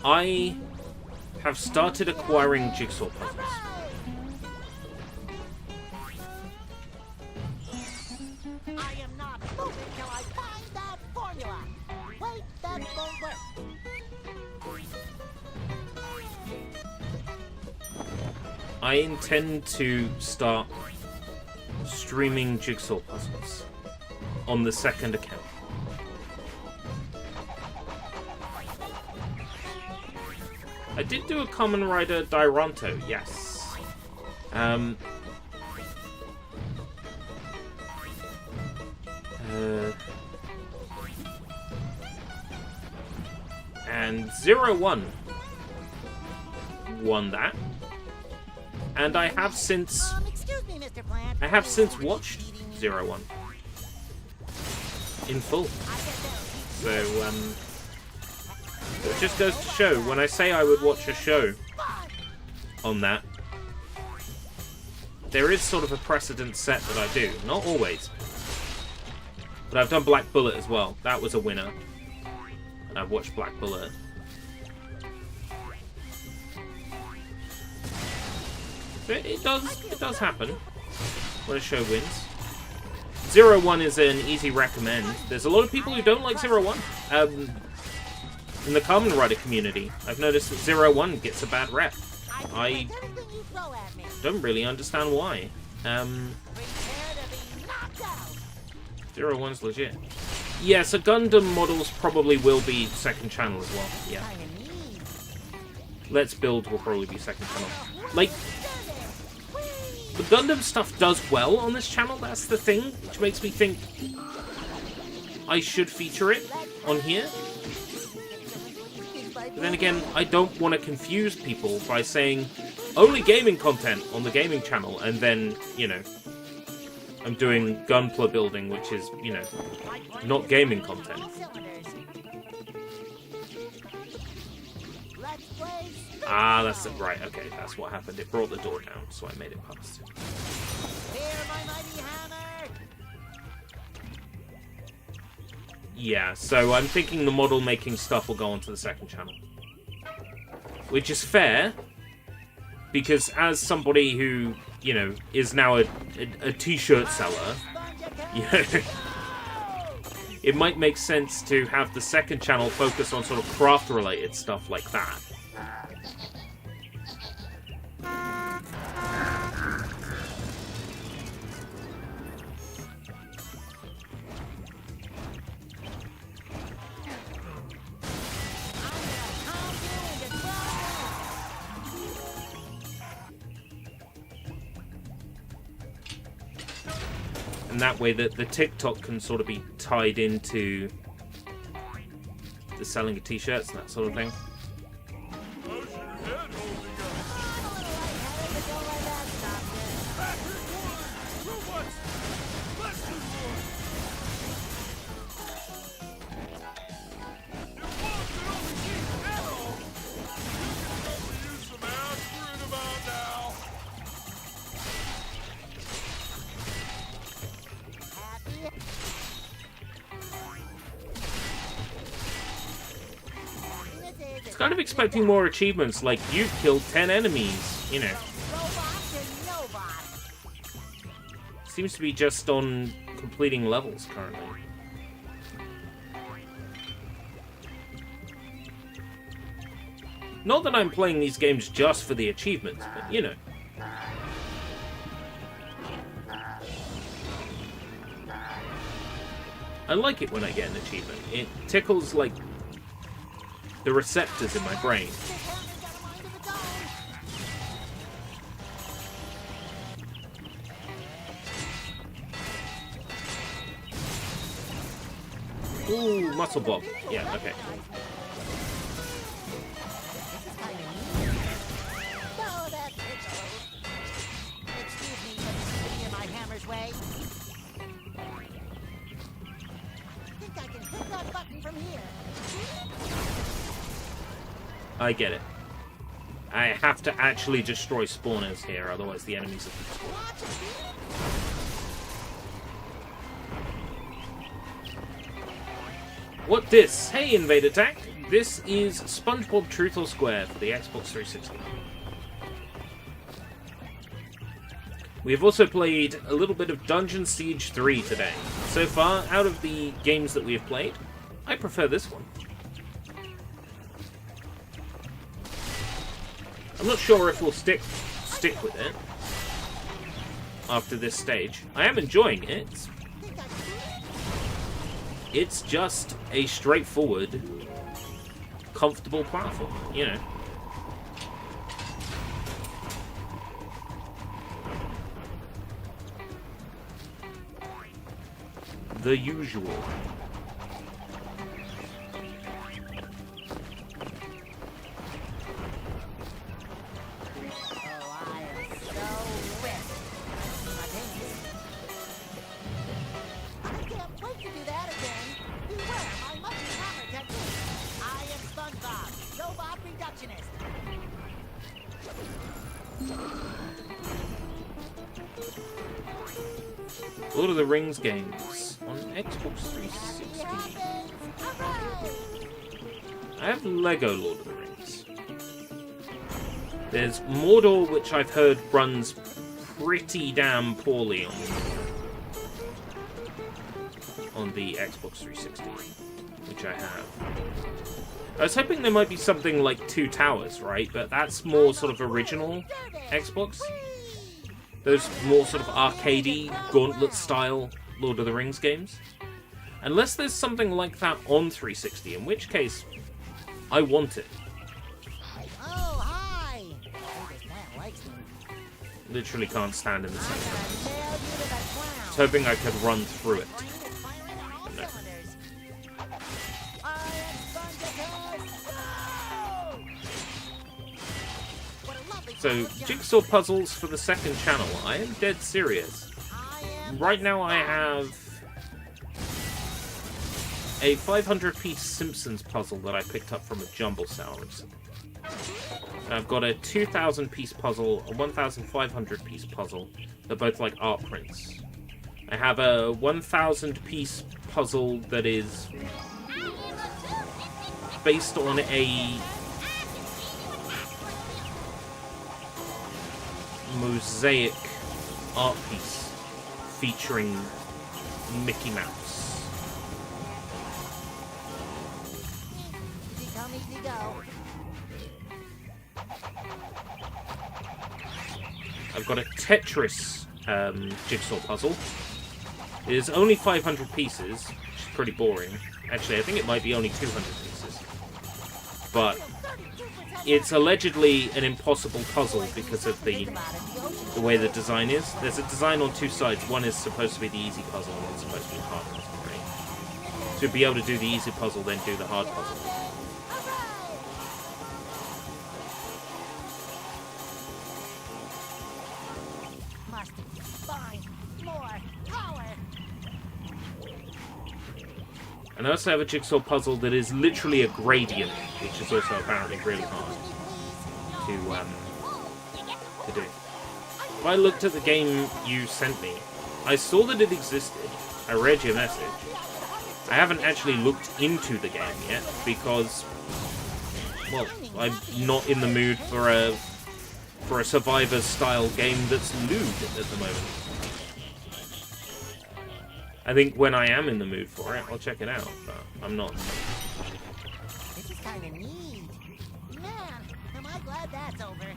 I have started acquiring jigsaw puzzles. I am not moving till I find that formula. Wait, that won't work. I intend to start streaming jigsaw puzzles on the second account. I did do a Kamen Rider Dairanto, yes. And 01 won that. And I have since watched 01 in full. So it just goes to show, when I say I would watch a show on that, there is sort of a precedent set that I do. Not always. But I've done Black Bullet as well. That was a winner. And I've watched Black Bullet. It does happen when a show wins. 01 is an easy recommend. There's a lot of people who don't like 01. In the Kamen Rider community, I've noticed that 01 gets a bad rep. I don't really understand why. 01's legit. Yeah, so Gundam models probably will be second channel as well. Yeah. Let's Build will probably be second channel. Like, the Gundam stuff does well on this channel, that's the thing, which makes me think I should feature it on here. But then again, I don't want to confuse people by saying only gaming content on the gaming channel, and then, you know, I'm doing Gunpla building, which is, you know, not gaming content. Ah, that's it. Right, okay, that's what happened. It brought the door down, so I made it past. Yeah, so I'm thinking the model making stuff will go onto the second channel. Which is fair, because as somebody who, you know, is now a t-shirt seller, you know, it might make sense to have the second channel focus on sort of craft-related stuff like that. And that way the TikTok can sort of be tied into the selling of t-shirts and that sort of thing. Kind of expecting more achievements, like you've killed 10 enemies, you know. Seems to be just on completing levels currently. Not that I'm playing these games just for the achievements, but you know. I like it when I get an achievement. It tickles, like, the receptors in my brain. Ooh, muscle bob. Yeah, okay. Oh, that pickle. Excuse me, but it's in my hammer's way. Think I can hit that button from here. I get it. I have to actually destroy spawners here, otherwise the enemies are... What this? Hey, Invade Attack! This is SpongeBob Truth or Square for the Xbox 360. We have also played a little bit of Dungeon Siege 3 today. So far, out of the games that we have played, I prefer this one. I'm not sure if we'll stick with it after this stage. I am enjoying it. It's just a straightforward, comfortable platform, you know. The usual. Lord of the Rings games on Xbox 360. I have Lego Lord of the Rings. There's Mordor, which I've heard runs pretty damn poorly on the Xbox 360, which I have. I was hoping there might be something like Two Towers, right? But that's more sort of original Xbox. Those more sort of arcadey, gauntlet-style Lord of the Rings games. Unless there's something like that on 360, in which case, I want it. Oh, hi! Literally can't stand in the center. I was hoping I could run through it. But no. So, jigsaw puzzles for the second channel. I am dead serious. Right now I have a 500-piece Simpsons puzzle that I picked up from a jumble sale recently. I've got a 2,000-piece puzzle, a 1,500-piece puzzle. They're both like art prints. I have a 1,000-piece puzzle that is based on a mosaic art piece featuring Mickey Mouse. I've got a Tetris jigsaw puzzle. It is only 500 pieces, which is pretty boring. Actually, I think it might be only 200 pieces. But it's allegedly an impossible puzzle because of the way the design is. There's a design on two sides. One is supposed to be the easy puzzle, and one's supposed to be the hard puzzle, right? To be able to do the easy puzzle, then do the hard puzzle. And I also have a jigsaw puzzle that is literally a gradient, which is also apparently really hard to do. When I looked at the game you sent me, I saw that it existed. I read your message. I haven't actually looked into the game yet because, well, I'm not in the mood for a Survivor-style game that's lewd at the moment. I think when I am in the mood for it, I'll check it out, but I'm not. This is kind of neat. Man, am I glad that's over.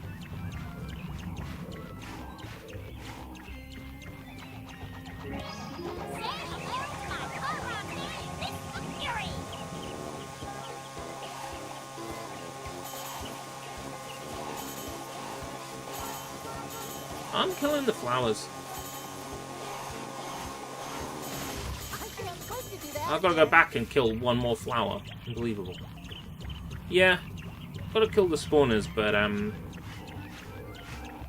I'm killing the flowers. I've got to go back and kill one more flower. Unbelievable. Yeah, got to kill the spawners, but I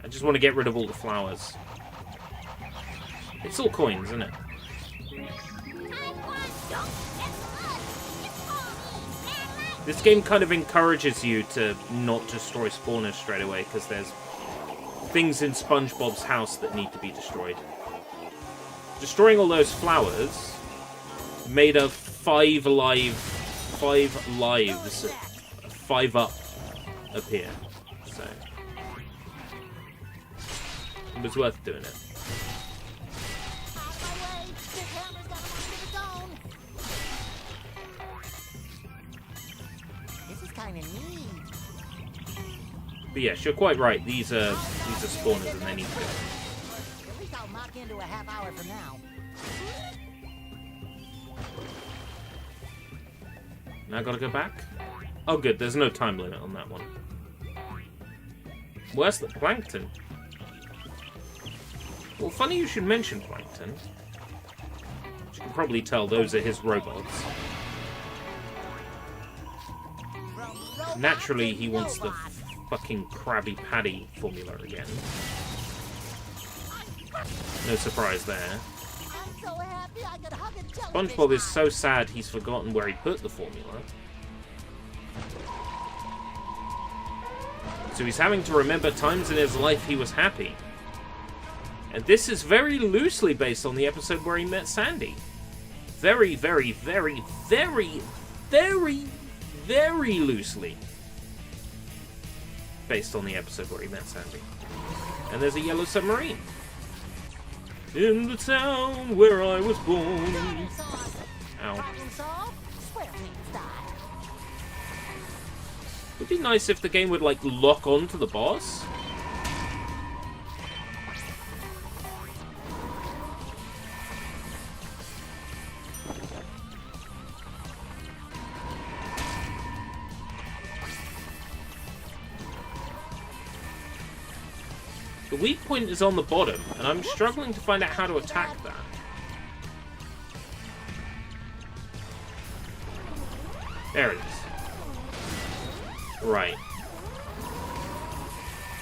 just want to get rid of all the flowers. It's all coins, isn't it? This game kind of encourages you to not destroy spawners straight away, because there's things in SpongeBob's house that need to be destroyed. Destroying all those flowers made a 5 lives, 5 up appear. So it was worth doing it. But yes, you're quite right. These are spawners, and they need to go. At least I'll knock into a half hour from now. Now I gotta go back? Oh good, there's no time limit on that one. Where's the Plankton? Well, funny you should mention Plankton. As you can probably tell, those are his robots. Naturally, he wants the fucking Krabby Patty formula again. No surprise there. SpongeBob is so sad he's forgotten where he put the formula. So he's having to remember times in his life he was happy. And this is very loosely based on the episode where he met Sandy. Very, very, very, very, very, very loosely based on the episode where he met Sandy. And there's a yellow submarine. In the town where I was born. Ow. Would be nice if the game would, like, lock on to the boss. The weak point is on the bottom, and I'm struggling to find out how to attack that. There it is. Right.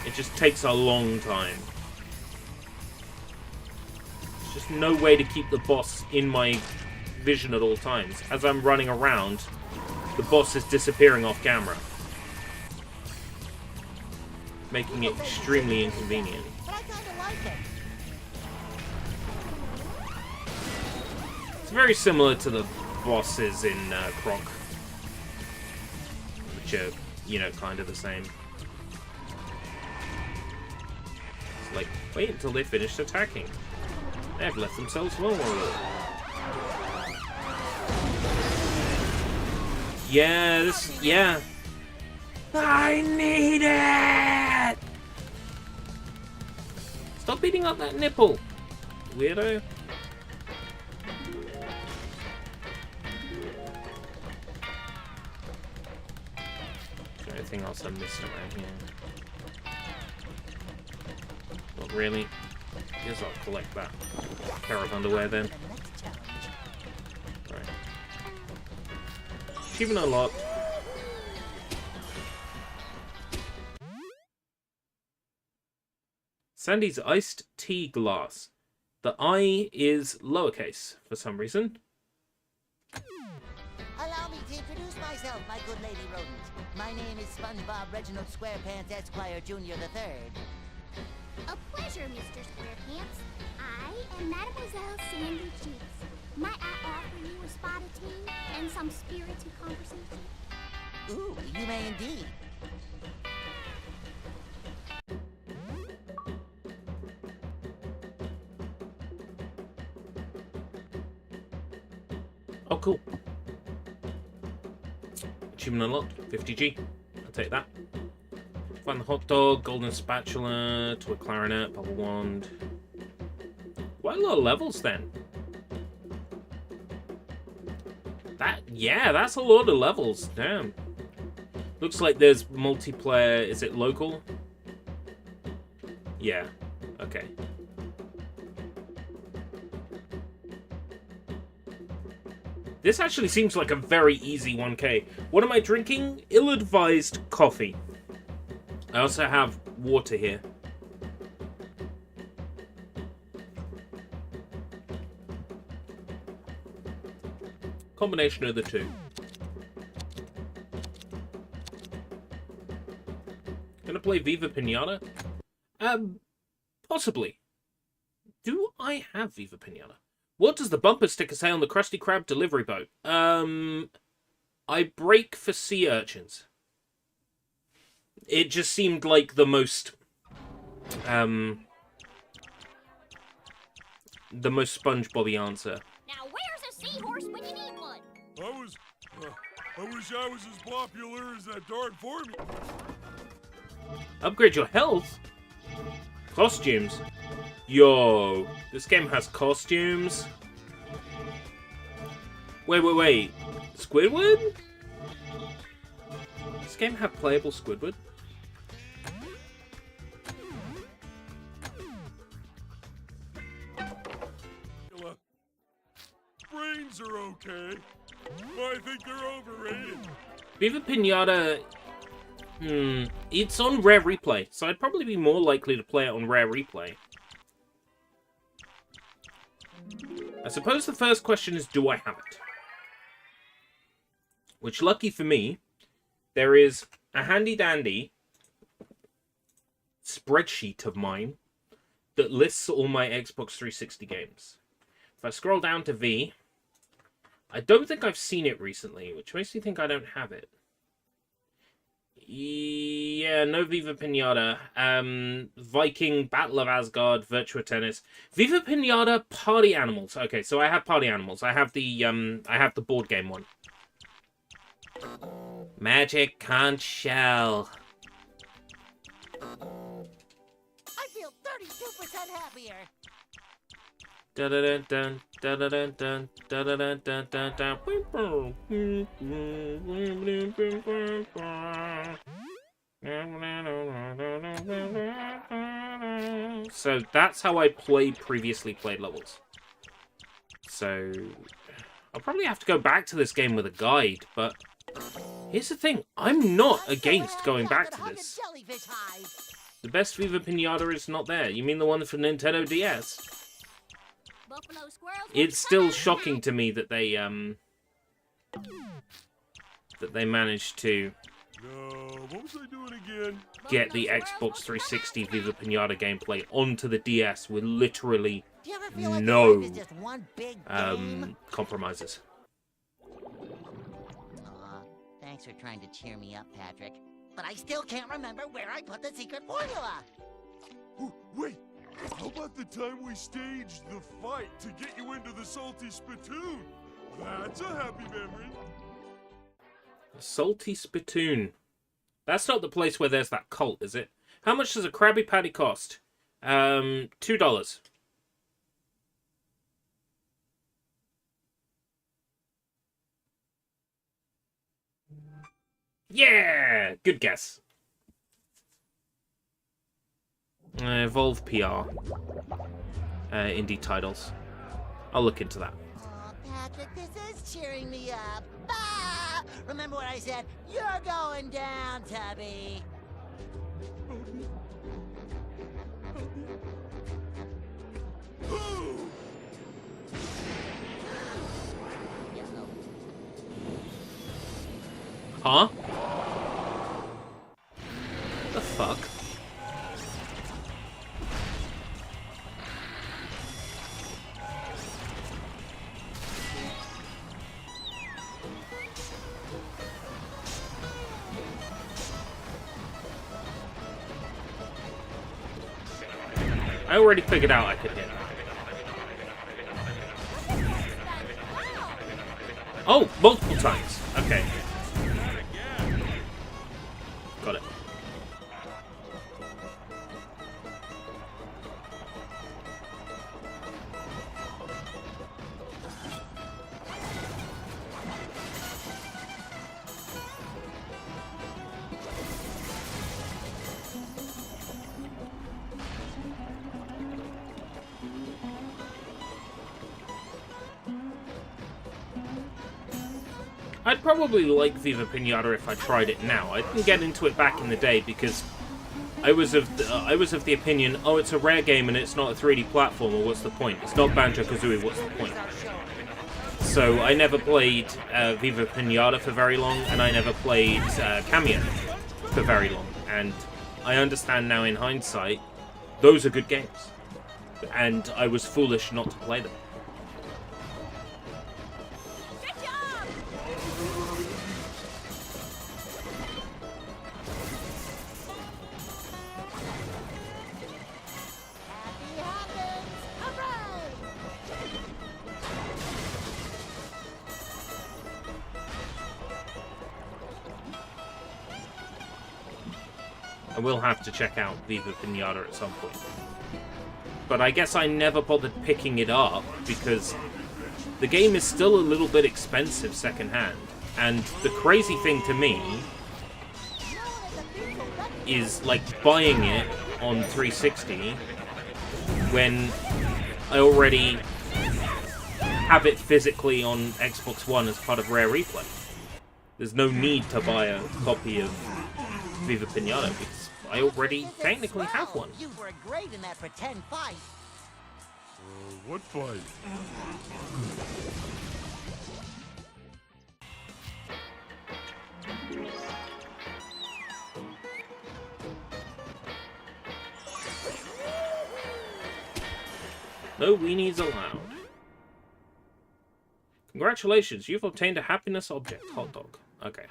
It just takes a long time. There's just no way to keep the boss in my vision at all times. As I'm running around, the boss is disappearing off camera, making it extremely inconvenient. It's very similar to the bosses in Croc, which are, you know, kind of the same. It's like, wait until they finish attacking. They've left themselves vulnerable. Yeah, this, yeah. I need it! Stop beating up that nipple, weirdo. Is there anything else I missed around here? Not really. Guess I'll collect that pair of underwear then. Right. Achievement unlocked. Sandy's iced tea glass. The I is lowercase for some reason. Allow me to introduce myself, my good lady rodent. My name is SpongeBob Reginald Squarepants Esquire Jr. III. A pleasure, Mr. Squarepants. I am Mademoiselle Sandy Cheeks. Might I offer you a spot of tea and some spirited conversation? Ooh, you may indeed. Oh, cool. Achievement unlocked. 50G. I'll take that. Find the hot dog, golden spatula, toy clarinet, bubble wand. Quite a lot of levels then. Yeah, that's a lot of levels. Damn. Looks like there's multiplayer. Is it local? Yeah. Okay. This actually seems like a very easy 1K. What am I drinking? Ill-advised coffee. I also have water here. Combination of the two. Gonna play Viva Pinata? Possibly. Do I have Viva Pinata? What does the bumper sticker say on the Krusty Krab delivery boat? I break for sea urchins. It just seemed like the most SpongeBob-y answer. Now where's a seahorse when you need one? I wish I was as popular as that darn formula. Upgrade your health? Costumes? Yo, this game has costumes? Wait. Squidward? Does this game have playable Squidward? Brains are okay. I think they're overrated. Viva Pinata... it's on Rare Replay, so I'd probably be more likely to play it on Rare Replay. I suppose the first question is, do I have it? Which, lucky for me, there is a handy-dandy spreadsheet of mine that lists all my Xbox 360 games. If I scroll down to V, I don't think I've seen it recently, which makes me think I don't have it. Yeah, no Viva Pinata. Viking, Battle of Asgard, Virtua Tennis. Viva Pinata, Party Animals. Okay, so I have Party Animals. I have the board game one. Magic Conch Shell. I feel 32% happier. Dun dun dun dun dun dun dun dun dun dun. So that's how I previously played levels. So I'll probably have to go back to this game with a guide, but here's the thing, I'm not against going back to this. The best Viva Pinata is not there. You mean the one for Nintendo DS? It's still shocking to me that they managed to what was I doing again? get the Xbox 360 Viva Pinata gameplay onto the DS with literally no compromises. Thanks for trying to cheer me up, Patrick. But I still can't remember where I put the secret formula. Ooh, wait! How about the time we staged the fight to get you into the Salty Spittoon? That's a happy memory. Salty Spittoon. That's not the place where there's that cult, is it? How much does a Krabby Patty cost? $2. Yeah! Good guess. Evolve PR. Indie titles. I'll look into that. Oh, Patrick, this is cheering me up. Ah! Remember what I said? You're going down, Tubby. Huh? The fuck? I already figured out I could hit. Oh, multiple times. Okay. Got it. I'd probably like Viva Pinata if I tried it now. I didn't get into it back in the day because I was of the opinion, oh, it's a rare game and it's not a 3D platformer, what's the point? It's not Banjo-Kazooie, what's the point? So I never played Viva Pinata for very long, and I never played Cameo for very long. And I understand now in hindsight, those are good games. And I was foolish not to play them. I will have to check out Viva Pinata at some point. But I guess I never bothered picking it up because the game is still a little bit expensive secondhand. And the crazy thing to me is like buying it on 360 when I already have it physically on Xbox One as part of Rare Replay. There's no need to buy a copy of Viva Pinata because I already technically have one. You were great in that pretend fight. What fight? No weenies allowed. Congratulations, you've obtained a happiness object. Hot dog. Okay.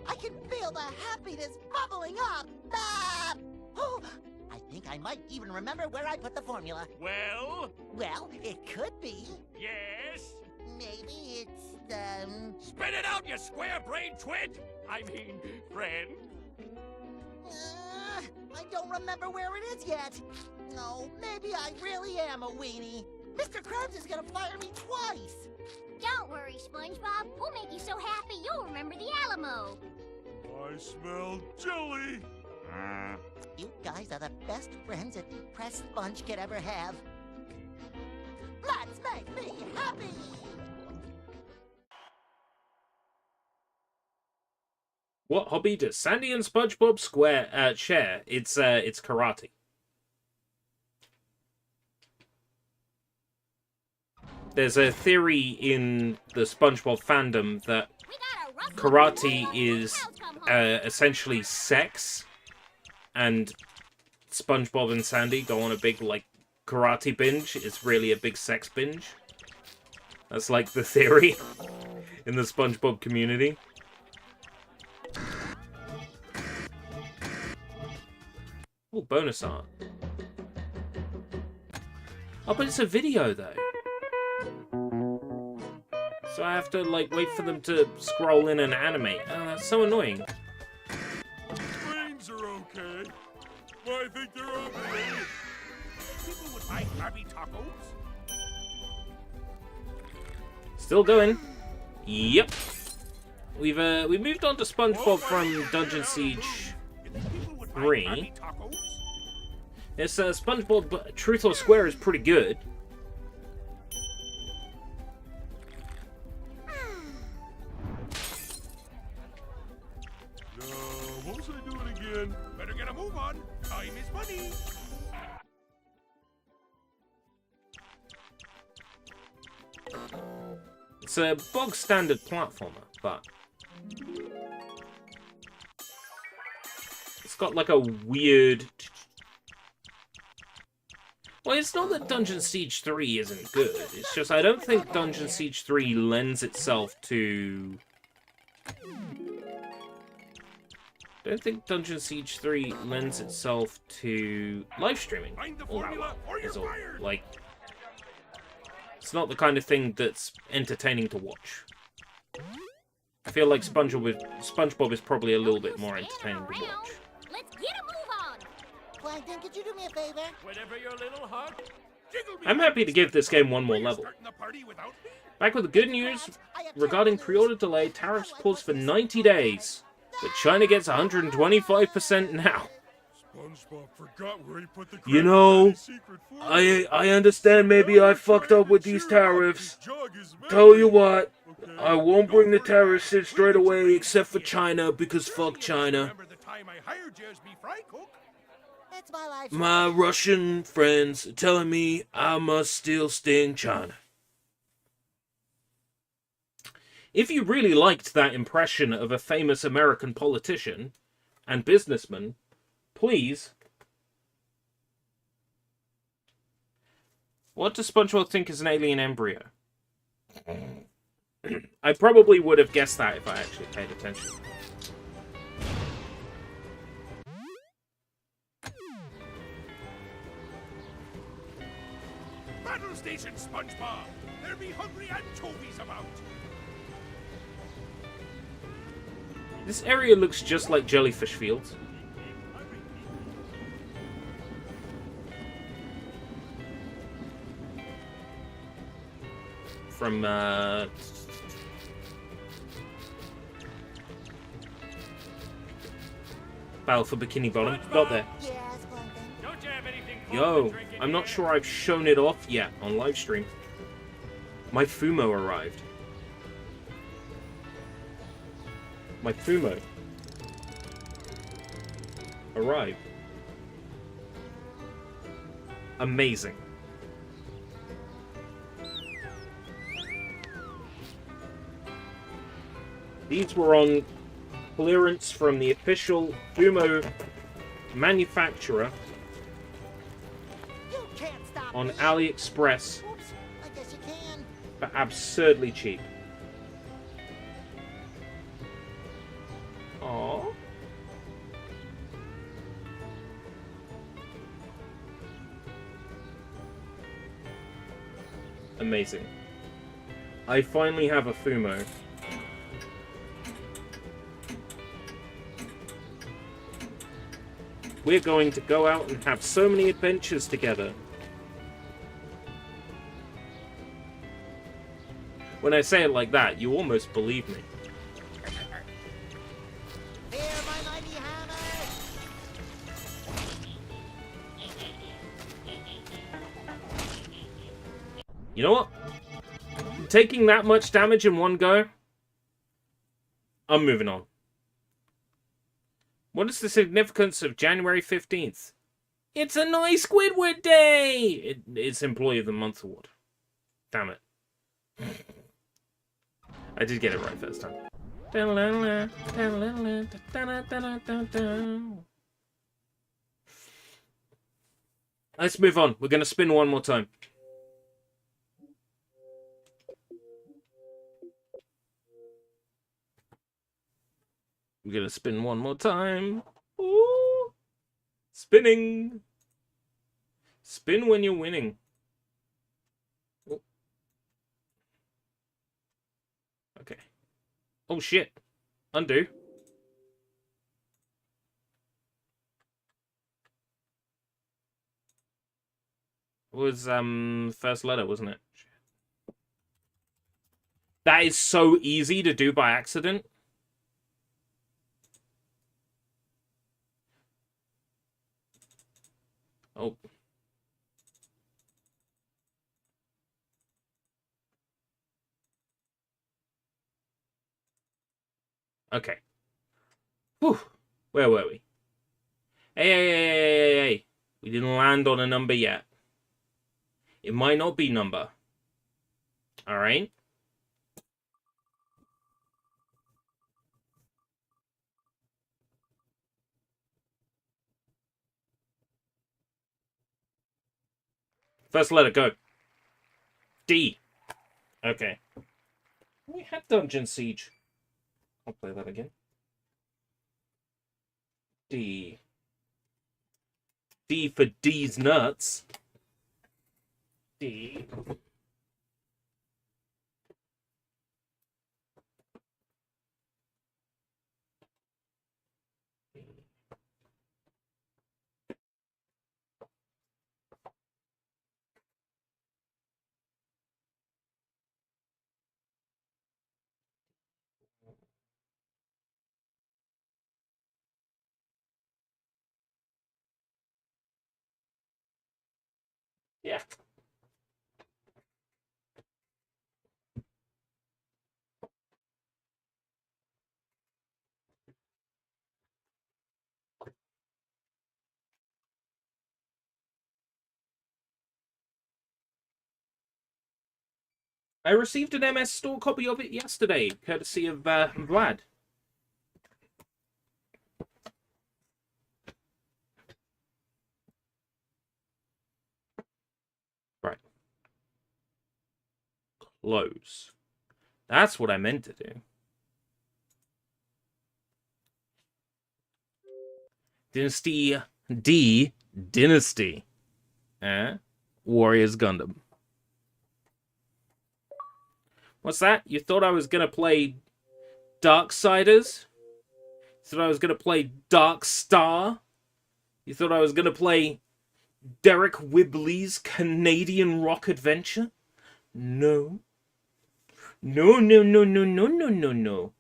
I can feel the happiness bubbling up. Ah! Oh, I think I might even remember where I put the formula. Well? Well, it could be. Yes? Maybe it's, Spit it out, you square-brained twit! I mean, friend. I don't remember where it is yet. No, maybe I really am a weenie. Mr. Krabs is gonna fire me twice. Don't worry, SpongeBob. We'll make you so happy you'll remember the Alamo. I smell jelly. You guys are the best friends a depressed sponge could ever have. Let's make me happy! What hobby does Sandy and SpongeBob share? It's karate. There's a theory in the SpongeBob fandom that karate is essentially sex, and SpongeBob and Sandy go on a big, like, karate binge. It's really a big sex binge. That's, like, the theory in the SpongeBob community. Oh, bonus art. Oh, but it's a video, though. So I have to, like, wait for them to scroll in and animate. Oh, that's so annoying. Brains are okay. I think they're overrated. People would buy Krabby tacos. Still going. Yep. We moved on to SpongeBob from Dungeon Siege 3. This SpongeBob Truth or Square is pretty good. What was I doing again? Better get a move on. Time is money. It's a bog standard platformer, but it's got like a weird. Well, it's not that Dungeon Siege 3 isn't good. It's just I don't think Dungeon Siege 3 lends itself to. I don't think Dungeon Siege 3 lends itself to live streaming all that well. Is all. Like, it's not the kind of thing that's entertaining to watch. I feel like SpongeBob is probably a little bit more entertaining to watch. Let's get a move on. Plankton, could you do me a favor? Whenever your little heart. I'm happy to give this game one more level. Back with the good news regarding pre-order delay, tariffs paused for 90 days, but China gets 125% now. SpongeBob forgot where he put the You Krabby know, Patty secret formula. I understand maybe I fucked up with these tariffs. Jog his Tell you memory. what, I won't bring the tariffs in straight away except for China because fuck China. Remember the time I hired you as me fry cook? It's my life. My Russian friends are telling me I must still stay in China. If you really liked that impression of a famous American politician and businessman, please. What does SpongeBob think is an alien embryo? I probably would have guessed that if I actually paid attention. Battle station, SpongeBob! There be hungry anchovies about! This area looks just like Jellyfish Fields. From, Battle for Bikini Bottom. Got there. Don't you have anything cold to Yo, drink in I'm not here? sure I've shown it off yet on live stream. My Fumo arrived. My Fumo arrived. Amazing. These were on clearance from the official Fumo manufacturer You can't stop on me. AliExpress Oops, I guess you can. for absurdly cheap. Aww. Amazing. I finally have a Fumo. We're going to go out and have so many adventures together. When I say it like that, you almost believe me. Here, my mighty hammer. You know what? Taking that much damage in one go, I'm moving on. What is the significance of January 15th? It's a nice Squidward Day! It's Employee of the Month award. Damn it. I did get it right first time. Let's move on. We're going to spin one more time. We're going to spin one more time. Ooh. Spinning. Spin when you're winning. Oh. Okay. Oh shit. Undo. It was first letter, wasn't it? That is so easy to do by accident. Oh. Okay. Whew. Where were we? Hey. We didn't land on a number yet. It might not be number. Alright? First letter, go. D. Okay. We had Dungeon Siege. I'll play that again. D. D for D's nuts. D. Yeah. I received an MS Store copy of it yesterday, courtesy of Vlad. Right. Close. That's what I meant to do. Dynasty D. Dynasty. Warriors Gundam. What's that? You thought I was going to play Darksiders? You thought I was going to play Dark Star? You thought I was going to play Derek Whibley's Canadian Rock Adventure? No. No, no, no, no, no, no, no, no.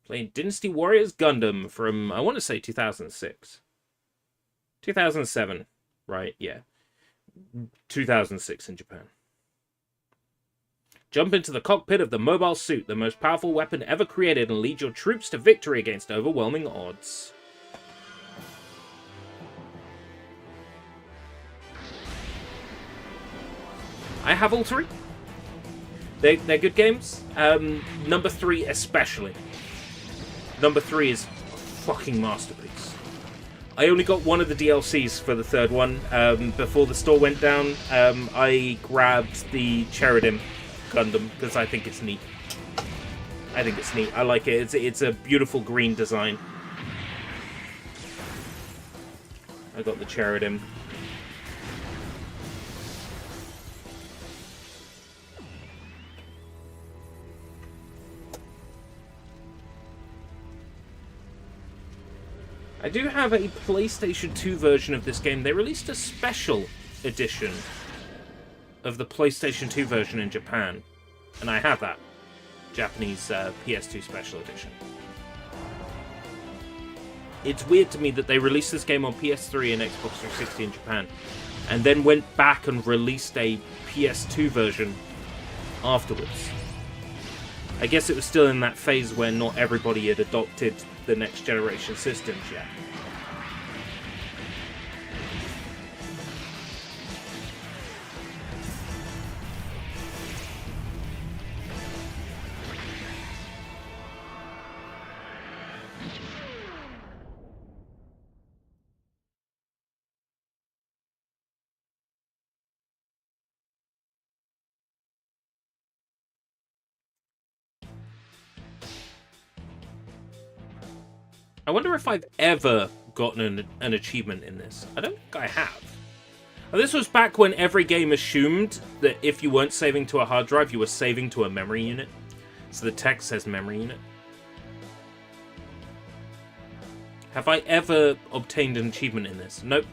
Playing Dynasty Warriors Gundam from, I want to say 2006. 2007. Right, yeah. 2006 in Japan. Jump into the cockpit of the mobile suit, the most powerful weapon ever created, and lead your troops to victory against overwhelming odds. I have all three. They're good games. Number 3 especially. Number 3 is a fucking masterpiece. I only got one of the DLCs for the third one. Before the store went down, I grabbed the Cherubim Gundam because I think it's neat. I think it's neat. I like it. It's a beautiful green design. I got the Cherubim. I do have a PlayStation 2 version of this game. They released a special edition of the PlayStation 2 version in Japan. And I have that. Japanese PS2 special edition. It's weird to me that they released this game on PS3 and Xbox 360 in Japan, and then went back and released a PS2 version afterwards. I guess it was still in that phase where not everybody had adopted the next generation systems yet. I wonder if I've ever gotten an achievement in this. I don't think I have. And this was back when every game assumed that if you weren't saving to a hard drive, you were saving to a memory unit. So the text says memory unit. Have I ever obtained an achievement in this? Nope.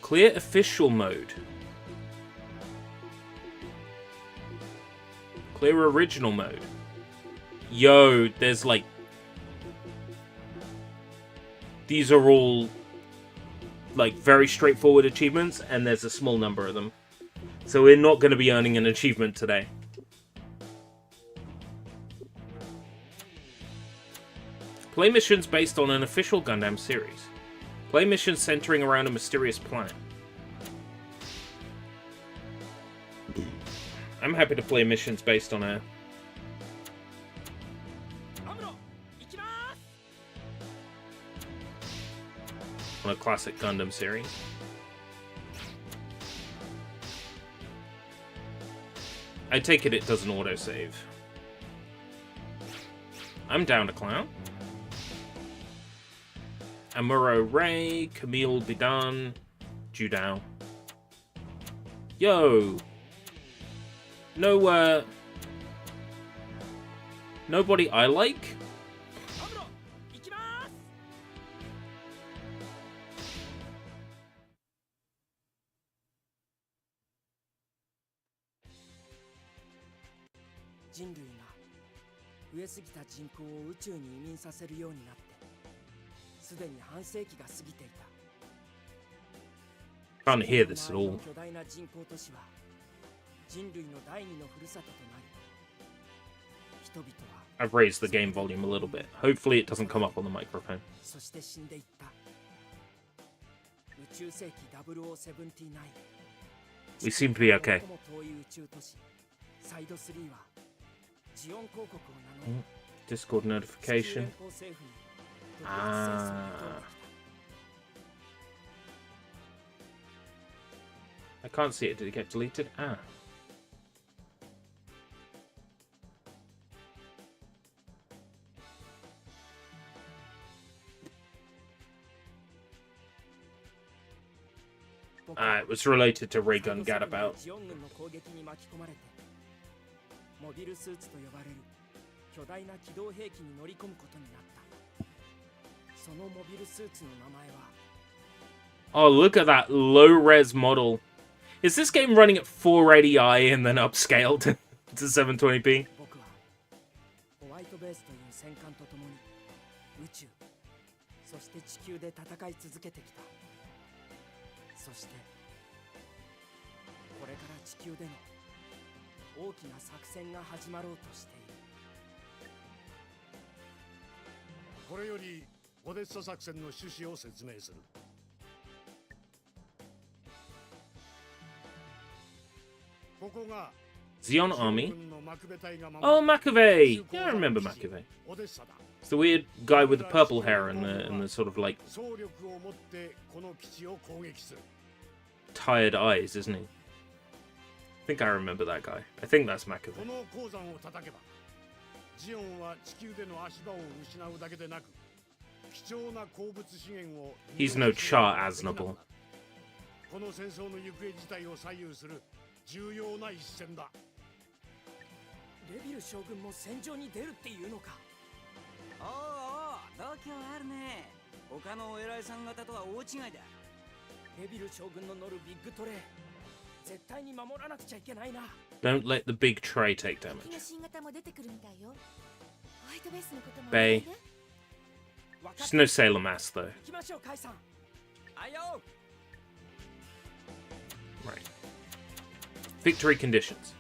Clear official mode. Clear original mode. Yo, there's like... These are all, like, very straightforward achievements, and there's a small number of them. So we're not going to be earning an achievement today. Play missions based on an official Gundam series. Play missions centering around a mysterious planet. I'm happy to play missions based on a... on a classic Gundam series. I take it doesn't autosave. I'm down to clown. Amuro Ray, Camille Bidan, Judao. Yo! No, nobody I like? Can't hear this at all. I've raised the game volume a little bit. Hopefully it doesn't come up on the microphone. We seem to be okay. Discord notification. Ah. I can't see it. Did it get deleted? Ah. It was related to Raygun Gadabout. Oh, look at that low-res model. Is this game running at 480i and then upscaled to 720p? Zeon Army? Oh, Maccabee! Yeah, I remember Maccabee. It's the weird guy with the purple hair and the sort of like tired eyes, isn't he? I think I remember that guy. I think that's Maccabee. He's no Char Aznable. Don't let the big tray take damage. Bay. Just no Sailor Mass though. Right. Victory conditions.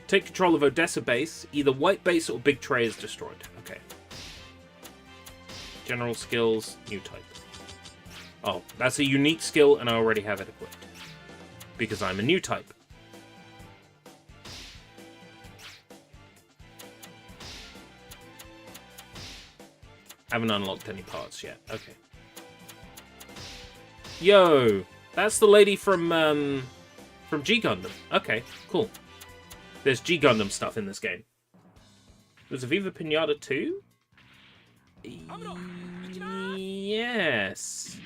Take control of Odessa base. Either white base or big tray is destroyed. Okay. General skills, new type. Oh, that's a unique skill and I already have it equipped. Because I'm a new type. Haven't unlocked any parts yet. Okay. Yo! That's the lady from G Gundam. Okay, cool. There's G Gundam stuff in this game. There's a Viva Pinata too? Yes.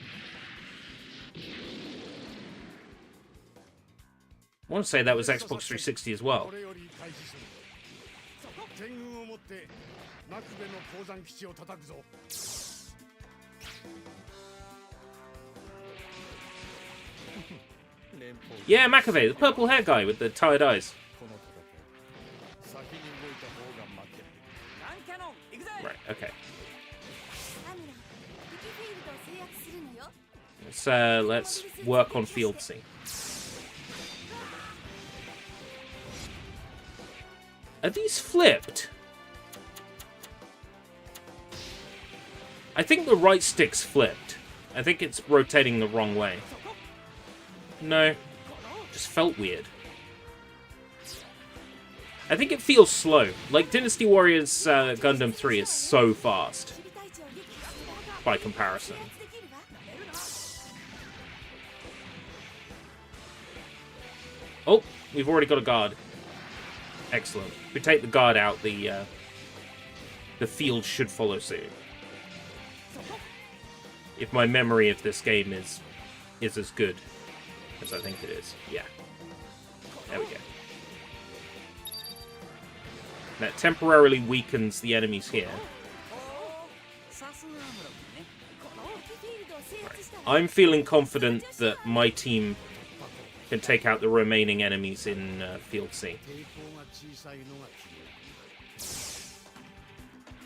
I want to say that was Xbox 360 as well. Yeah, Maccabee, the purple hair guy with the tired eyes. Right, okay. Let's work on Field C. Are these flipped? I think the right stick's flipped. I think it's rotating the wrong way. No, just felt weird. I think it feels slow. Like Dynasty Warriors Gundam 3 is so fast by comparison. Oh, we've already got a guard. Excellent. If we take the guard out, the field should follow suit. If my memory of this game is as good as I think it is. Yeah. There we go. That temporarily weakens the enemies here. Right. I'm feeling confident that my team can take out the remaining enemies in Field C.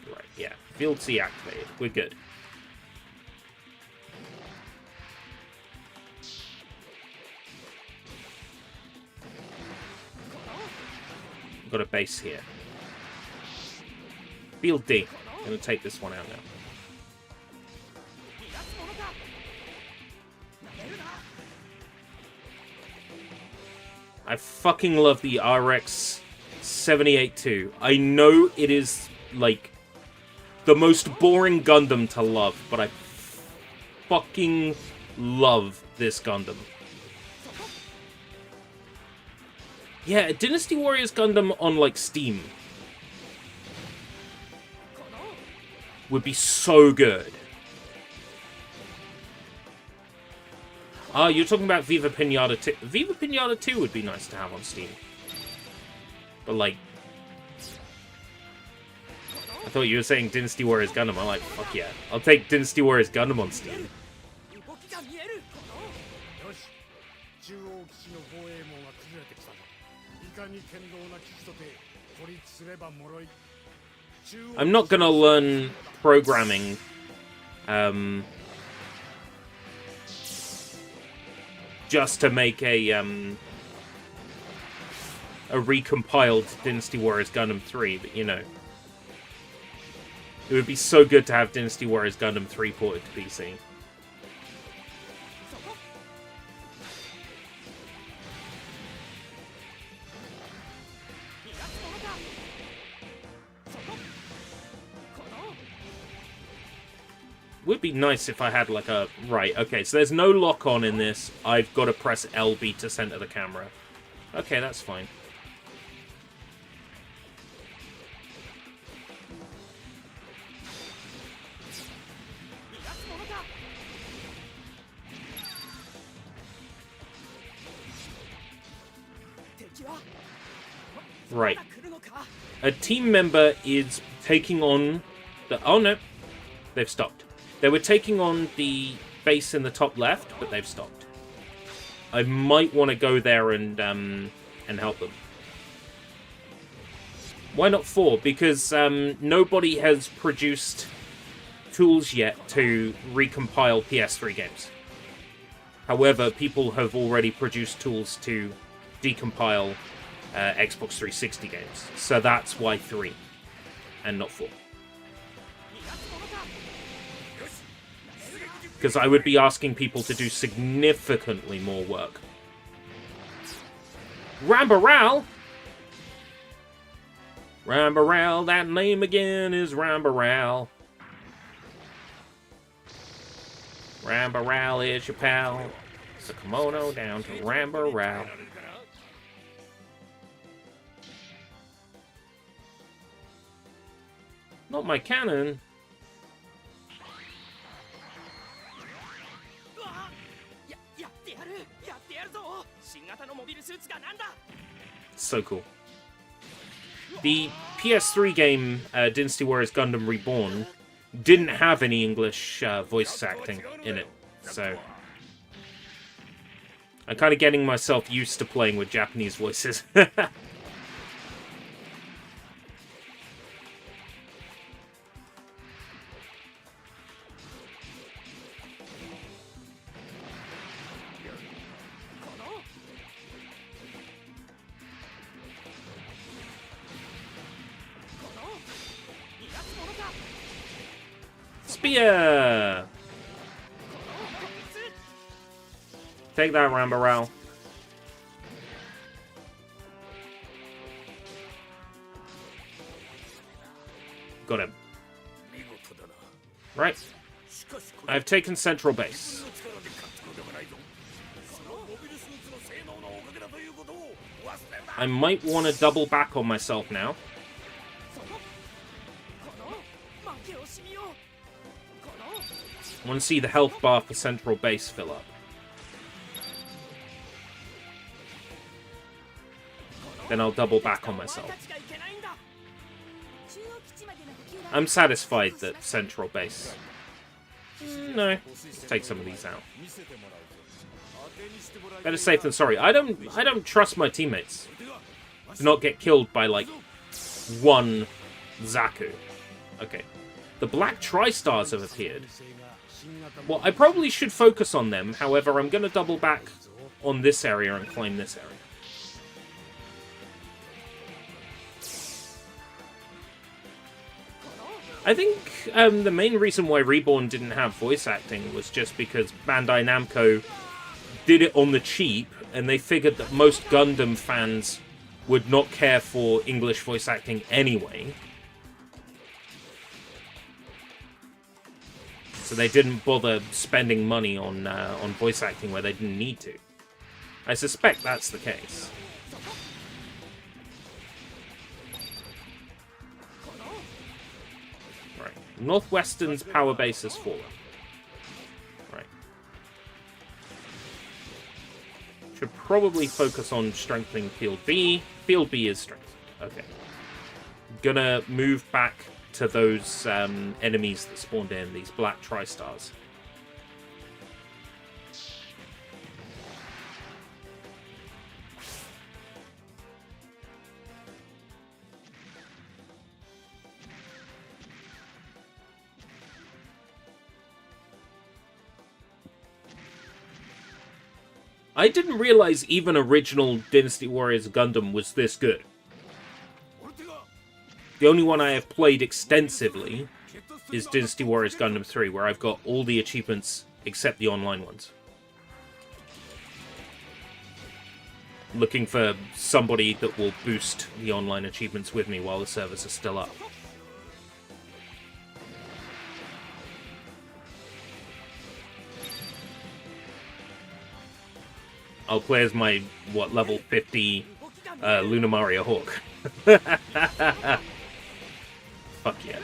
Right, yeah. Field C activated. We're good. I've got a base here. Field D. I'm going to take this one out now. I fucking love the RX 78-2. I know it is, like, the most boring Gundam to love, but I fucking love this Gundam. Yeah, Dynasty Warriors Gundam on, like, Steam would be so good. Ah, you're talking about Viva Pinata 2. Viva Pinata 2 would be nice to have on Steam. But, like... I thought you were saying Dynasty Warriors Gundam. I'm like, fuck yeah. I'll take Dynasty Warriors Gundam on Steam. I'm not gonna learn programming just to make a recompiled Dynasty Warriors Gundam 3, but you know. It would be so good to have Dynasty Warriors Gundam 3 ported to PC. Would be nice if I had like a... Right, okay, so there's no lock-on in this. I've got to press LB to center the camera. Okay, that's fine. Right. A team member is taking on the... Oh, no. They've stopped. They were taking on the base in the top left, but they've stopped. I might want to go there and help them. Why not 4? Because nobody has produced tools yet to recompile PS3 games. However, people have already produced tools to decompile Xbox 360 games. So that's why 3 and not 4. Because I would be asking people to do significantly more work. Rambaral! Rambaral, that name again is Rambaral. Rambaral is your pal. It's a kimono down to Rambaral. Not my cannon. So cool. The PS3 game, Dynasty Warriors Gundam Reborn, didn't have any English voice acting in it, so... I'm kind of getting myself used to playing with Japanese voices. Spear! Take that, Rambaral. Got him. Right. I've taken Central Base. I might want to double back on myself now. I want to see the health bar for Central Base fill up. Then I'll double back on myself. I'm satisfied that Central Base... No, take some of these out. Better safe than sorry. I don't trust my teammates to not get killed by, like, one Zaku. Okay. The Black Tri-Stars have appeared. Well, I probably should focus on them. However, I'm going to double back on this area and claim this area. I think the main reason why Reborn didn't have voice acting was just because Bandai Namco did it on the cheap, and they figured that most Gundam fans would not care for English voice acting anyway. So they didn't bother spending money on voice acting where they didn't need to. I suspect that's the case. Right. Northwestern's power base has fallen. Right. Should probably focus on strengthening Field B. Field B is strengthened. Okay. Gonna move back to those enemies that spawned in, these black tri-stars. I didn't realize even original Dynasty Warriors Gundam was this good. The only one I have played extensively is Dynasty Warriors Gundam 3, where I've got all the achievements except the online ones. Looking for somebody that will boost the online achievements with me while the servers are still up. I'll play as my, level 50 Luna Mario Hawk. Fuck yeah.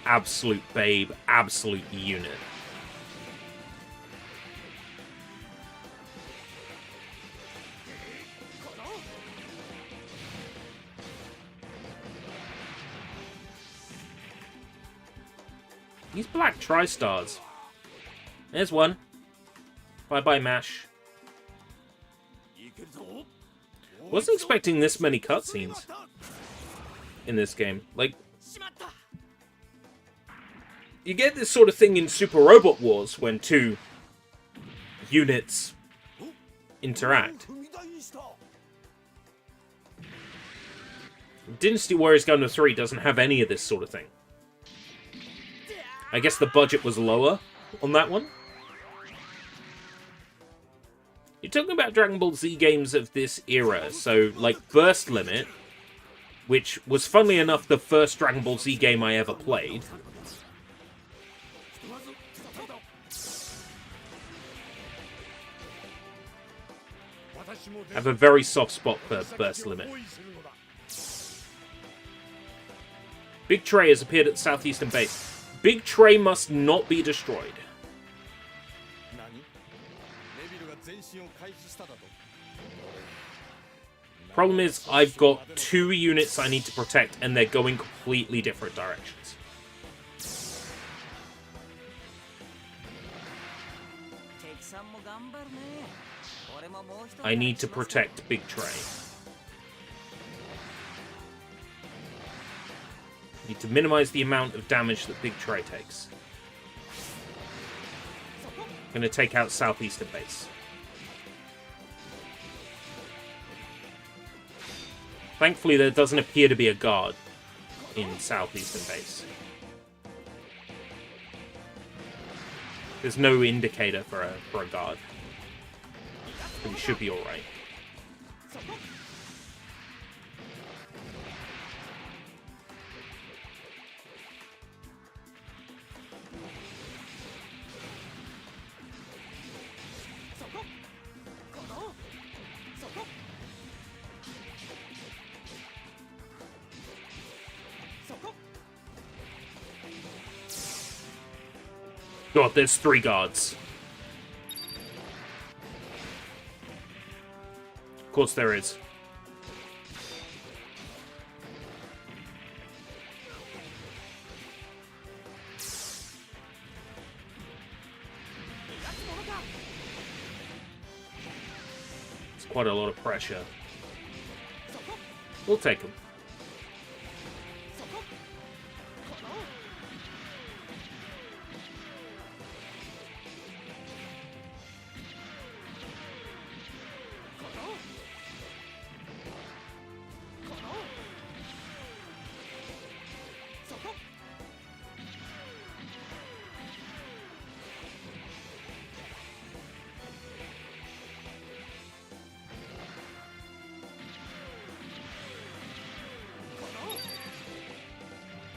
Absolute babe, absolute unit. These black tri-stars. There's one. Bye-bye, MASH. Wasn't expecting this many cutscenes in this game. Like, you get this sort of thing in Super Robot Wars when two units interact. Dynasty Warriors Gundam 3 doesn't have any of this sort of thing. I guess the budget was lower on that one. You're talking about Dragon Ball Z games of this era, so like Burst Limit, which was funnily enough the first Dragon Ball Z game I ever played. I have a very soft spot for Burst Limit. Big Tray has appeared at Southeastern Base. Big Tray must not be destroyed. Problem is, I've got two units I need to protect, and they're going completely different directions. I need to protect Big Tray. Need to minimize the amount of damage that Big Tray takes. Gonna take out Southeastern Base. Thankfully, there doesn't appear to be a guard in Southeastern Base. There's no indicator for a guard. So we should be alright. God, there's 3 guards. Of course there is. It's quite a lot of pressure. We'll take him.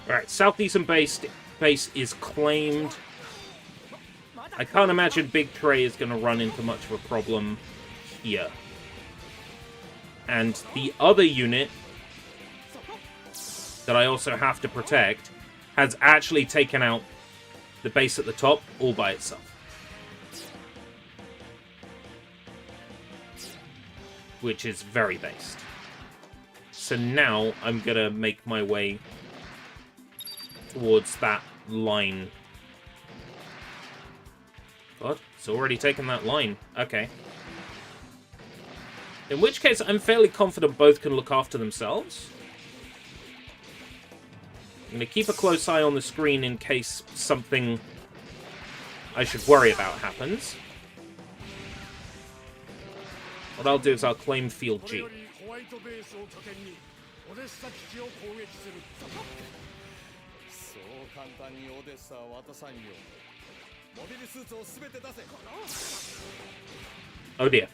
Alright, southeastern base is claimed. I can't imagine Big Tray is going to run into much of a problem here. And the other unit that I also have to protect has actually taken out the base at the top all by itself. Which is very based. So now I'm going to make my way towards that line. God, it's already taken that line. Okay. In which case, I'm fairly confident both can look after themselves. I'm going to keep a close eye on the screen in case something I should worry about happens. What I'll do is I'll claim Field G. Oh dear.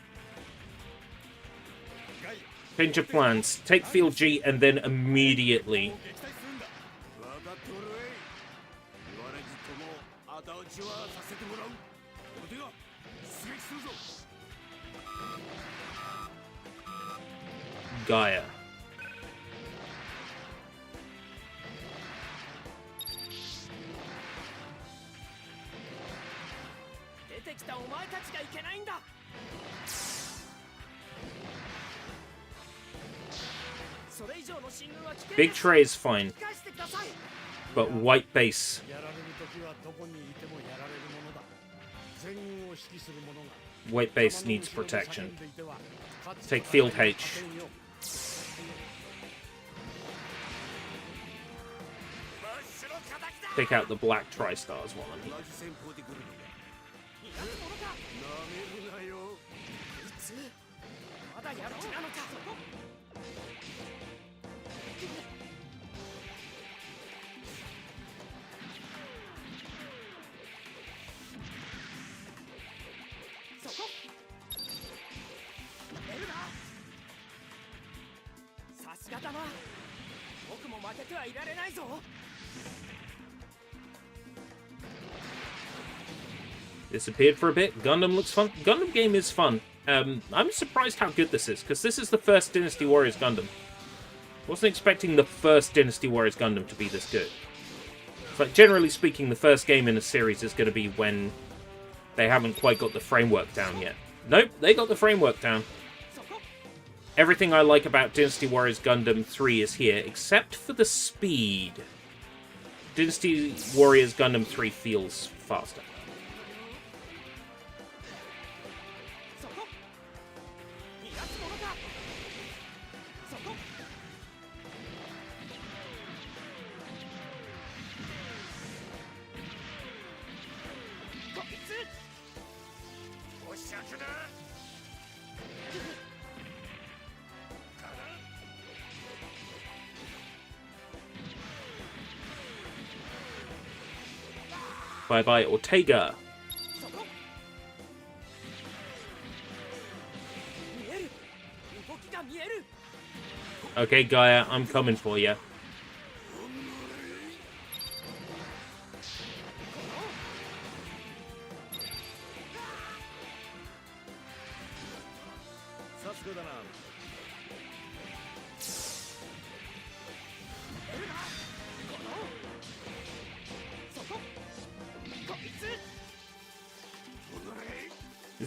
Change of plans. Take Field G and then immediately... Gaia. Big Tray is fine, but white base. White base needs protection. Take Field H. Take out the black tri-stars while I'm here. Disappeared for a bit. Gundam looks fun. Gundam game is fun. I'm surprised how good this is, because this is the first Dynasty Warriors Gundam. Wasn't expecting the first Dynasty Warriors Gundam to be this good. But generally speaking, the first game in a series is going to be when they haven't quite got the framework down yet. Nope, they got the framework down. Everything I like about Dynasty Warriors Gundam 3 is here, except for the speed. Dynasty Warriors Gundam 3 feels faster. Bye-bye, Ortega. Okay, Gaia, I'm coming for you.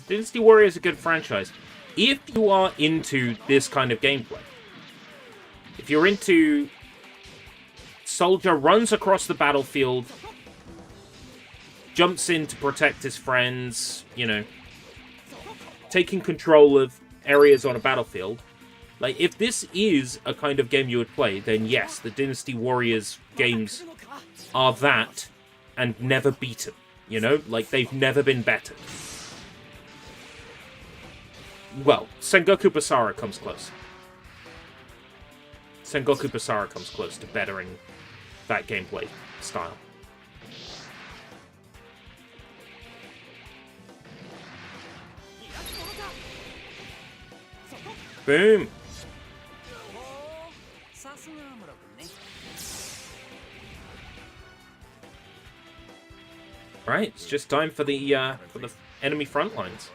Dynasty Warrior is a good franchise. If you are into this kind of gameplay, if you're into soldier runs across the battlefield, jumps in to protect his friends, you know, taking control of areas on a battlefield, like, if this is a kind of game you would play, then yes, the Dynasty Warriors games are that and never beaten, you know? Like, they've never been better. Well, Sengoku Basara comes close. Sengoku Basara comes close to bettering that gameplay style. Boom! Right, it's just time for the enemy front lines.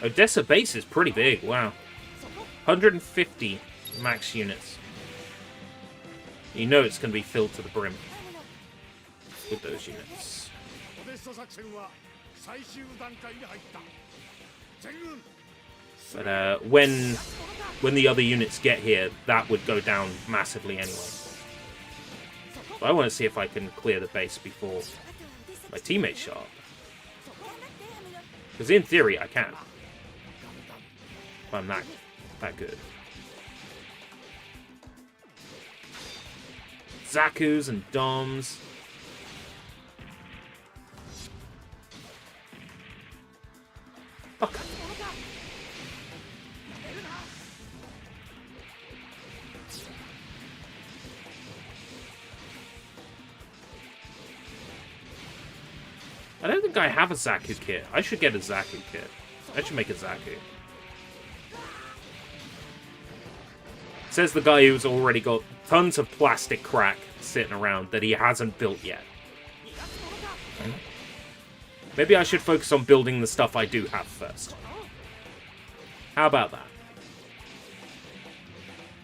Odessa base is pretty big, wow. 150 max units. You know it's going to be filled to the brim with those units. But when the other units get here, that would go down massively anyway. But I want to see if I can clear the base before my teammates show up. Because in theory, I can. If I'm that good. Zaku's and Doms. Fuck. I don't think I have a Zaku kit. I should get a Zaku kit. I should make a Zaku. Says the guy who's already got tons of plastic crack sitting around that he hasn't built yet. Maybe I should focus on building the stuff I do have first. How about that?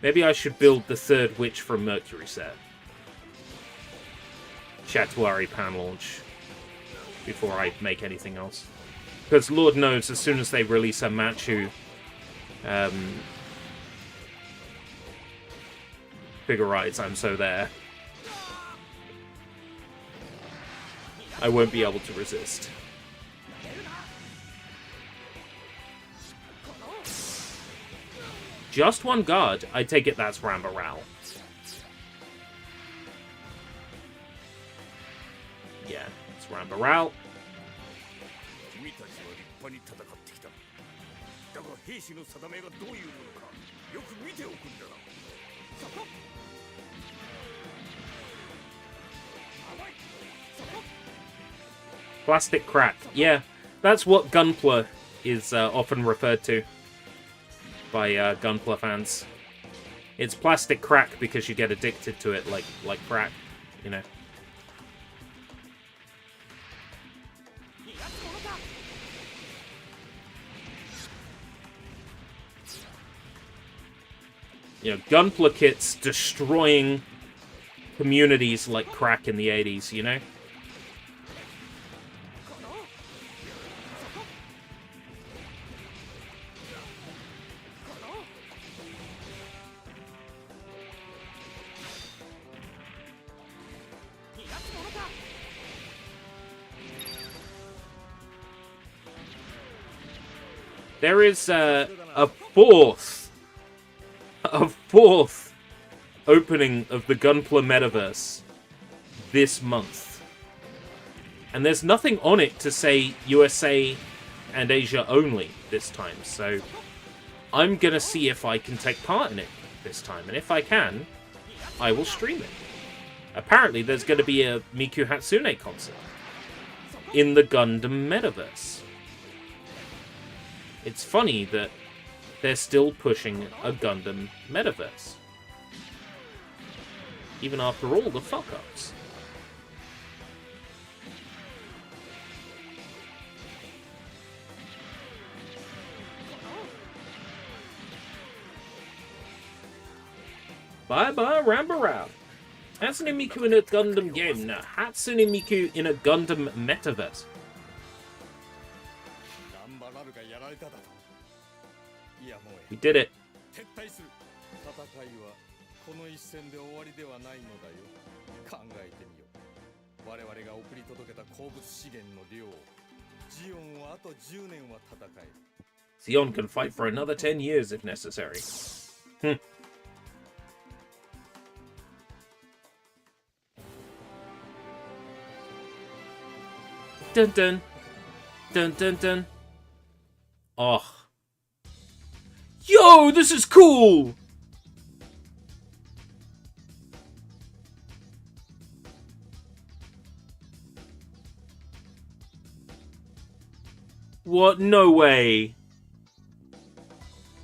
Maybe I should build the third Witch from Mercury set. Chatuari pan launch. Before I make anything else. Because Lord knows, as soon as they release a Machu figurites, I'm so there. I won't be able to resist. Just one guard? I take it that's Rambaral. Yeah. Rambaral. Plastic crack. Yeah, that's what Gunpla is often referred to by Gunpla fans. It's plastic crack because you get addicted to it like crack, you know. You know, Gunpla kits destroying communities like crack in the 80s, you know? There is a fourth opening of the Gunpla Metaverse this month. And there's nothing on it to say USA and Asia only this time, so I'm gonna see if I can take part in it this time, and if I can, I will stream it. Apparently there's gonna be a Miku Hatsune concert in the Gundam Metaverse. It's funny that they're still pushing a Gundam Metaverse. Even after all the fuck-ups. Bye-bye, Rambarao. Hatsune Miku in a Gundam game. No, Hatsune Miku in a Gundam Metaverse. We did it. Xion can fight for another 10 years if necessary. Dun dun. Dun dun dun. Oh. Yo, this is cool! What? No way.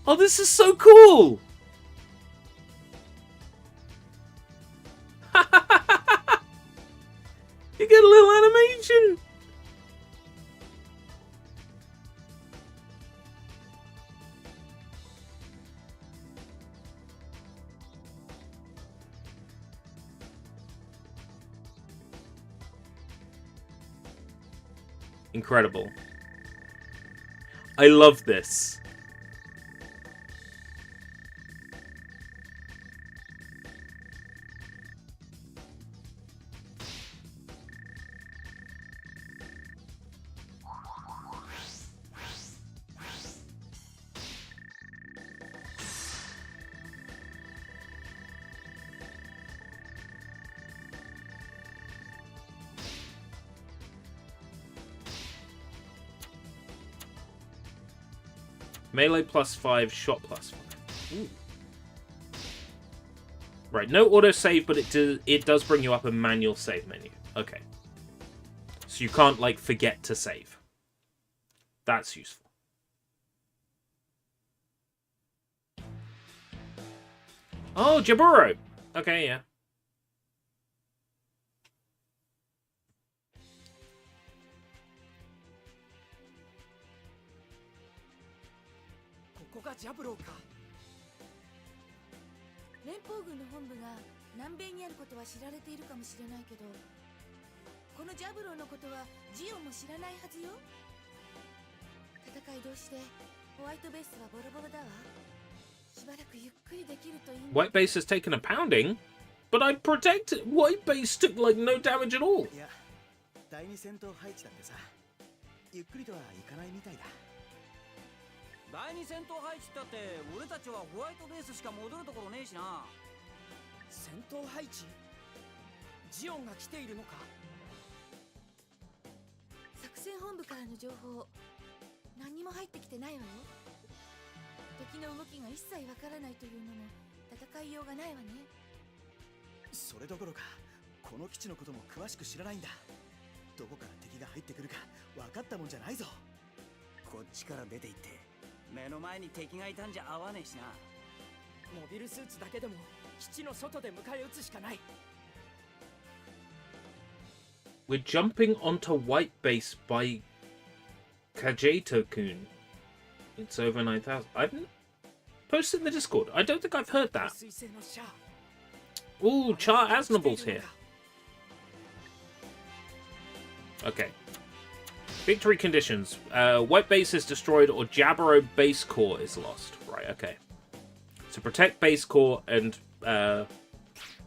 Oh, this is so cool. You get a little animation. Incredible. I love this. Melee +5, shot +5. Ooh. Right, no autosave, but it does bring you up a manual save menu. Okay. So you can't, like, forget to save. That's useful. Oh, Jaburo! Okay, yeah. White base has taken a pounding, but I protected. White base took like no damage at all. 第二戦闘配置だってさ、ゆっくりとはいかないみたいだ。第二戦闘配置だって俺たちはホワイトベースしか戻るところねえしな。戦闘配置？ジオンが来ているのか？作戦本部からの情報、何にも入ってきてないわよ。敵の動きが一切わからないというのも戦いようがないわね。それどころか、この基地のことも詳しく知らないんだ。どこから敵が入ってくるか分かったもんじゃないぞ。こっちから出て行って目の前に敵がいたんじゃ合わねえしな。モビルスーツだけでも基地の外で迎え撃つしかない。 We're jumping onto White Base by Kajeto-kun. It's over 9,000. I've posted in the Discord. I don't think I've heard that. Ooh, Char Aznable's here. Okay. Victory conditions. White base is destroyed or Jaburo base core is lost. Right, okay. So protect base core and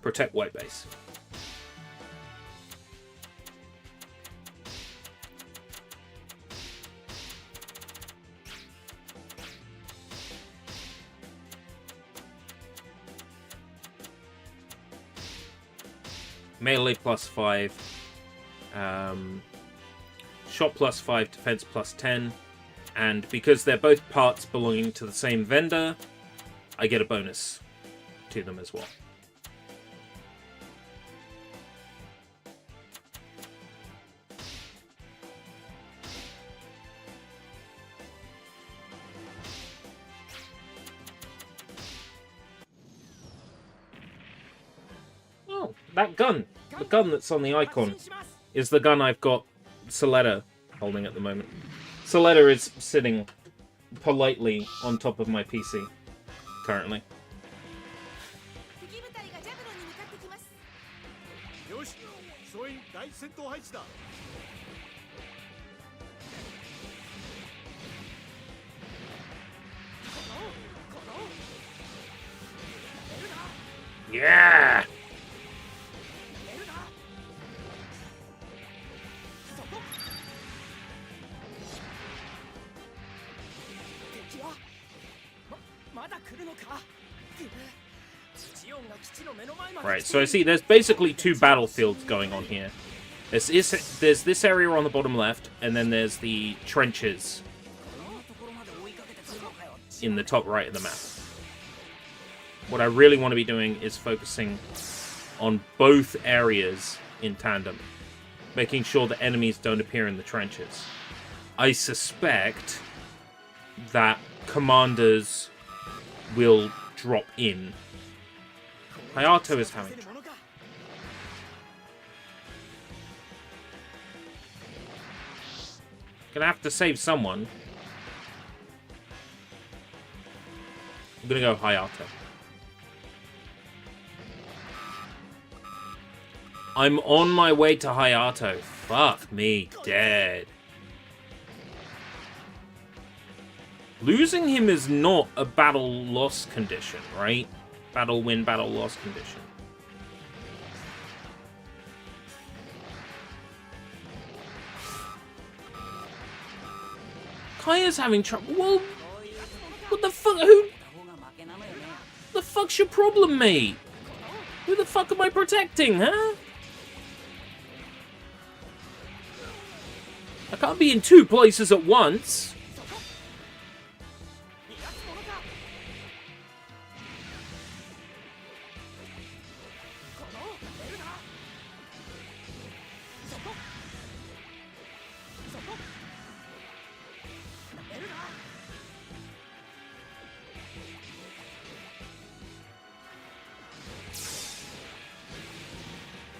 protect white base. Melee +5. Shot +5, defense +10, and because they're both parts belonging to the same vendor, I get a bonus to them as well. Oh, that gun! The gun that's on the icon is the gun I've got Soletta holding at the moment. Soletta is sitting politely on top of my PC currently. Yeah! Right, so I see there's basically two battlefields going on here. There's this area on the bottom left, and then there's the trenches in the top right of the map. What I really want to be doing is focusing on both areas in tandem, making sure that enemies don't appear in the trenches. I suspect that commanders will drop in. Hayato is having trouble. Gonna have to save someone. I'm gonna go Hayato. I'm on my way to Hayato. Fuck me, dead. Losing him is not a battle loss condition, right? Battle win, battle loss condition. Kaya's having trouble. Well, what the fuck? Who? The fuck's your problem, mate? Who the fuck am I protecting, huh? I can't be in two places at once.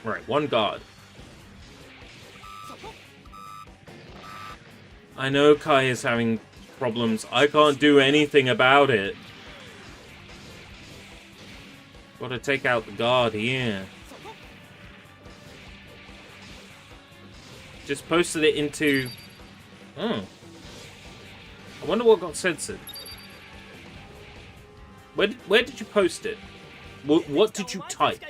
Right, one guard. I know Kai is having problems. I can't do anything about it. Gotta take out the guard here. Just posted it into... Oh. I wonder what got censored. Where did you post it? What did you type?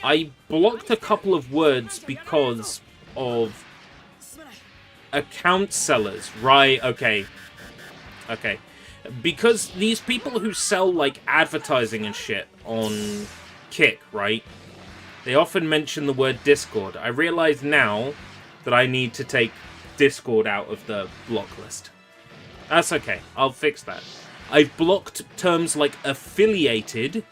I blocked a couple of words because of account sellers. Right, okay. Okay. Because these people who sell, like, advertising and shit on Kick, right? They often mention the word Discord. I realize now that I need to take Discord out of the block list. That's okay. I'll fix that. I've blocked terms like affiliated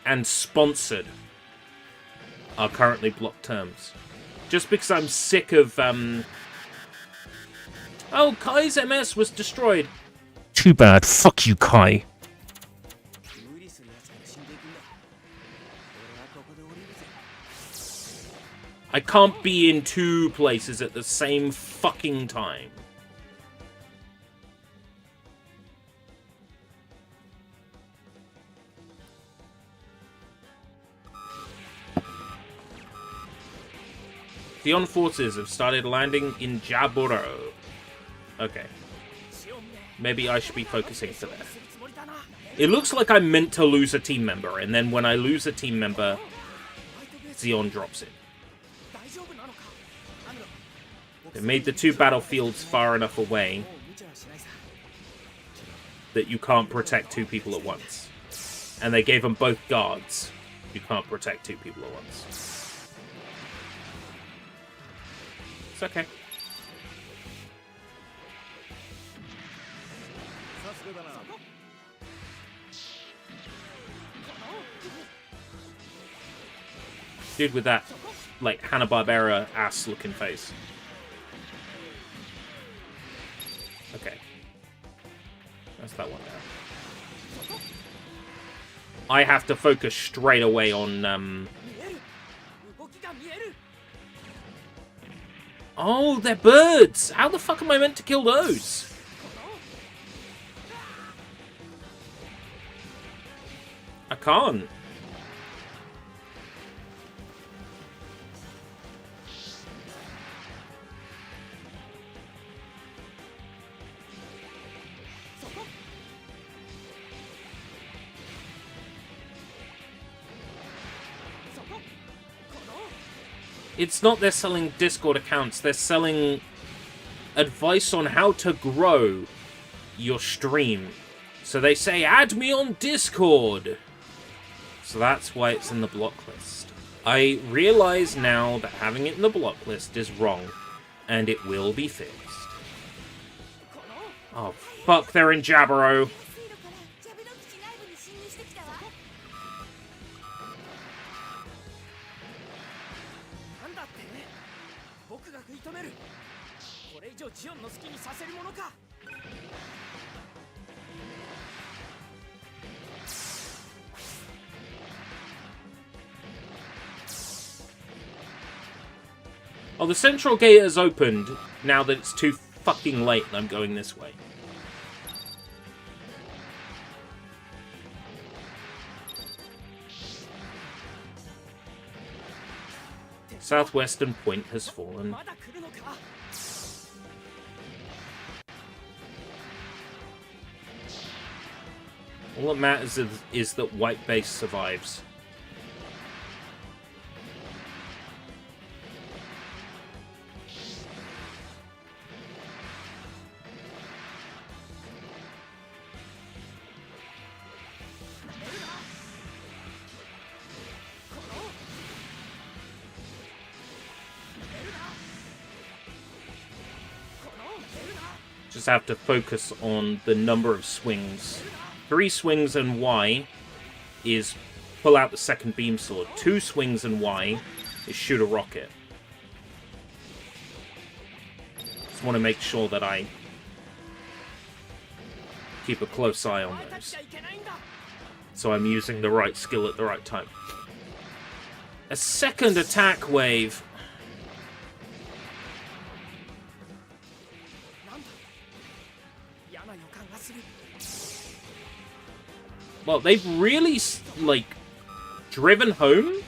and sponsored are currently blocked terms. Just because I'm sick of, Oh, Kai's MS was destroyed. Too bad. Fuck you, Kai. I can't be in two places at the same fucking time. The forces have started landing in Jaburo. Okay. Maybe I should be focusing for that. It looks like I'm meant to lose a team member, and then when I lose a team member, Zeon drops it. They made the two battlefields far enough away that you can't protect two people at once. And they gave them both guards. You can't protect two people at once. It's okay. Dude with that, like, Hanna-Barbera ass-looking face. Okay. That's that one down. I have to focus straight away on, Oh, they're birds! How the fuck am I meant to kill those? I can't. It's not they're selling Discord accounts, they're selling advice on how to grow your stream. So they say, add me on Discord! So that's why it's in the block list. I realize now that having it in the block list is wrong, and it will be fixed. Oh, fuck, they're in Jaburo. 僕が食い止める。これ以上ジオンの好きにさせるものか。Oh, the central gate has opened now that it's too fucking late and I'm going this way. Southwestern point has fallen. All that matters is that white base survives. Just have to focus on the number of swings. 3 swings and Y is pull out the second beam sword. 2 swings and Y is shoot a rocket. Just want to make sure that I keep a close eye on those. So I'm using the right skill at the right time. A second attack wave. Well, they've really, like, driven home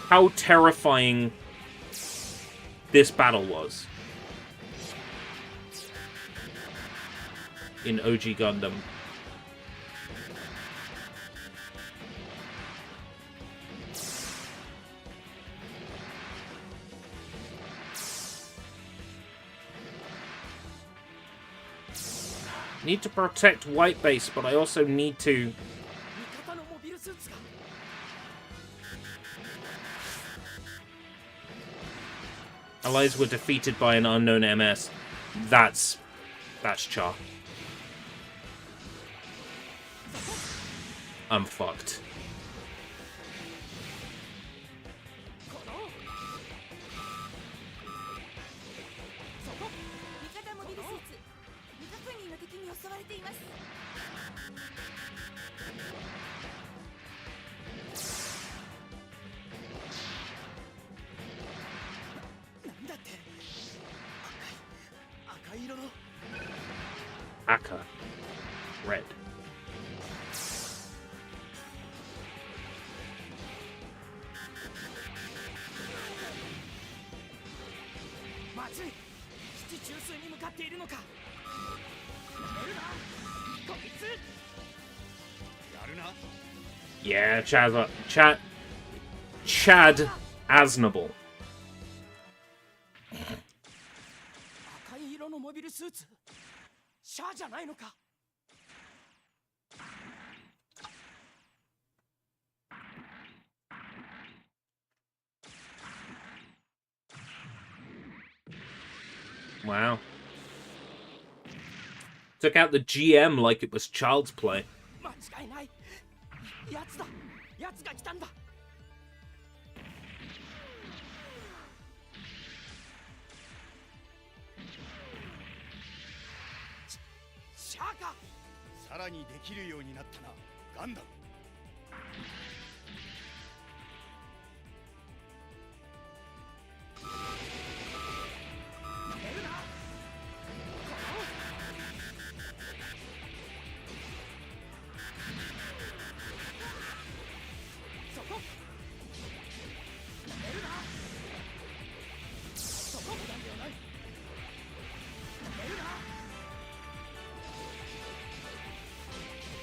how terrifying this battle was in OG Gundam. Need to protect white base, but I also need to... Allies were defeated by an unknown MS. That's Char. I'm fucked. Aka. Red. Yeah, Chad Aznable. Wow. Took out the GM like it was child's play.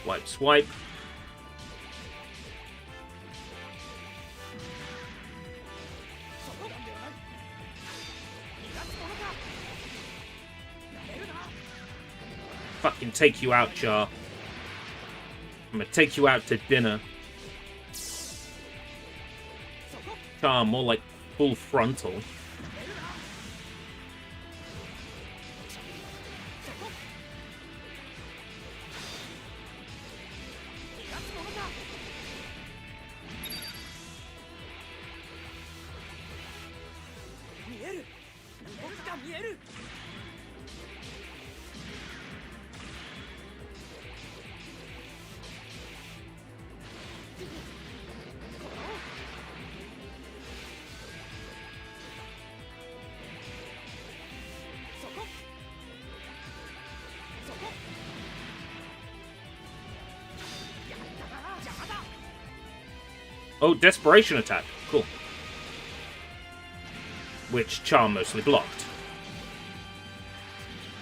Wipe, swipe. Fucking take you out, Char. I'm gonna take you out to dinner. Char, more like full frontal. Oh, desperation attack. Cool. Which Charm mostly blocked.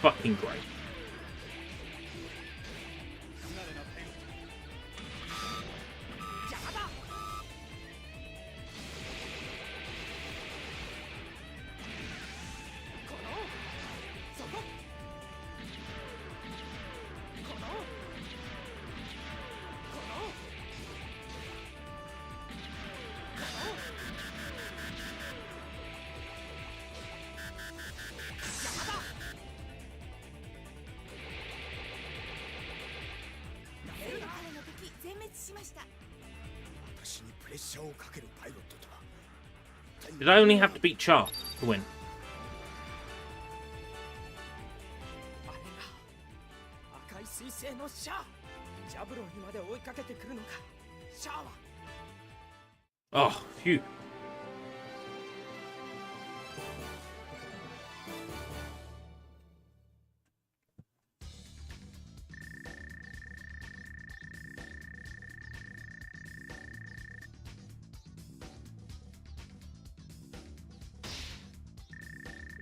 Fucking great. Did I only have to beat Char to win? Oh, phew.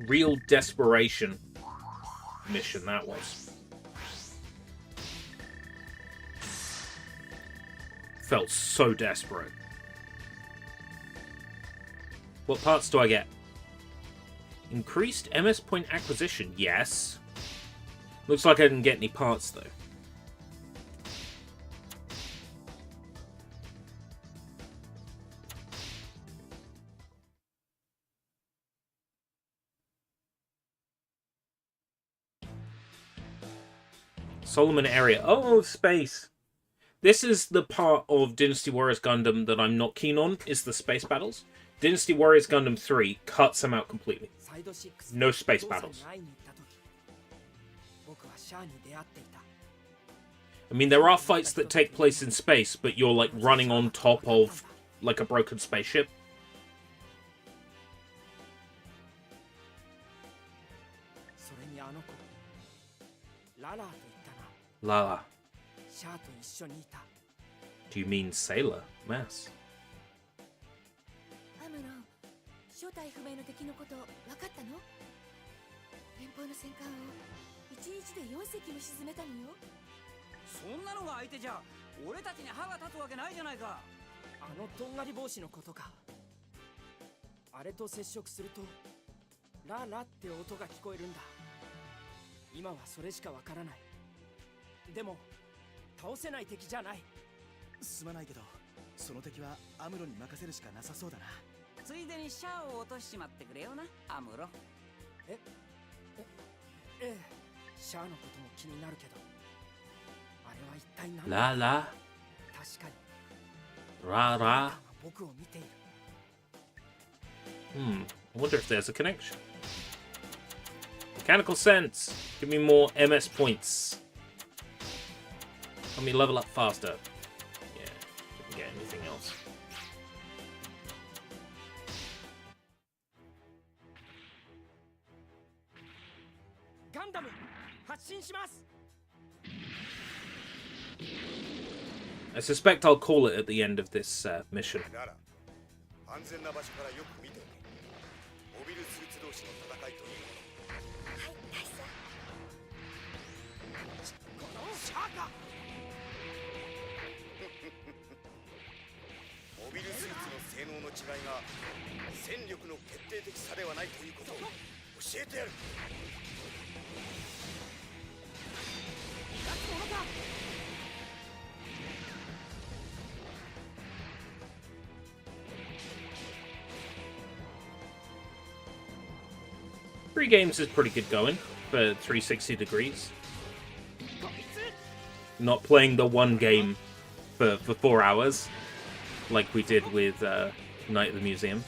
Real desperation mission that was. Felt so desperate. What parts do I get? Increased MS point acquisition, yes. Looks like I didn't get any parts though. Solomon area. Oh, space. This is the part of Dynasty Warriors Gundam that I'm not keen on, is the space battles. Dynasty Warriors Gundam 3 cuts them out completely. No space battles. I mean, there are fights that take place in space, but you're like running on top of like a broken spaceship. Lala. Do you mean Sailor? Mass. アムロ、正体不明の敵のこと分かったの？連邦の戦艦を1日で4隻も沈めたのよ。そんなのが相手じゃ俺たちに歯が立つわけないじゃないか。あのとんがり帽子のことか。あれと接触するとララって音が聞こえるんだ。今はそれしかわからない。でも倒せない敵じゃない。すまないけどその敵はアムロに任せるしかなさそうだな。ついでにシャアを落としちまってくれよな、アムロ。ええ、シャアのことも気になるけど、あれは一体何だ。ララ。確かに。ララ。僕を見ている。I wonder if there's a connection. Mechanical sense. Give me more MS points. Let me level up faster. Yeah, didn't get anything else. Gundam, 発進します。 I suspect I'll call it at the end of this mission. 安全な場所からよく見ておけ。モビルスーツ同士の戦いというもの。はい、大佐。このシャアか。モビルスーツの性能の違いが戦力の決定的差ではないということを教えてやる。逃がすものか。 3 games is pretty good going for 360 degrees. Not playing the one game for 4 hours like we did with Night of the Museum.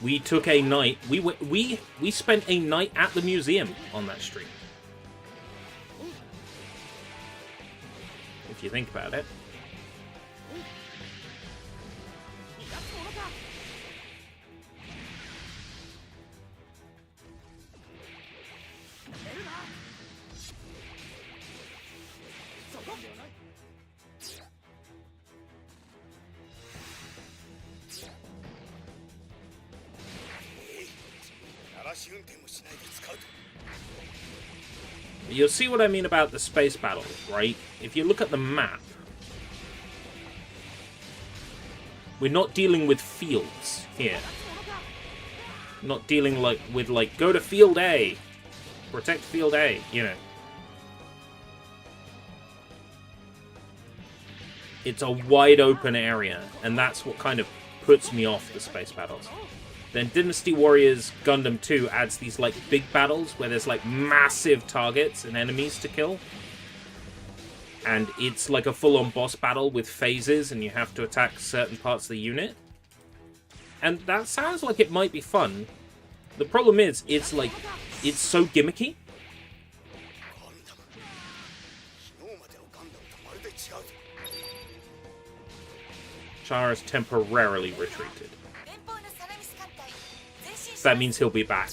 We took a night. We spent a night at the museum on that stream. If you think about it. You'll see what I mean about the space battle, right? If you look at the map, we're not dealing with fields here. Not dealing with go to field A, protect field A, you know. It's a wide open area, and that's what kind of puts me off the space battles. Then Dynasty Warriors Gundam 2 adds these big battles where there's massive targets and enemies to kill. And it's like a full-on boss battle with phases, and you have to attack certain parts of the unit. And that sounds like it might be fun. The problem is, it's so gimmicky. Chara's temporarily retreated. That means he'll be back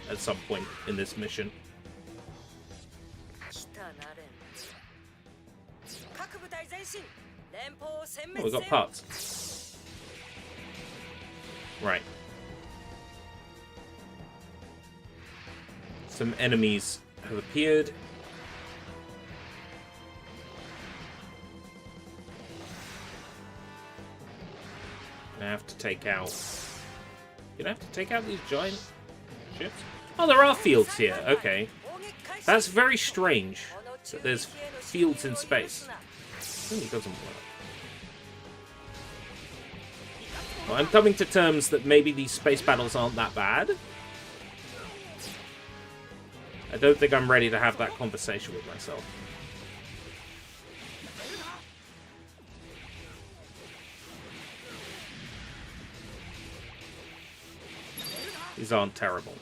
at some point in this mission. Oh, we got parts. Right. Some enemies have appeared. I have to take out... You'd have to take out these giant ships? Oh, there are fields here. Okay. That's very strange that there's fields in space. It really doesn't work. Well, I'm coming to terms that maybe these space battles aren't that bad. I don't think I'm ready to have that conversation with myself. These aren't terrible.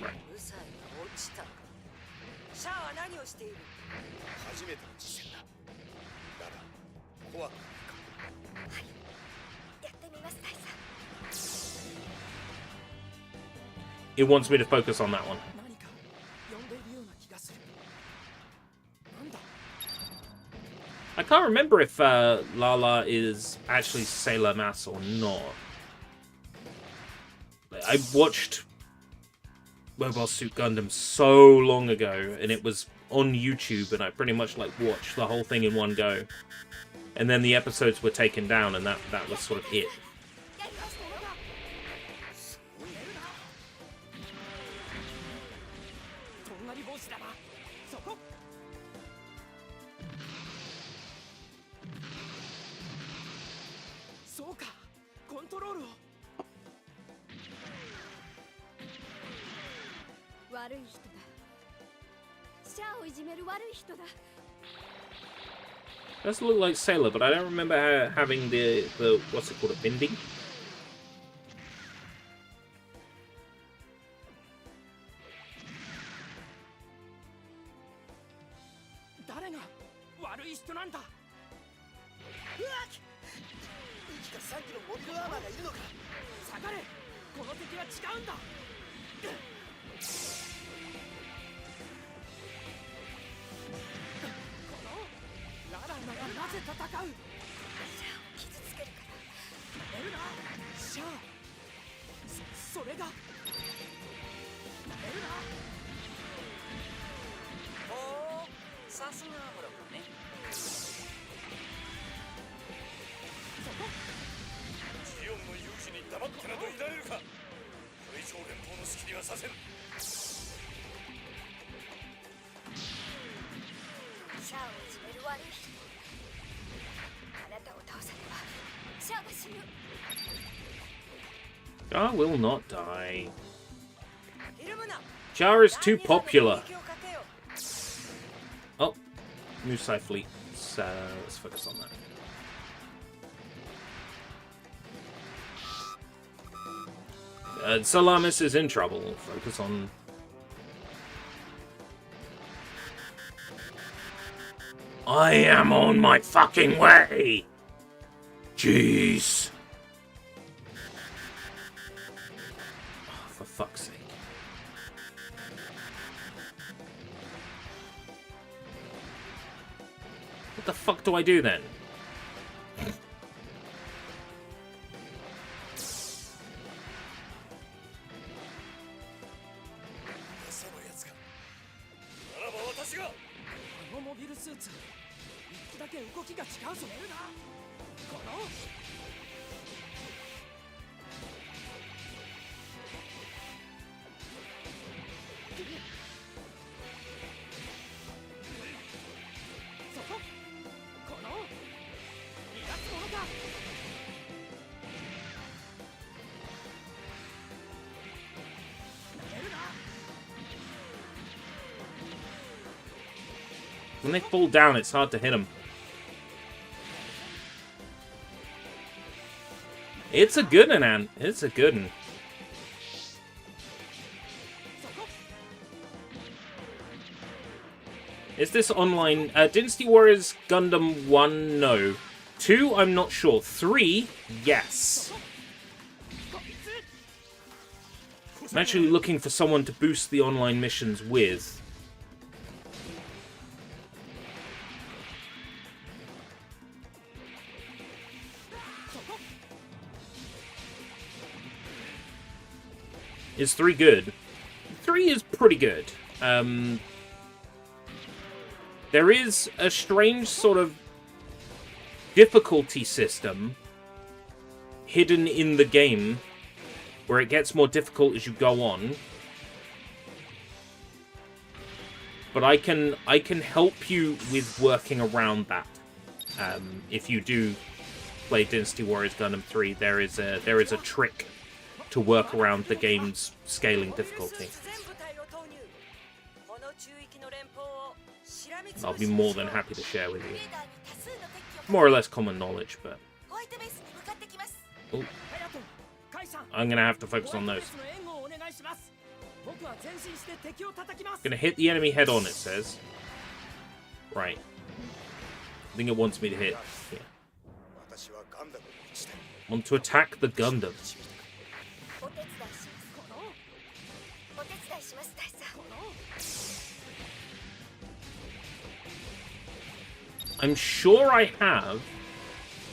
Right. It wants me to focus on that one. I can't remember if Lala is actually Sailor Mass or not. I watched Mobile Suit Gundam so long ago, and it was on YouTube, and I pretty much watched the whole thing in one go. And then the episodes were taken down, and that was sort of it. Does look like Sailor, but I don't remember her having the what's it called, a binding? Jar will not die. Jar is too popular. Oh, Musai fleet. Let's focus on that. Salamis is in trouble. Focus on... I am on my fucking way! Jeez. Oh, for fuck's sake. What the fuck do I do then? When they fall down, it's hard to hit them. It's a good one, Ant. It's a good one. Is this online? Dynasty Warriors Gundam 1? No. 2? I'm not sure. 3? Yes. I'm actually looking for someone to boost the online missions with. Is 3 good? 3 is pretty good. There is a strange sort of difficulty system hidden in the game where it gets more difficult as you go on. But I can help you with working around that. If you do play Dynasty Warriors Gundam 3, there is a trick to work around the game's scaling difficulty. I'll be more than happy to share with you. More or less common knowledge, but... Ooh. I'm gonna have to focus on those. Gonna hit the enemy head on, it says. Right. I think it wants me to hit. Yeah. Want to attack the Gundam. I'm sure I have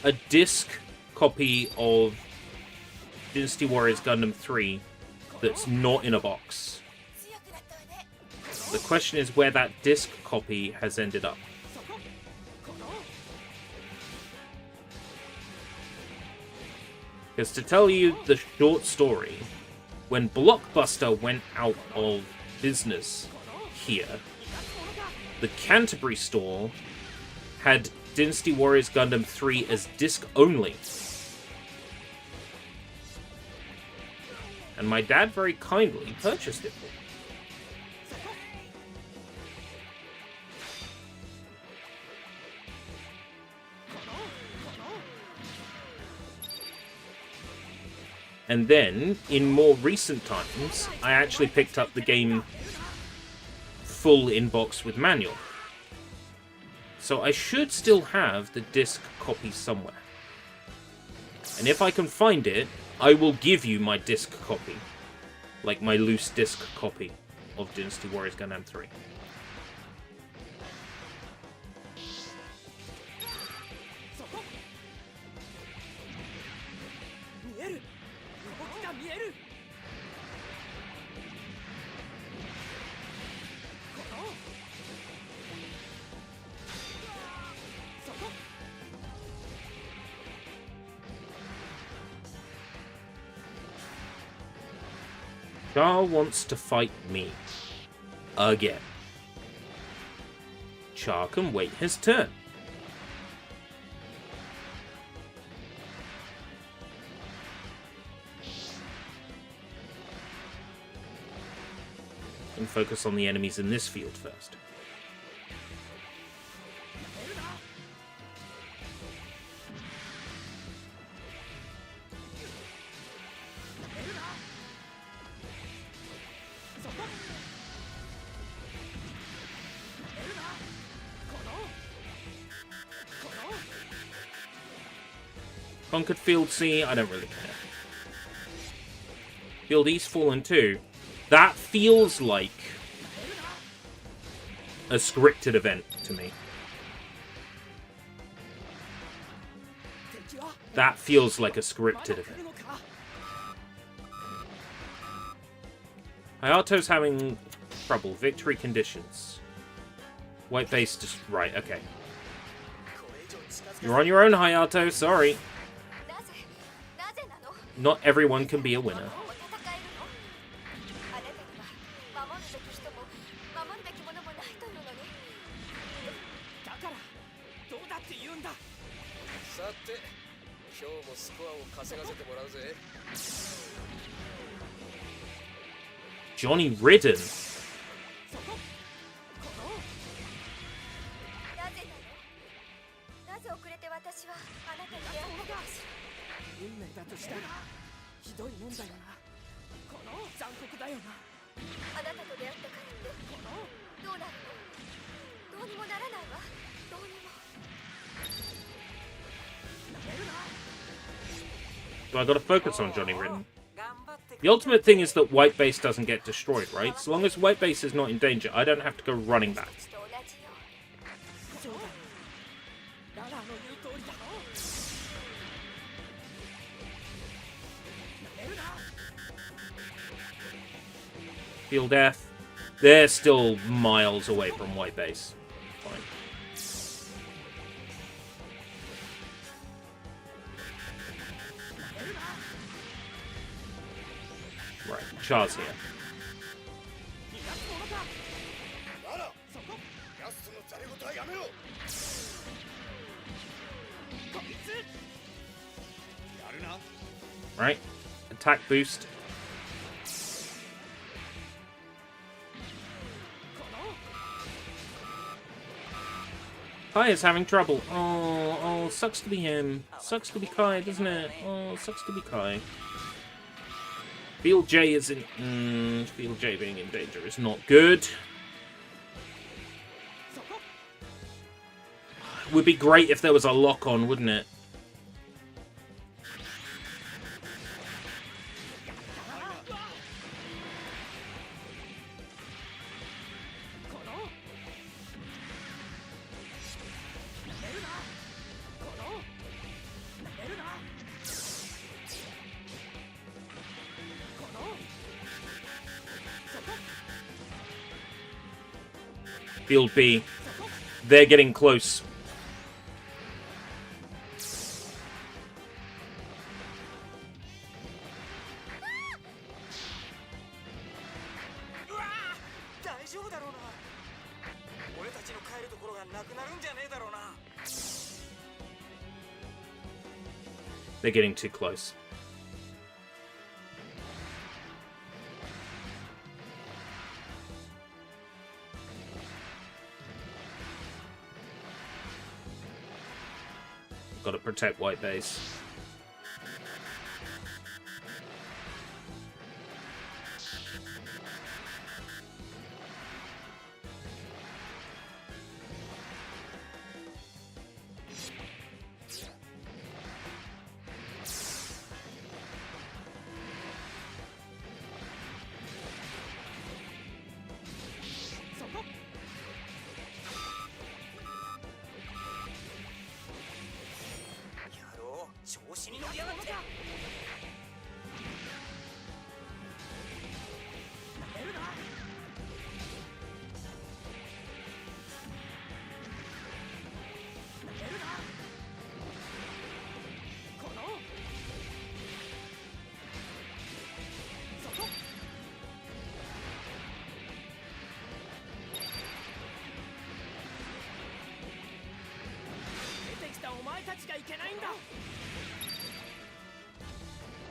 a disc copy of Dynasty Warriors Gundam 3 that's not in a box. The question is where that disc copy has ended up. Because to tell you the short story, when Blockbuster went out of business here, the Canterbury store had Dynasty Warriors Gundam 3 as disc only. And my dad very kindly purchased it for me. And then, in more recent times, I actually picked up the game full in box with manual. So I should still have the disc copy somewhere. And if I can find it, I will give you my disc copy. Like my loose disc copy of Dynasty Warriors Gundam 3. Char wants to fight me. Again. Char can wait his turn. And focus on the enemies in this field first. Conquered Field C, I don't really care. Field E's fallen too. That feels like a scripted event to me. That feels like a scripted event. Hayato's having trouble. Victory conditions. White base just... Right, okay. You're on your own, Hayato. Sorry. Not everyone can be a winner. Johnny Ridden. So I gotta focus on Johnny Ridden. The ultimate thing is that white base doesn't get destroyed, right? So long as white base is not in danger, I don't have to go running back. Field F. They're still miles away from white base. Fine. Right, Char's here. Right, attack boost. Kai is having trouble. Oh, sucks to be him. Sucks to be Kai, doesn't it? Oh, sucks to be Kai. Field J isn't... Field J being in danger is not good. It would be great if there was a lock-on, wouldn't it? Field B. They're getting close. They're getting too close. Got to protect white base.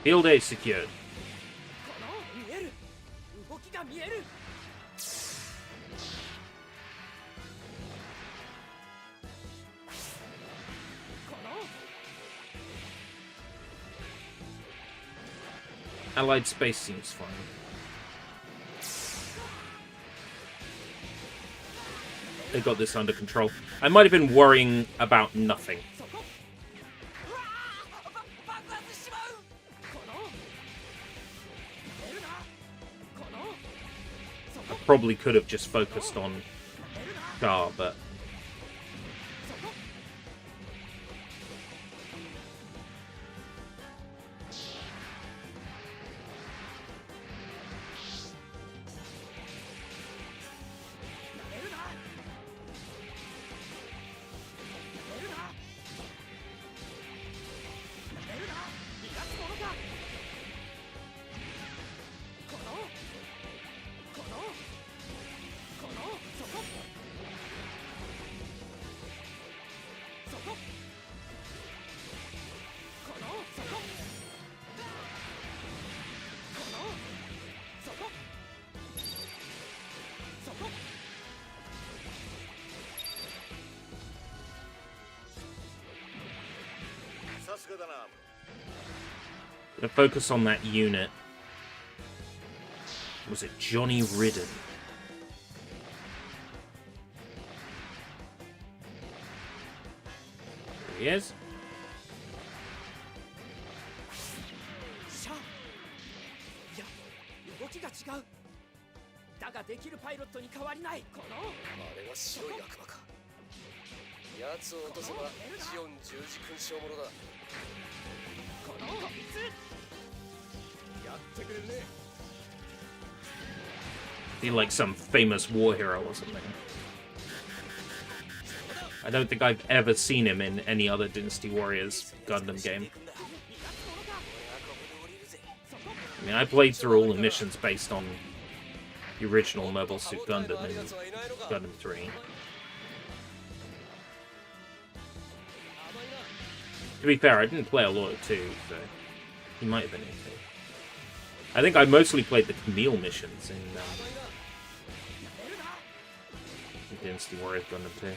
Field A secured. Allied space seems fine. They got this under control. I might have been worrying about nothing. probably could have just focused on Char, but... Gonna focus on that unit. Was it Johnny Ridden? There he is. だができるパイロットに変わりない。このあれは白い悪魔か。奴を落とせばジオン十字勲章ものだ。このやってくれるね。 Be like some famous war hero or something. I don't think I've ever seen him in any other Dynasty Warriors Gundam game. I mean, I played through all the missions based on the original Mobile Suit Gundam in Gundam 3. To be fair, I didn't play a lot of 2, so he might have been in 2. I think I mostly played the Camille missions in Dynasty Warriors Gundam 2.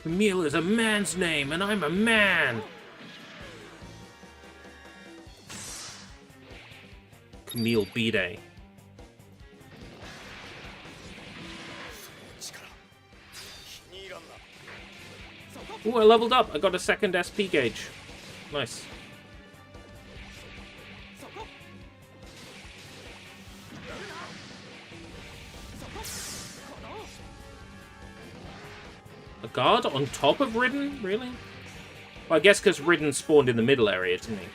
Camille is a man's name, and I'm a man! Camille B-Day. Ooh, I leveled up! I got a second SP gauge. Nice. A guard on top of Ridden? Really? Well, I guess because Ridden spawned in the middle area, didn't he?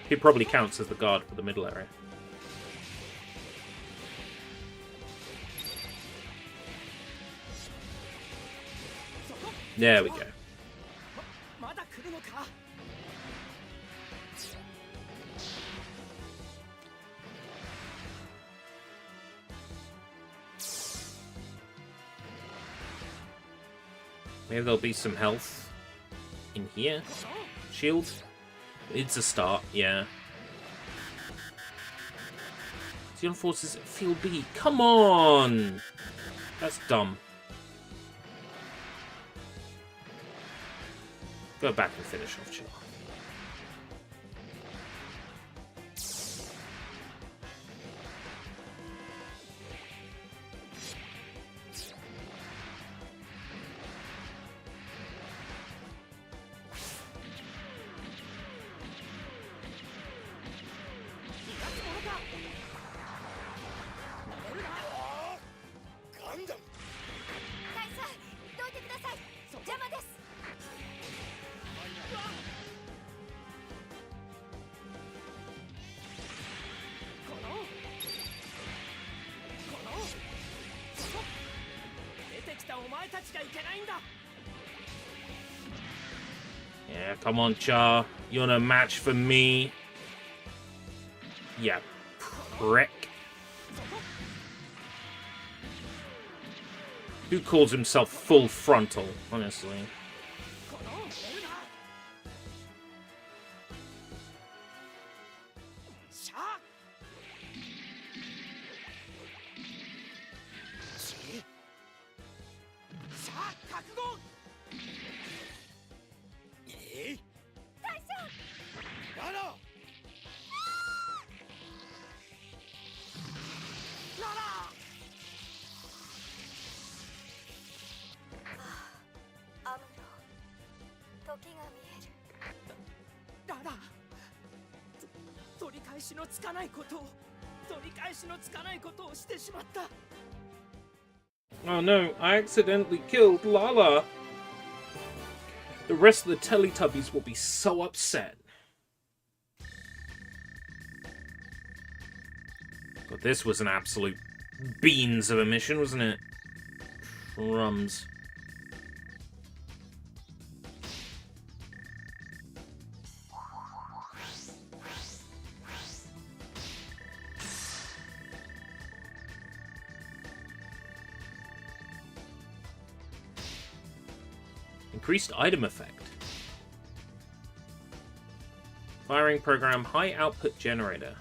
He probably counts as the guard for the middle area. There we go. Maybe there'll be some health in here. Shield. It's a start, yeah. Zeon forces at Field B. Come on! That's dumb. Go back and finish off Char. Yeah, come on, Char. You're no match for me. Yeah, prick. Who calls himself full frontal, honestly? しのつかないことを、取り返しのつかないことをしてしまった。 Oh no, I accidentally killed Lala. The rest of the Teletubbies will be so upset. God, this was an absolute beans of a mission, wasn't it? Crumbs. Increased item effect. Firing program high output generator.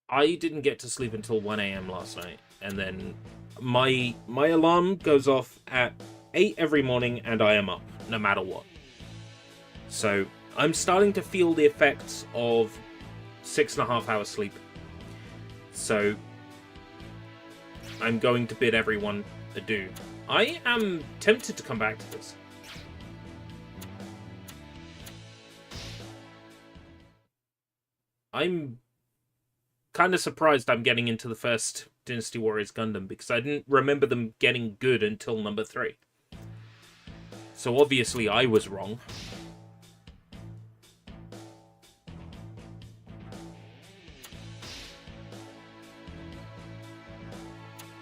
I didn't get to sleep until 1 AM last night, and then my alarm goes off at 8 every morning, and I am up, no matter what. So, I'm starting to feel the effects of 6.5 hours sleep. So, I'm going to bid everyone adieu. I am tempted to come back to this. I'm kind of surprised I'm getting into the first Dynasty Warriors Gundam, because I didn't remember them getting good until number 3. So obviously I was wrong.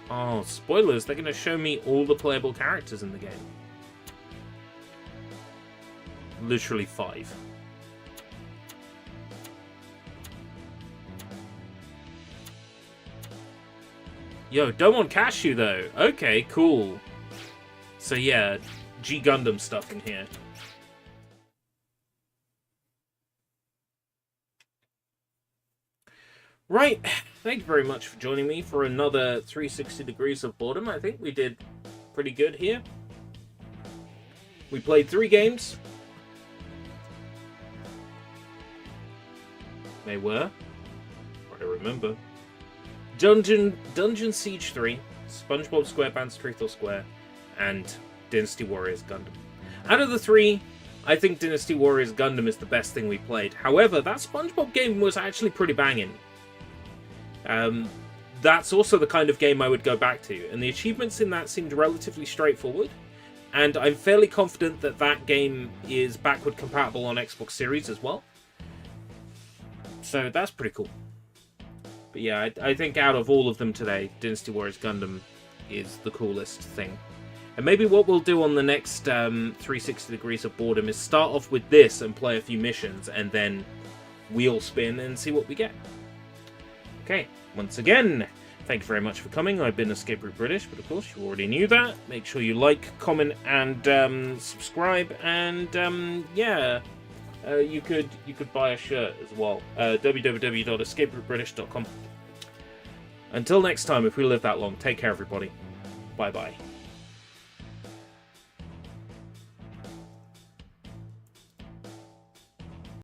Oh, spoilers, they're going to show me all the playable characters in the game. Literally 5. Yo, don't want Cashew though. Okay, cool. So yeah, G Gundam stuff in here. Right, thank you very much for joining me for another 360 Degrees of Boredom. I think we did pretty good here. We played 3 games. They were, what I remember, Dungeon Siege 3, SpongeBob SquarePants Truth or Square, and Dynasty Warriors Gundam. Out of the 3, I think Dynasty Warriors Gundam is the best thing we played. However, that SpongeBob game was actually pretty banging. That's also the kind of game I would go back to, and the achievements in that seemed relatively straightforward, and I'm fairly confident that that game is backward compatible on Xbox Series as well. So that's pretty cool. But yeah, I think out of all of them today, Dynasty Warriors Gundam is the coolest thing. And maybe what we'll do on the next 360 Degrees of Boredom is start off with this and play a few missions, and then wheel spin and see what we get. Okay, once again, thank you very much for coming. I've been Escape Route British, but of course you already knew that. Make sure you like, comment, and subscribe, and yeah. You could buy a shirt as well. www.escaperoutebritish.com. Until next time, if we live that long, take care, everybody. Bye-bye.